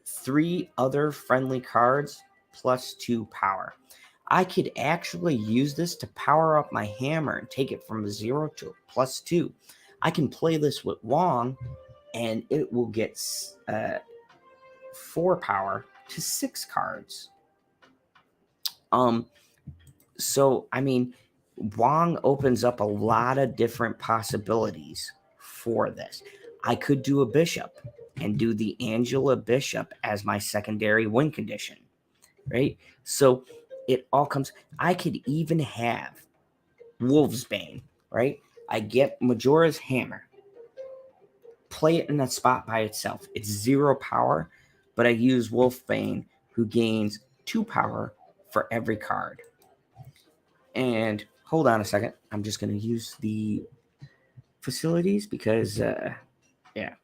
3 other friendly cards plus 2 power. I could actually use this to power up my hammer and take it from 0 to +2. I can play this with Wong, and it will get 4 power to 6 cards. So, I mean, Wong opens up a lot of different possibilities for this. I could do a Bishop and do the Angela Bishop as my secondary win condition, right? So it all comes. I could even have Wolfsbane, right? I get Majora's Hammer, play it in a spot by itself. It's 0 power, but I use Wolfbane, who gains 2 power for every card. And hold on a second. I'm just going to use the facilities because, yeah.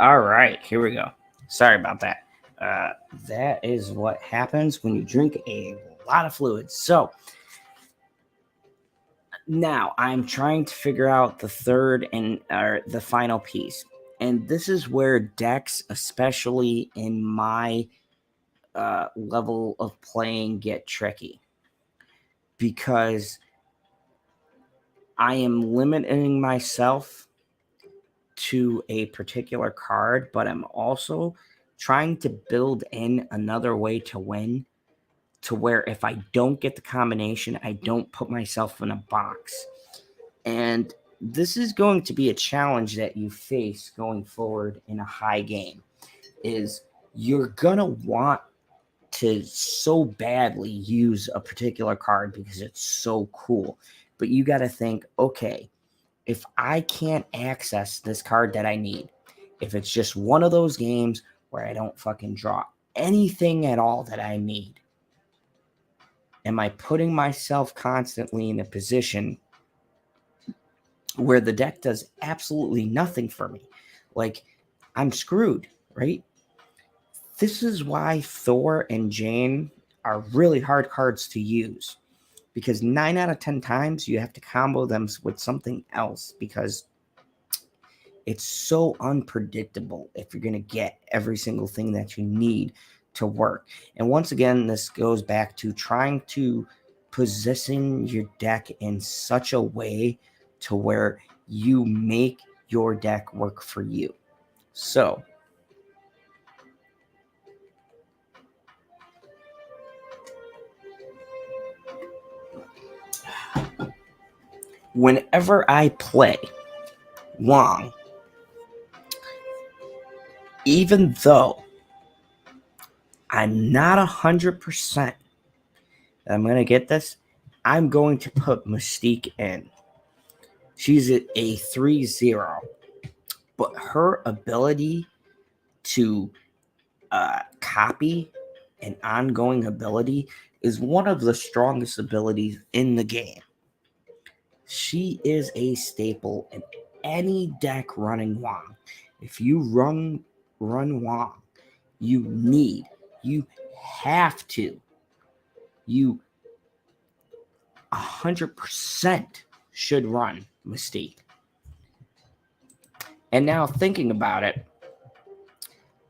All right, here we go. Sorry about that. That is what happens when you drink a lot of fluids. So now I'm trying to figure out the third and the final piece. And this is where decks, especially in my level of playing, get tricky. Because I am limiting myself to a particular card, but I'm also trying to build in another way to win, to where if I don't get the combination, I don't put myself in a box. And this is going to be a challenge that you face going forward in a high game, is you're going to want to so badly use a particular card because it's so cool. But you got to think, okay, if I can't access this card that I need, if it's just one of those games where I don't fucking draw anything at all that I need, am I putting myself constantly in a position where the deck does absolutely nothing for me? Like, I'm screwed, right? This is why Thor and Jane are really hard cards to use, because 9 out of 10 times you have to combo them with something else, because it's so unpredictable if you're going to get every single thing that you need to work. And once again, this goes back to trying to position your deck in such a way to where you make your deck work for you. So, whenever I play Wong, even though I'm not 100% that I'm going to get this, I'm going to put Mystique in. She's at a 3-0, but her ability to copy an ongoing ability is one of the strongest abilities in the game. She is a staple in any deck running Wong. If you run Wong, you have to, you 100% should run Mystique. And now thinking about it,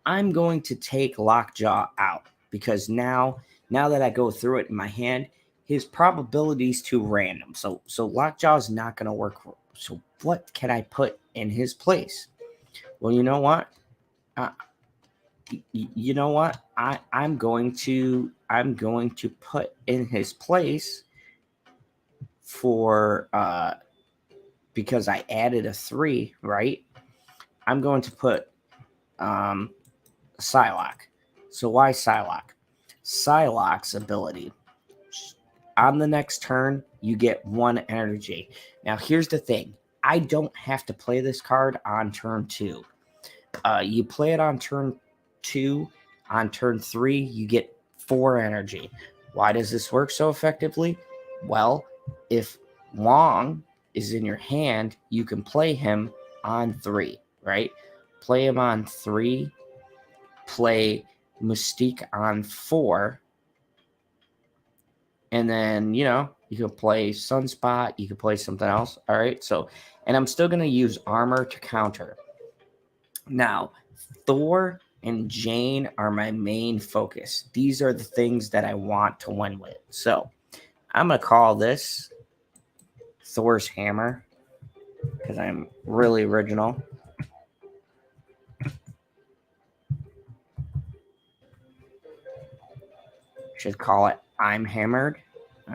I'm going to take Lockjaw out because now that I go through it in my hand, his probability's too random. So Lockjaw is not going to work. So what can I put in his place? Well, you know what? I'm going to put in his place for because I added a 3, right? I'm going to put Psylocke. So why Psylocke? Psylocke's ability. On the next turn, you get 1 energy. Now, here's the thing. I don't have to play this card on turn 2. You play it on turn 2. On turn 3, you get 4 energy. Why does this work so effectively? Well, if Wong is in your hand, you can play him on 3, right? Play him on 3. Play Mystique on 4. And then, you can play Sunspot. You can play something else. All right. So, and I'm still going to use armor to counter. Now, Thor and Jane are my main focus. These are the things that I want to win with. So, I'm going to call this Thor's Hammer because I'm really original. Should call it I'm Hammered.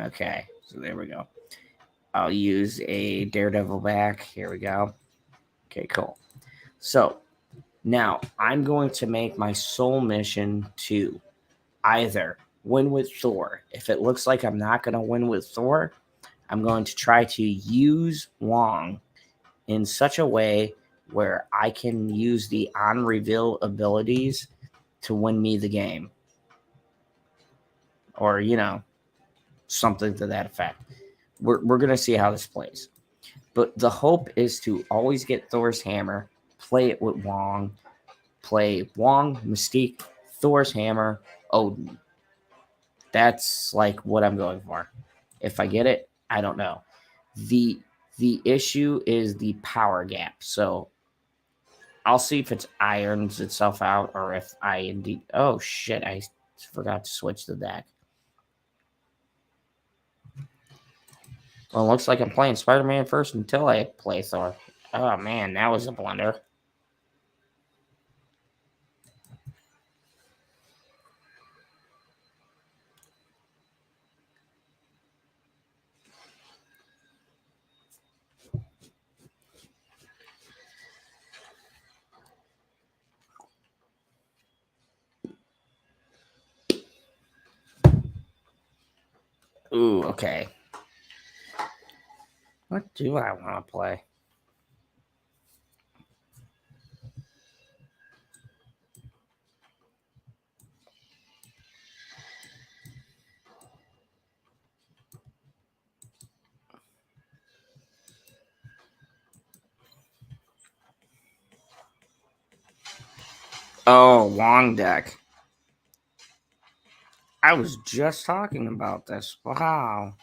Okay, so there we go. I'll use a Daredevil back. Here we go. Okay, cool. So now I'm going to make my sole mission to either win with Thor. If it looks like I'm not going to win with Thor, I'm going to try to use Wong in such a way where I can use the on-reveal abilities to win me the game. Or, something to that effect. We're going to see how this plays. But the hope is to always get Thor's Hammer, play it with Wong, play Wong, Mystique, Thor's Hammer, Odin. That's like what I'm going for. If I get it, I don't know. The issue is the power gap. So I'll see if it irons itself out or if I indeed... Oh, shit. I forgot to switch the deck. Well, it looks like I'm playing Spider-Man first until I play Thor. Oh, man, that was a blunder. Ooh, okay. What do I want to play? Oh, Wong deck. I was just talking about this. Wow.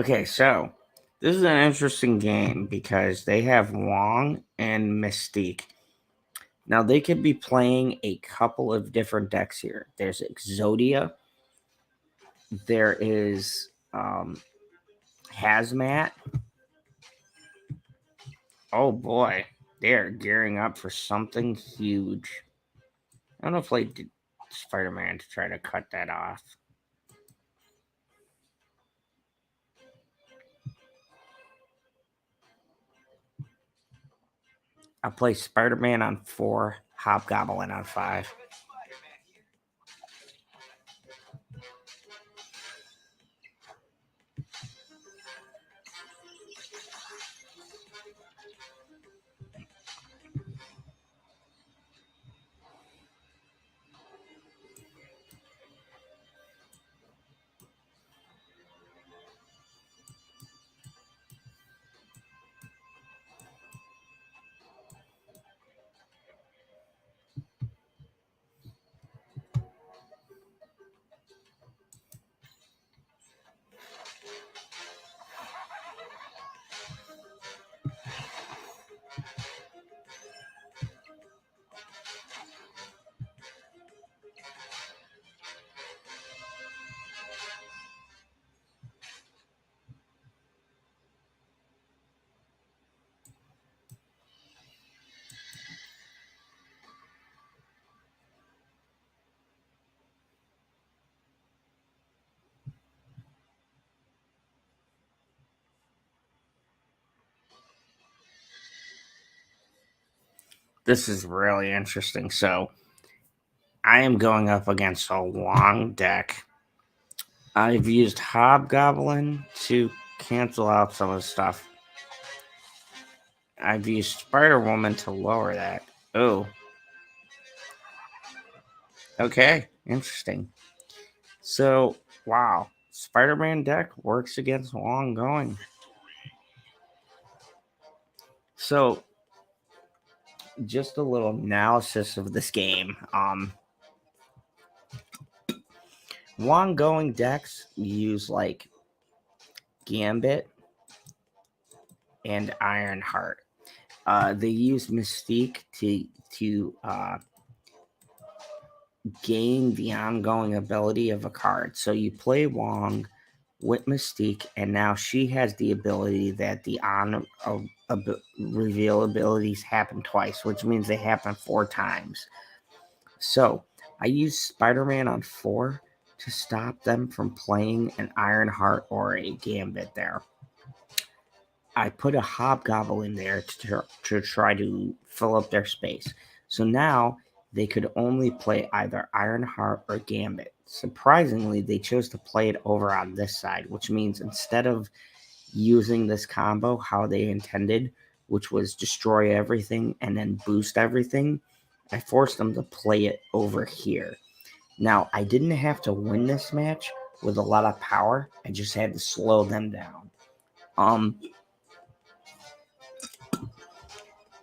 Okay, so this is an interesting game because they have Wong and Mystique. Now they could be playing a couple of different decks here. There's Exodia, there is Hazmat. Oh boy, they are gearing up for something huge. I don't know if they did Spider-Man to try to cut that off. I'll play Spider-Man on 4, Hobgoblin on 5. This is really interesting. So I am going up against a long deck. I've used Hobgoblin to cancel out some of the stuff. I've used Spider Woman to lower that. Oh, okay, interesting. So, wow, Spider Man deck works against long going. So, just a little analysis of this game. Long going decks use like Gambit and Ironheart. They use Mystique to gain the ongoing ability of a card. So you play Wong with Mystique, and now she has the ability that the reveal abilities happen twice, which means they happen 4 times. So I use Spider-Man on 4 to stop them from playing an Ironheart or a Gambit there. I put a Hobgoblin there to try to fill up their space. So now they could only play either Ironheart or Gambit. Surprisingly, they chose to play it over on this side, which means instead of using this combo how they intended, which was destroy everything and then boost everything, I forced them to play it over here. Now, I didn't have to win this match with a lot of power. I just had to slow them down.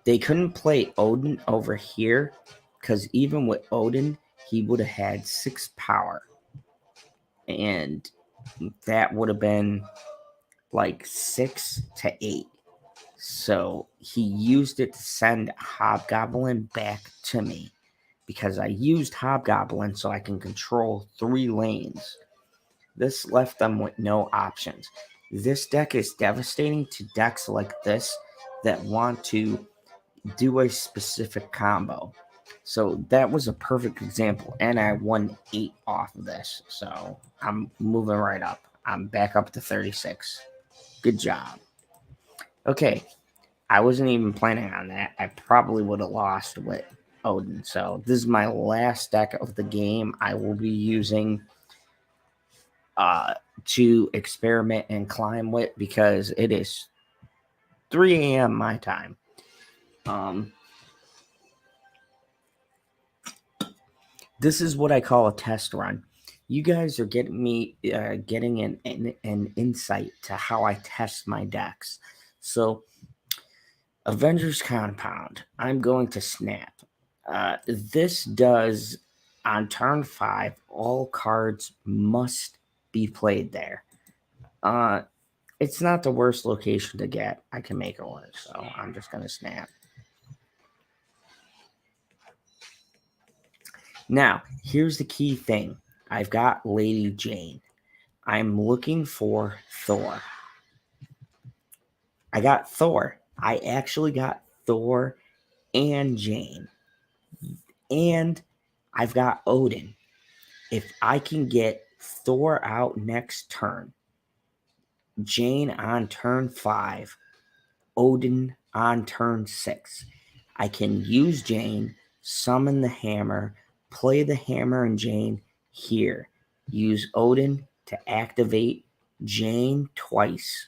They couldn't play Odin over here because even with Odin, he would have had 6 power. And that would have been like 6 to 8. So he used it to send Hobgoblin back to me because I used Hobgoblin so I can control 3 lanes. This left them with no options. This deck is devastating to decks like this that want to do a specific combo. So that was a perfect example, and I won 8 off of this. So I'm moving right up. I'm back up to 36. Good job. Okay, I wasn't even planning on that. I probably would have lost with Odin. So this is my last deck of the game. I will be using to experiment and climb with because it is 3 a.m. my time. This is what I call a test run. You guys are getting me getting an insight to how I test my decks. So, Avengers Compound, I'm going to snap. This does on turn 5, all cards must be played there. It's not the worst location to get. I can make it work, so I'm just going to snap. Now, here's the key thing. I've got Lady Jane. I'm looking for Thor. I got Thor. I actually got Thor and Jane. And I've got Odin. If I can get Thor out next turn, Jane on turn 5, Odin on turn 6, I can use Jane, summon the hammer, play the hammer and Jane here. Use Odin to activate Jane twice.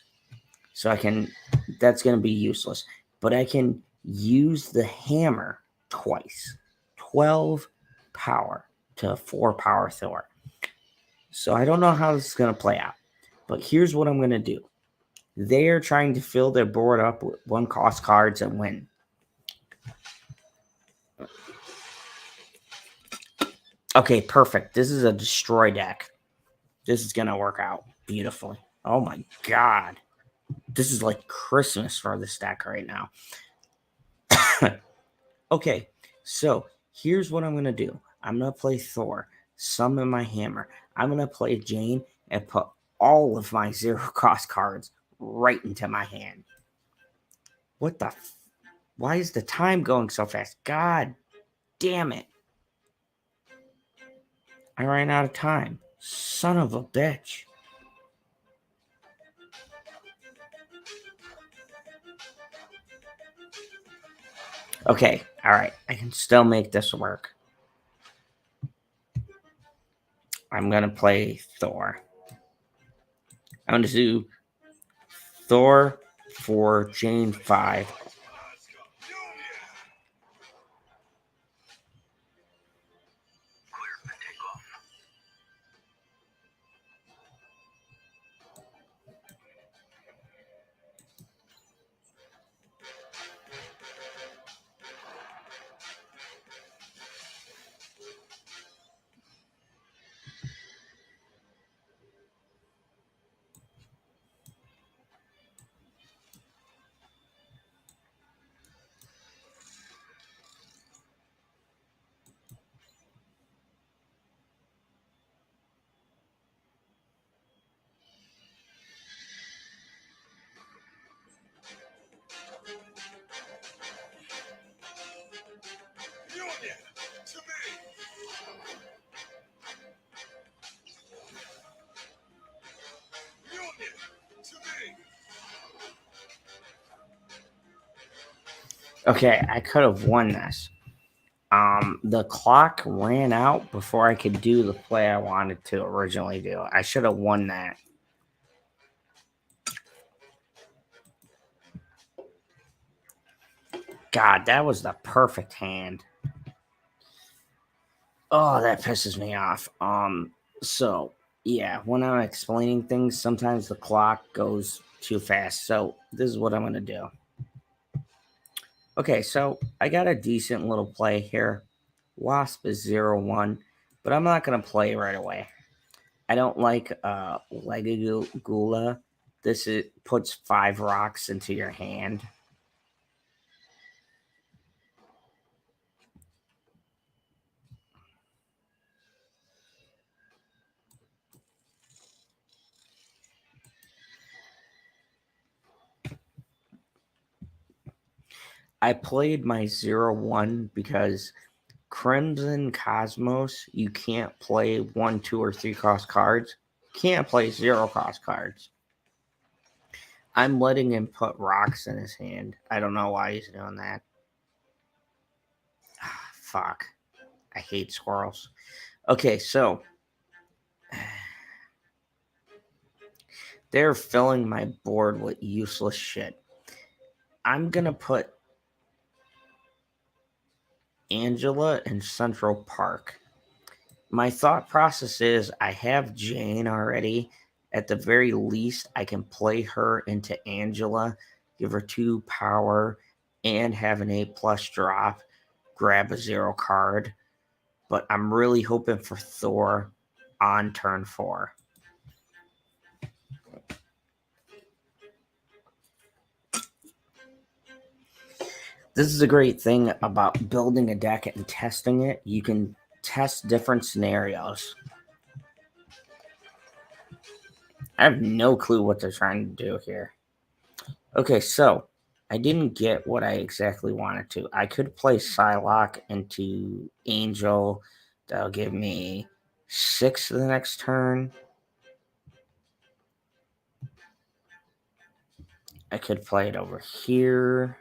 So I can, that's going to be useless. But I can use the hammer twice. 12 power to 4 power Thor. So I don't know how this is going to play out. But here's what I'm going to do. They are trying to fill their board up with 1-cost cards and win. Okay, perfect. This is a destroy deck. This is going to work out beautifully. Oh my god. This is like Christmas for this deck right now. Okay, so here's what I'm going to do. I'm going to play Thor, summon my hammer. I'm going to play Jane and put all of my 0-cost cards right into my hand. What the why is the time going so fast? God damn it. I ran out of time. Son of a bitch. Okay, all right. I can still make this work. I'm going to play Thor. I'm going to do Thor for Jane 5. Okay, I could have won this. The clock ran out before I could do the play I wanted to originally do. I should have won that. God, that was the perfect hand. Oh, that pisses me off. So yeah, when I'm explaining things, sometimes the clock goes too fast. So this is what I'm gonna do. Okay, so I got a decent little play here. Wasp is 0-1, but I'm not gonna play right away. I don't like Legagula. This puts 5 rocks into your hand. I played my 0-1 because Crimson Cosmos, you can't play 1, 2, or 3 cost cards. You can't play 0 cost cards. I'm letting him put rocks in his hand. I don't know why he's doing that. Fuck. I hate squirrels. Okay, so they're filling my board with useless shit. I'm going to put Angela in Central Park. My thought process is I have Jane already. At the very least, I can play her into Angela, give her 2 power, and have an A+ drop, grab a 0 card. But I'm really hoping for Thor on turn 4. This is a great thing about building a deck and testing it. You can test different scenarios. I have no clue what they're trying to do here. Okay, so I didn't get what I exactly wanted to. I could play Psylocke into Angel. That'll give me 6 the next turn. I could play it over here.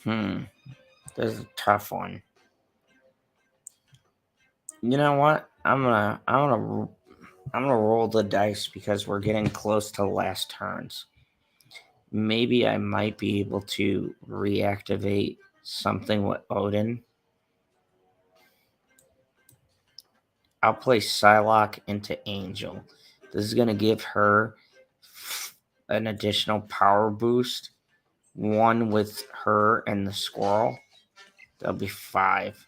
This is a tough one. You know what? I'm gonna roll the dice because we're getting close to the last turns. Maybe I might be able to reactivate something with Odin. I'll play Psylocke into Angel. This is gonna give her an additional power boost. 1 with her and the squirrel. That'll be 5.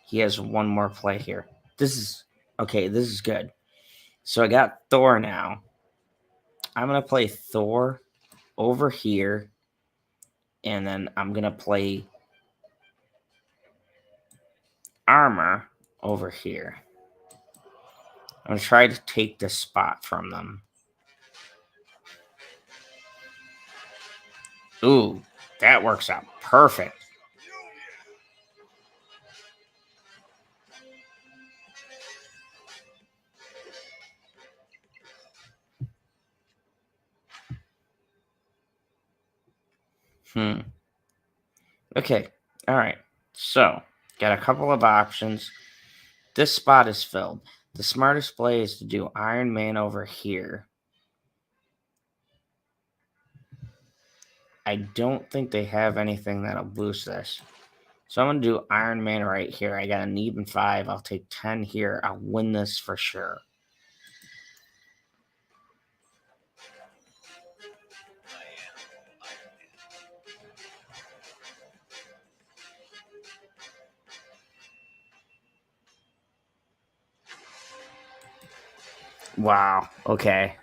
He has 1 more play here. This is okay. This is good. So I got Thor now. I'm going to play Thor over here. And then I'm going to play Armor over here. I'm going to try to take this spot from them. Ooh, that works out perfect. Okay. All right. So, got a couple of options. This spot is filled. The smartest play is to do Iron Man over here. I don't think they have anything that'll boost this. So I'm going to do Iron Man right here. I got an even 5. I'll take 10 here. I'll win this for sure. Wow. Okay.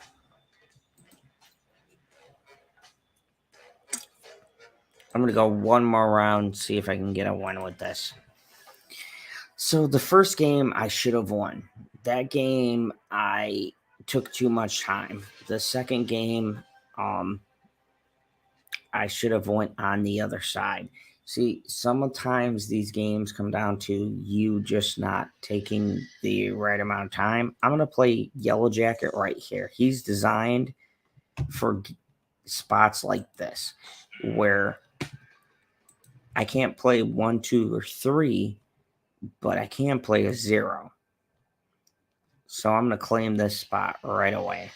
I'm going to go one more round, see if I can get a win with this. So the first game I should have won. That game I took too much time. The second game I should have went on the other side. See, sometimes these games come down to you just not taking the right amount of time. I'm going to play Yellow Jacket right here. He's designed for spots like this where I can't play 1, 2, or 3, but I can play a 0. So I'm going to claim this spot right away.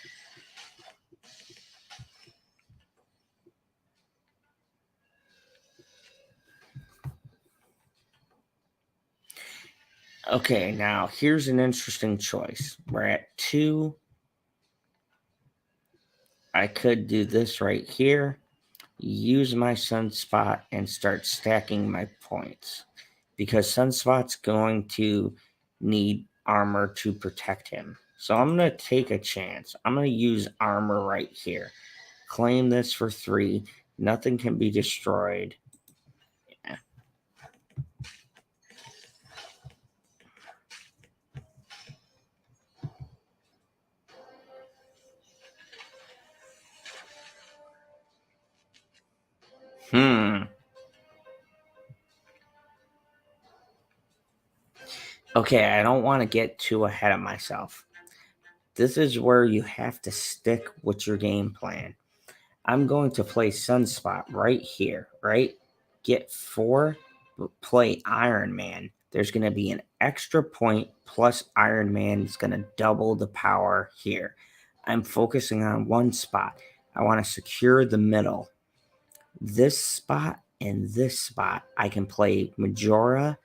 Okay, now here's an interesting choice. We're at 2. I could do this right here, use my Sunspot, and start stacking my points. Because Sunspot's going to need armor to protect him. So I'm going to take a chance. I'm going to use armor right here. Claim this for 3. Nothing can be destroyed. Yeah. Okay, I don't want to get too ahead of myself. This is where you have to stick with your game plan. I'm going to play Sunspot right here, right? Get 4, play Iron Man. There's going to be an extra point plus Iron Man is going to double the power here. I'm focusing on one spot. I want to secure the middle. This spot and this spot, I can play Majora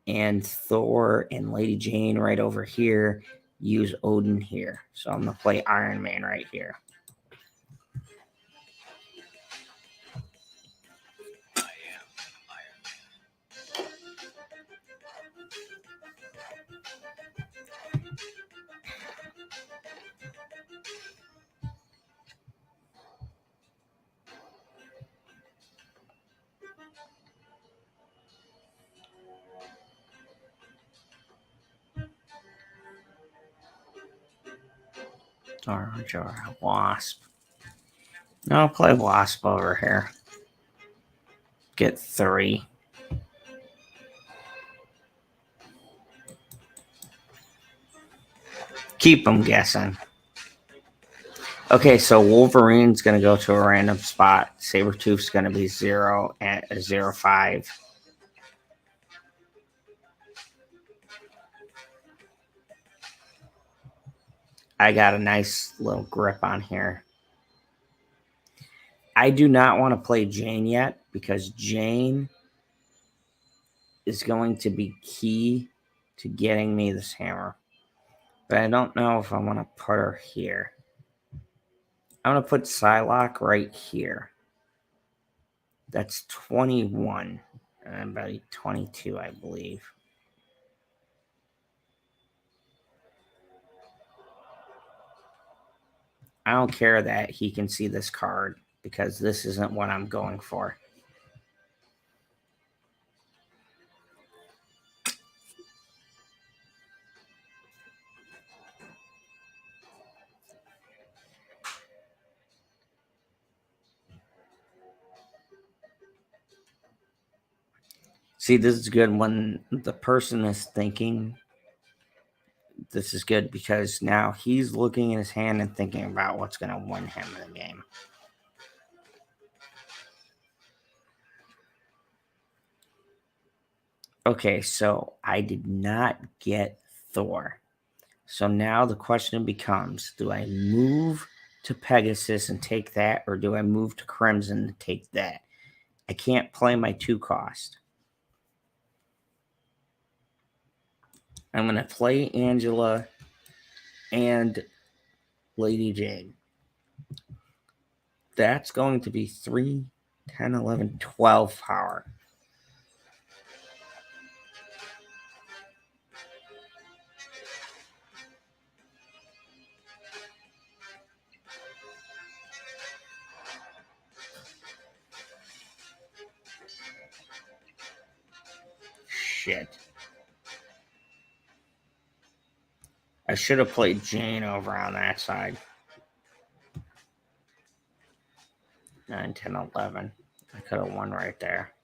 and Thor and Lady Jane right over here. Use Odin here. So I'm going to play Iron Man right here. or a Wasp. No, I'll play Wasp over here. Get 3. Keep them guessing. Okay, so Wolverine's going to go to a random spot. Sabretooth's going to be 0 at 0-5. I got a nice little grip on here. I do not want to play Jane yet because Jane is going to be key to getting me this hammer. But I don't know if I want to put her here. I'm going to put Psylocke right here. That's 21. And about 22, I believe. I don't care that he can see this card because this isn't what I'm going for. See, this is good when the person is thinking. This is good because now he's looking in his hand and thinking about what's going to win him the game. Okay, so I did not get Thor. So now the question becomes, do I move to Pegasus and take that, or do I move to Crimson and take that? I can't play my 2 cost. I'm going to play Angela and Lady Jade. That's going to be 3, 10, 11, 12 power. Shit. I should have played Jane over on that side. 9, 10, 11. I could have won right there.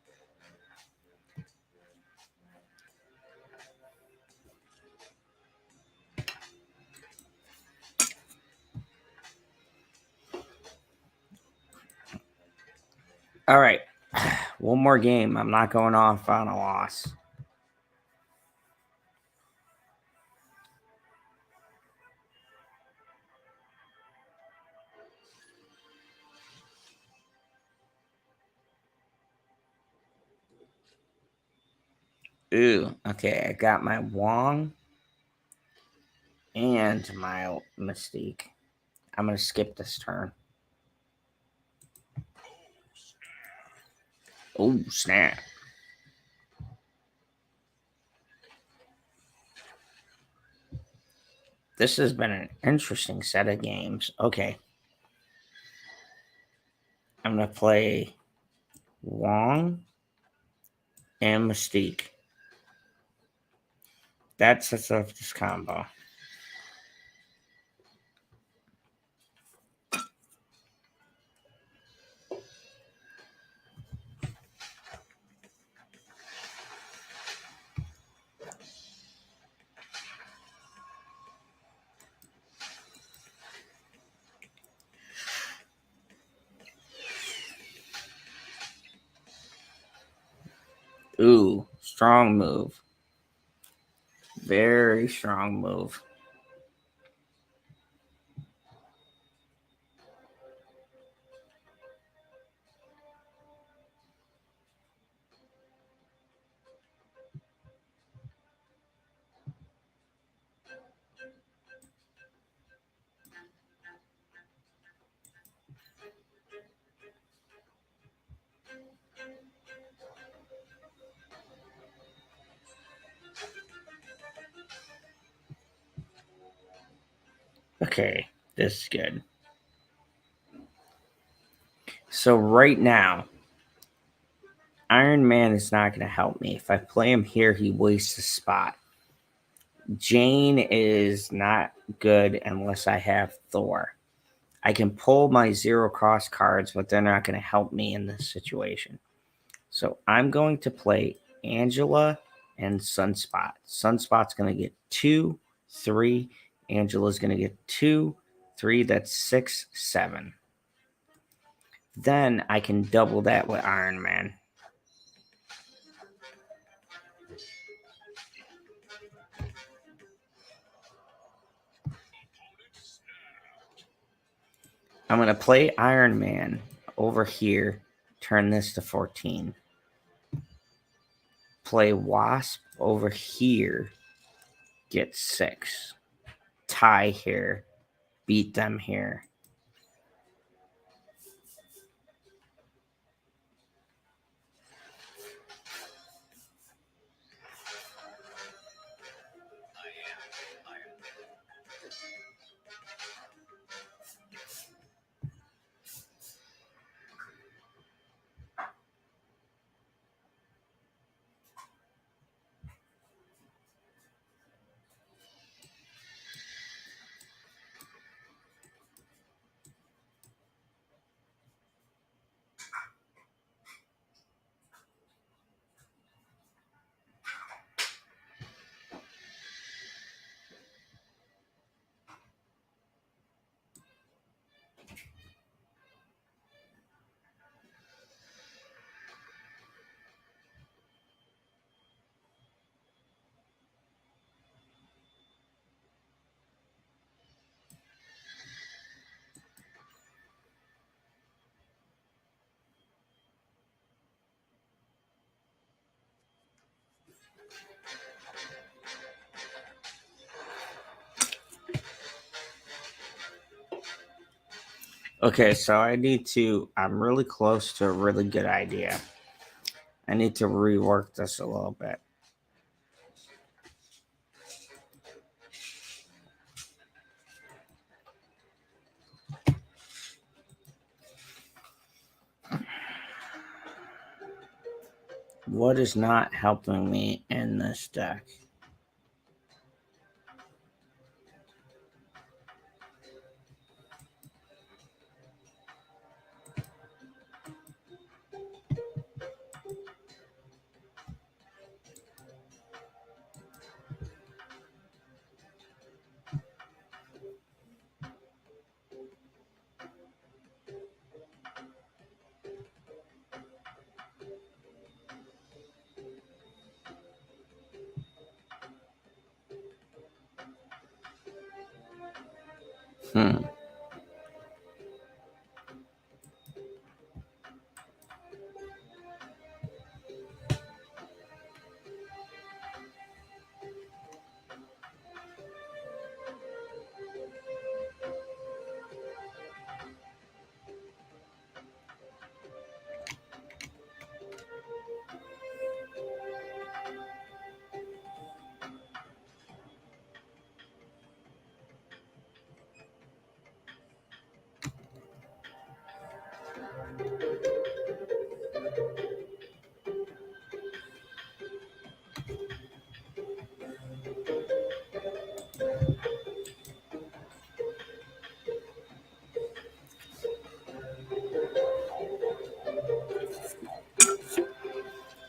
All right. One more game. I'm not going off on a loss. Ooh, okay. I got my Wong and my Mystique. I'm going to skip this turn. Oh, snap. This has been an interesting set of games. Okay. I'm going to play Wong and Mystique. That sets up this combo. Ooh, strong move. Very strong move. Okay, this is good. So right now, Iron Man is not going to help me. If I play him here, he wastes a spot. Jane is not good unless I have Thor. I can pull my zero cost cards, but they're not going to help me in this situation. So I'm going to play Angela and Sunspot. Sunspot's going to get 2, 3. Angela's going to get 2, 3. That's 6, 7. Then I can double that with Iron Man. I'm going to play Iron Man over here, turn this to 14. Play Wasp over here, get 6. Tie here, beat them here. Okay, so I'm really close to a really good idea. I need to rework this a little bit. What is not helping me in this deck? Hmm.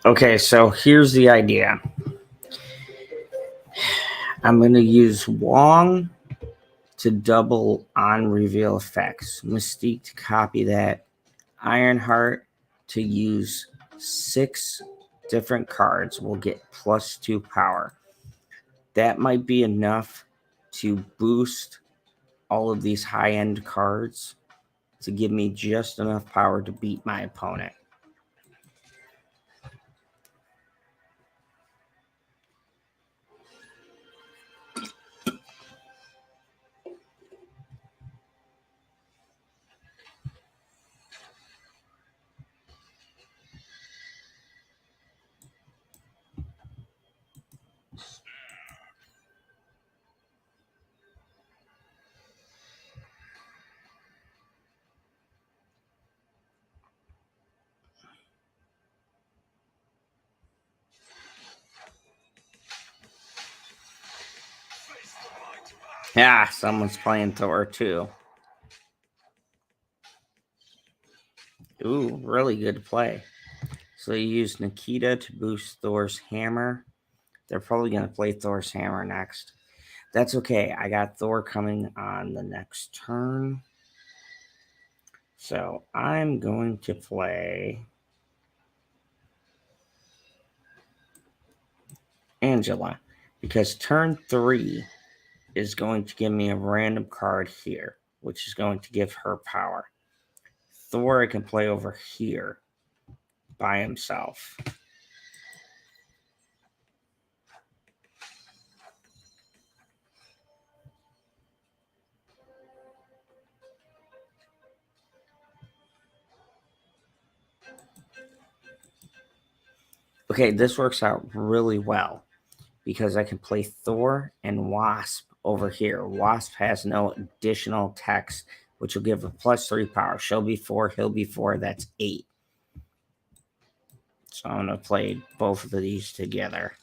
Okay, so here's the idea. I'm going to use Wong to double on reveal effects, Mystique to copy that, Ironheart to use 6 different cards will get +2 power. That might be enough to boost all of these high-end cards to give me just enough power to beat my opponent. Yeah, someone's playing Thor too. Ooh, really good play. So you use Nikita to boost Thor's hammer. They're probably going to play Thor's hammer next. That's okay. I got Thor coming on the next turn. So I'm going to play Angela because turn 3 is going to give me a random card here, which is going to give her power. Thor I can play over here by himself. Okay, this works out really well because I can play Thor and Wasp over here. Wasp has no additional text, which will give a +3 power. She'll be 4, he'll be 4, that's 8. So I'm going to play both of these together.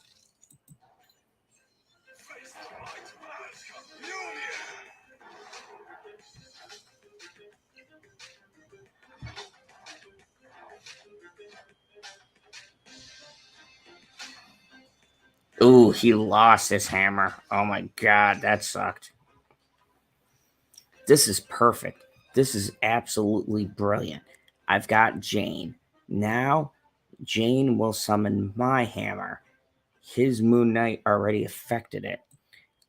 Ooh, he lost his hammer. Oh my god, that sucked. This is perfect. This is absolutely brilliant. I've got Jane. Now, Jane will summon my hammer. His Moon Knight already affected it.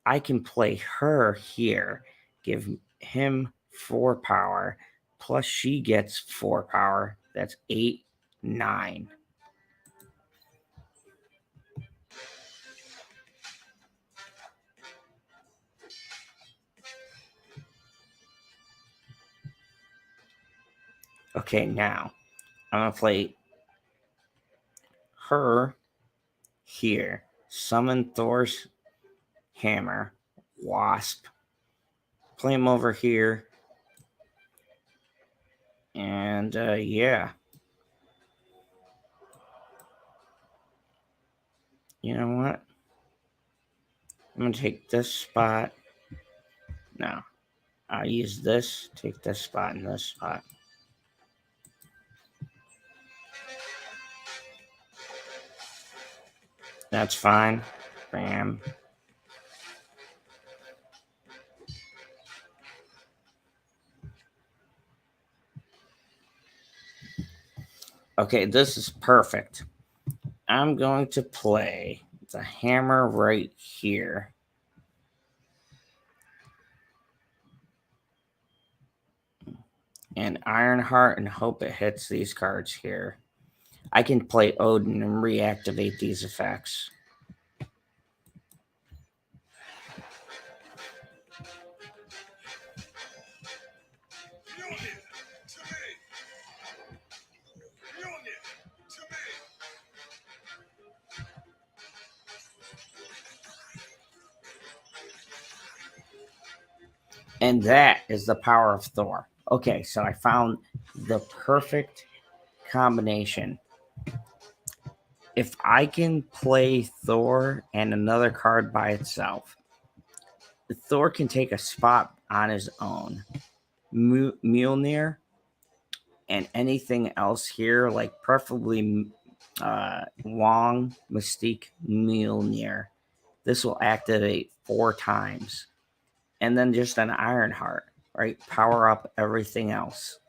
I can play her here, give him 4 power, plus she gets 4 power. That's 8, 9. Okay, now I'm going to play her here. Summon Thor's hammer, Wasp. Play him over here. And yeah. You know what? I'm going to take this spot. No. I'll use this, take this spot and this spot. That's fine. Bam. Okay, this is perfect. I'm going to play the hammer right here. And Ironheart and hope it hits these cards here. I can play Odin and reactivate these effects. And that is the power of Thor. Okay, so I found the perfect combination. If I can play Thor and another card by itself, Thor can take a spot on his own. Mjolnir and anything else here, like preferably Wong, Mystique, Mjolnir. This will activate 4 times. And then just an Ironheart, right? Power up everything else.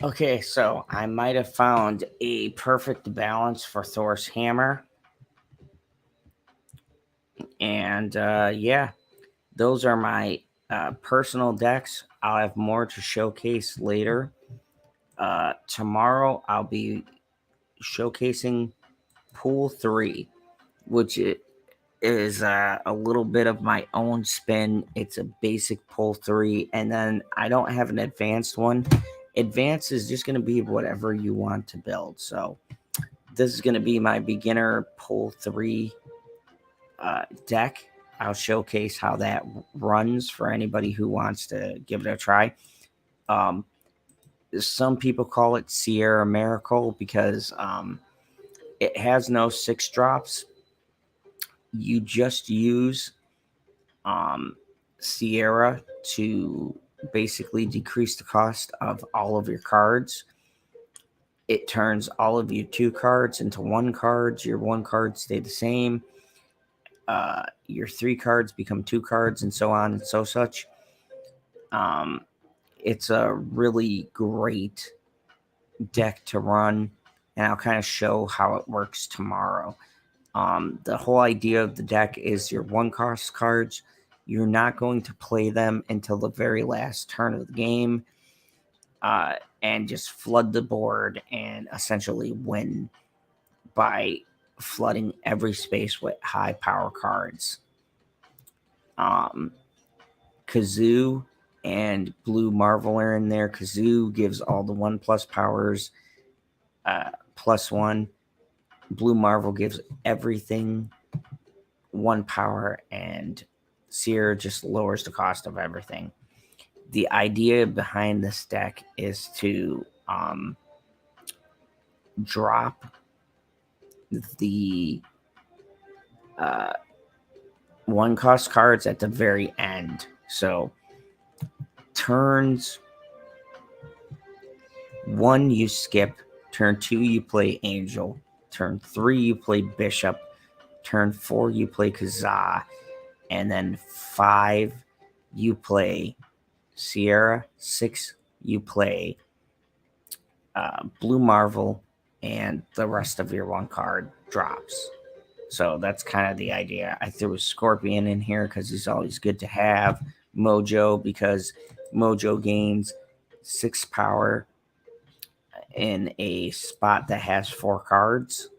Okay, so I might have found a perfect balance for Thor's hammer. And yeah, those are my personal decks. I'll have more to showcase later. Tomorrow, I'll be showcasing Pool 3, which is a little bit of my own spin. It's a basic Pool 3, and then I don't have an advanced one. Advanced is just going to be whatever you want to build. So this is going to be my beginner Pool 3 deck. I'll showcase how that runs for anybody who wants to give it a try. Some people call it Sierra Miracle because it has no 6 drops. You just use Sierra to basically decrease the cost of all of your cards. It turns all of your 2 cards into 1 cards. Your 1 card stay the same. Your 3 cards become 2 cards, and so on and so such. It's a really great deck to run, and I'll kind of show how it works tomorrow. The whole idea of the deck is your 1-cost cards. You're not going to play them until the very last turn of the game, and just flood the board and essentially win by flooding every space with high power cards. Kazoo and Blue Marvel are in there. Kazoo gives all the 1+ powers, +1. Blue Marvel gives everything 1 power, and Seer just lowers the cost of everything. The idea behind this deck is to drop the 1-cost cards at the very end. So turns 1 you skip, turn 2 you play Angel, turn 3 you play Bishop, turn 4 you play Kazaa, and then 5 you play Sierra, 6 you play Blue Marvel, and the rest of your 1 card drops. So that's kind of the idea. I threw a Scorpion in here because he's always good to have. Mojo, because Mojo gains 6 power in a spot that has 4 cards.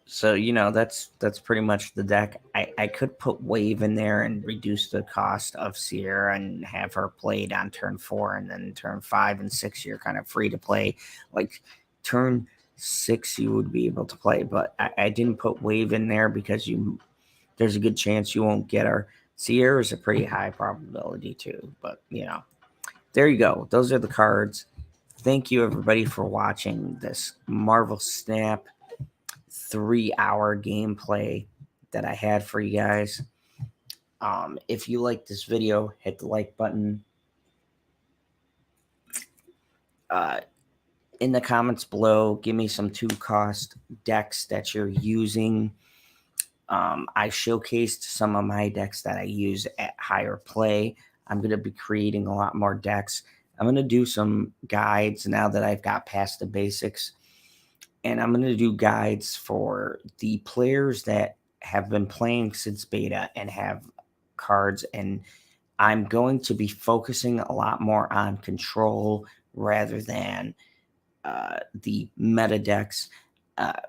So that's pretty much the deck. I could put Wave in there and reduce the cost of Sierra and have her played on turn 4, and then turn 5 and 6 you're kind of free to play. Like turn 6 you would be able to play, but I didn't put Wave in there because there's a good chance you won't get her. Sierra is a pretty high probability too, but there you go. Those are the cards. Thank you everybody for watching this Marvel Snap 3-hour gameplay that I had for you guys. If you like this video, hit the like button. In the comments below, give me some 2-cost decks that you're using. I showcased some of my decks that I use at higher play. I'm going to be creating a lot more decks. I'm going to do some guides now that I've got past the basics. And I'm going to do guides for the players that have been playing since beta and have cards. And I'm going to be focusing a lot more on control rather than the meta decks.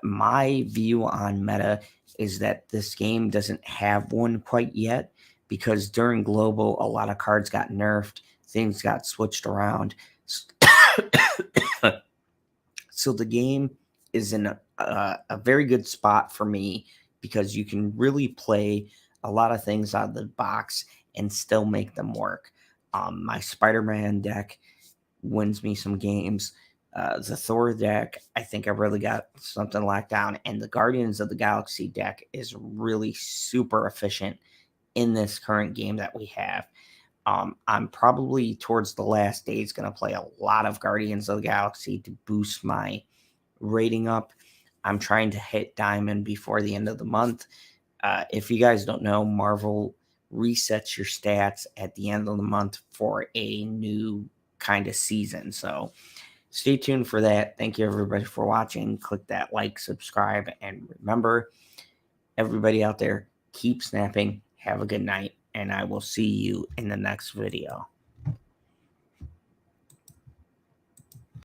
My view on meta is that this game doesn't have one quite yet, because during Global, a lot of cards got nerfed. Things got switched around. So the game is in a very good spot for me, because you can really play a lot of things out of the box and still make them work. My Spider-Man deck wins me some games. The Thor deck, I think I really got something locked down. And the Guardians of the Galaxy deck is really super efficient in this current game that we have. I'm probably towards the last days going to play a lot of Guardians of the Galaxy to boost my rating up. I'm trying to hit Diamond before the end of the month. If you guys don't know, Marvel resets your stats at the end of the month for a new kind of season. So stay tuned for that. Thank you everybody for watching. Click that like, subscribe, and remember, everybody out there, keep snapping. Have a good night, and I will see you in the next video.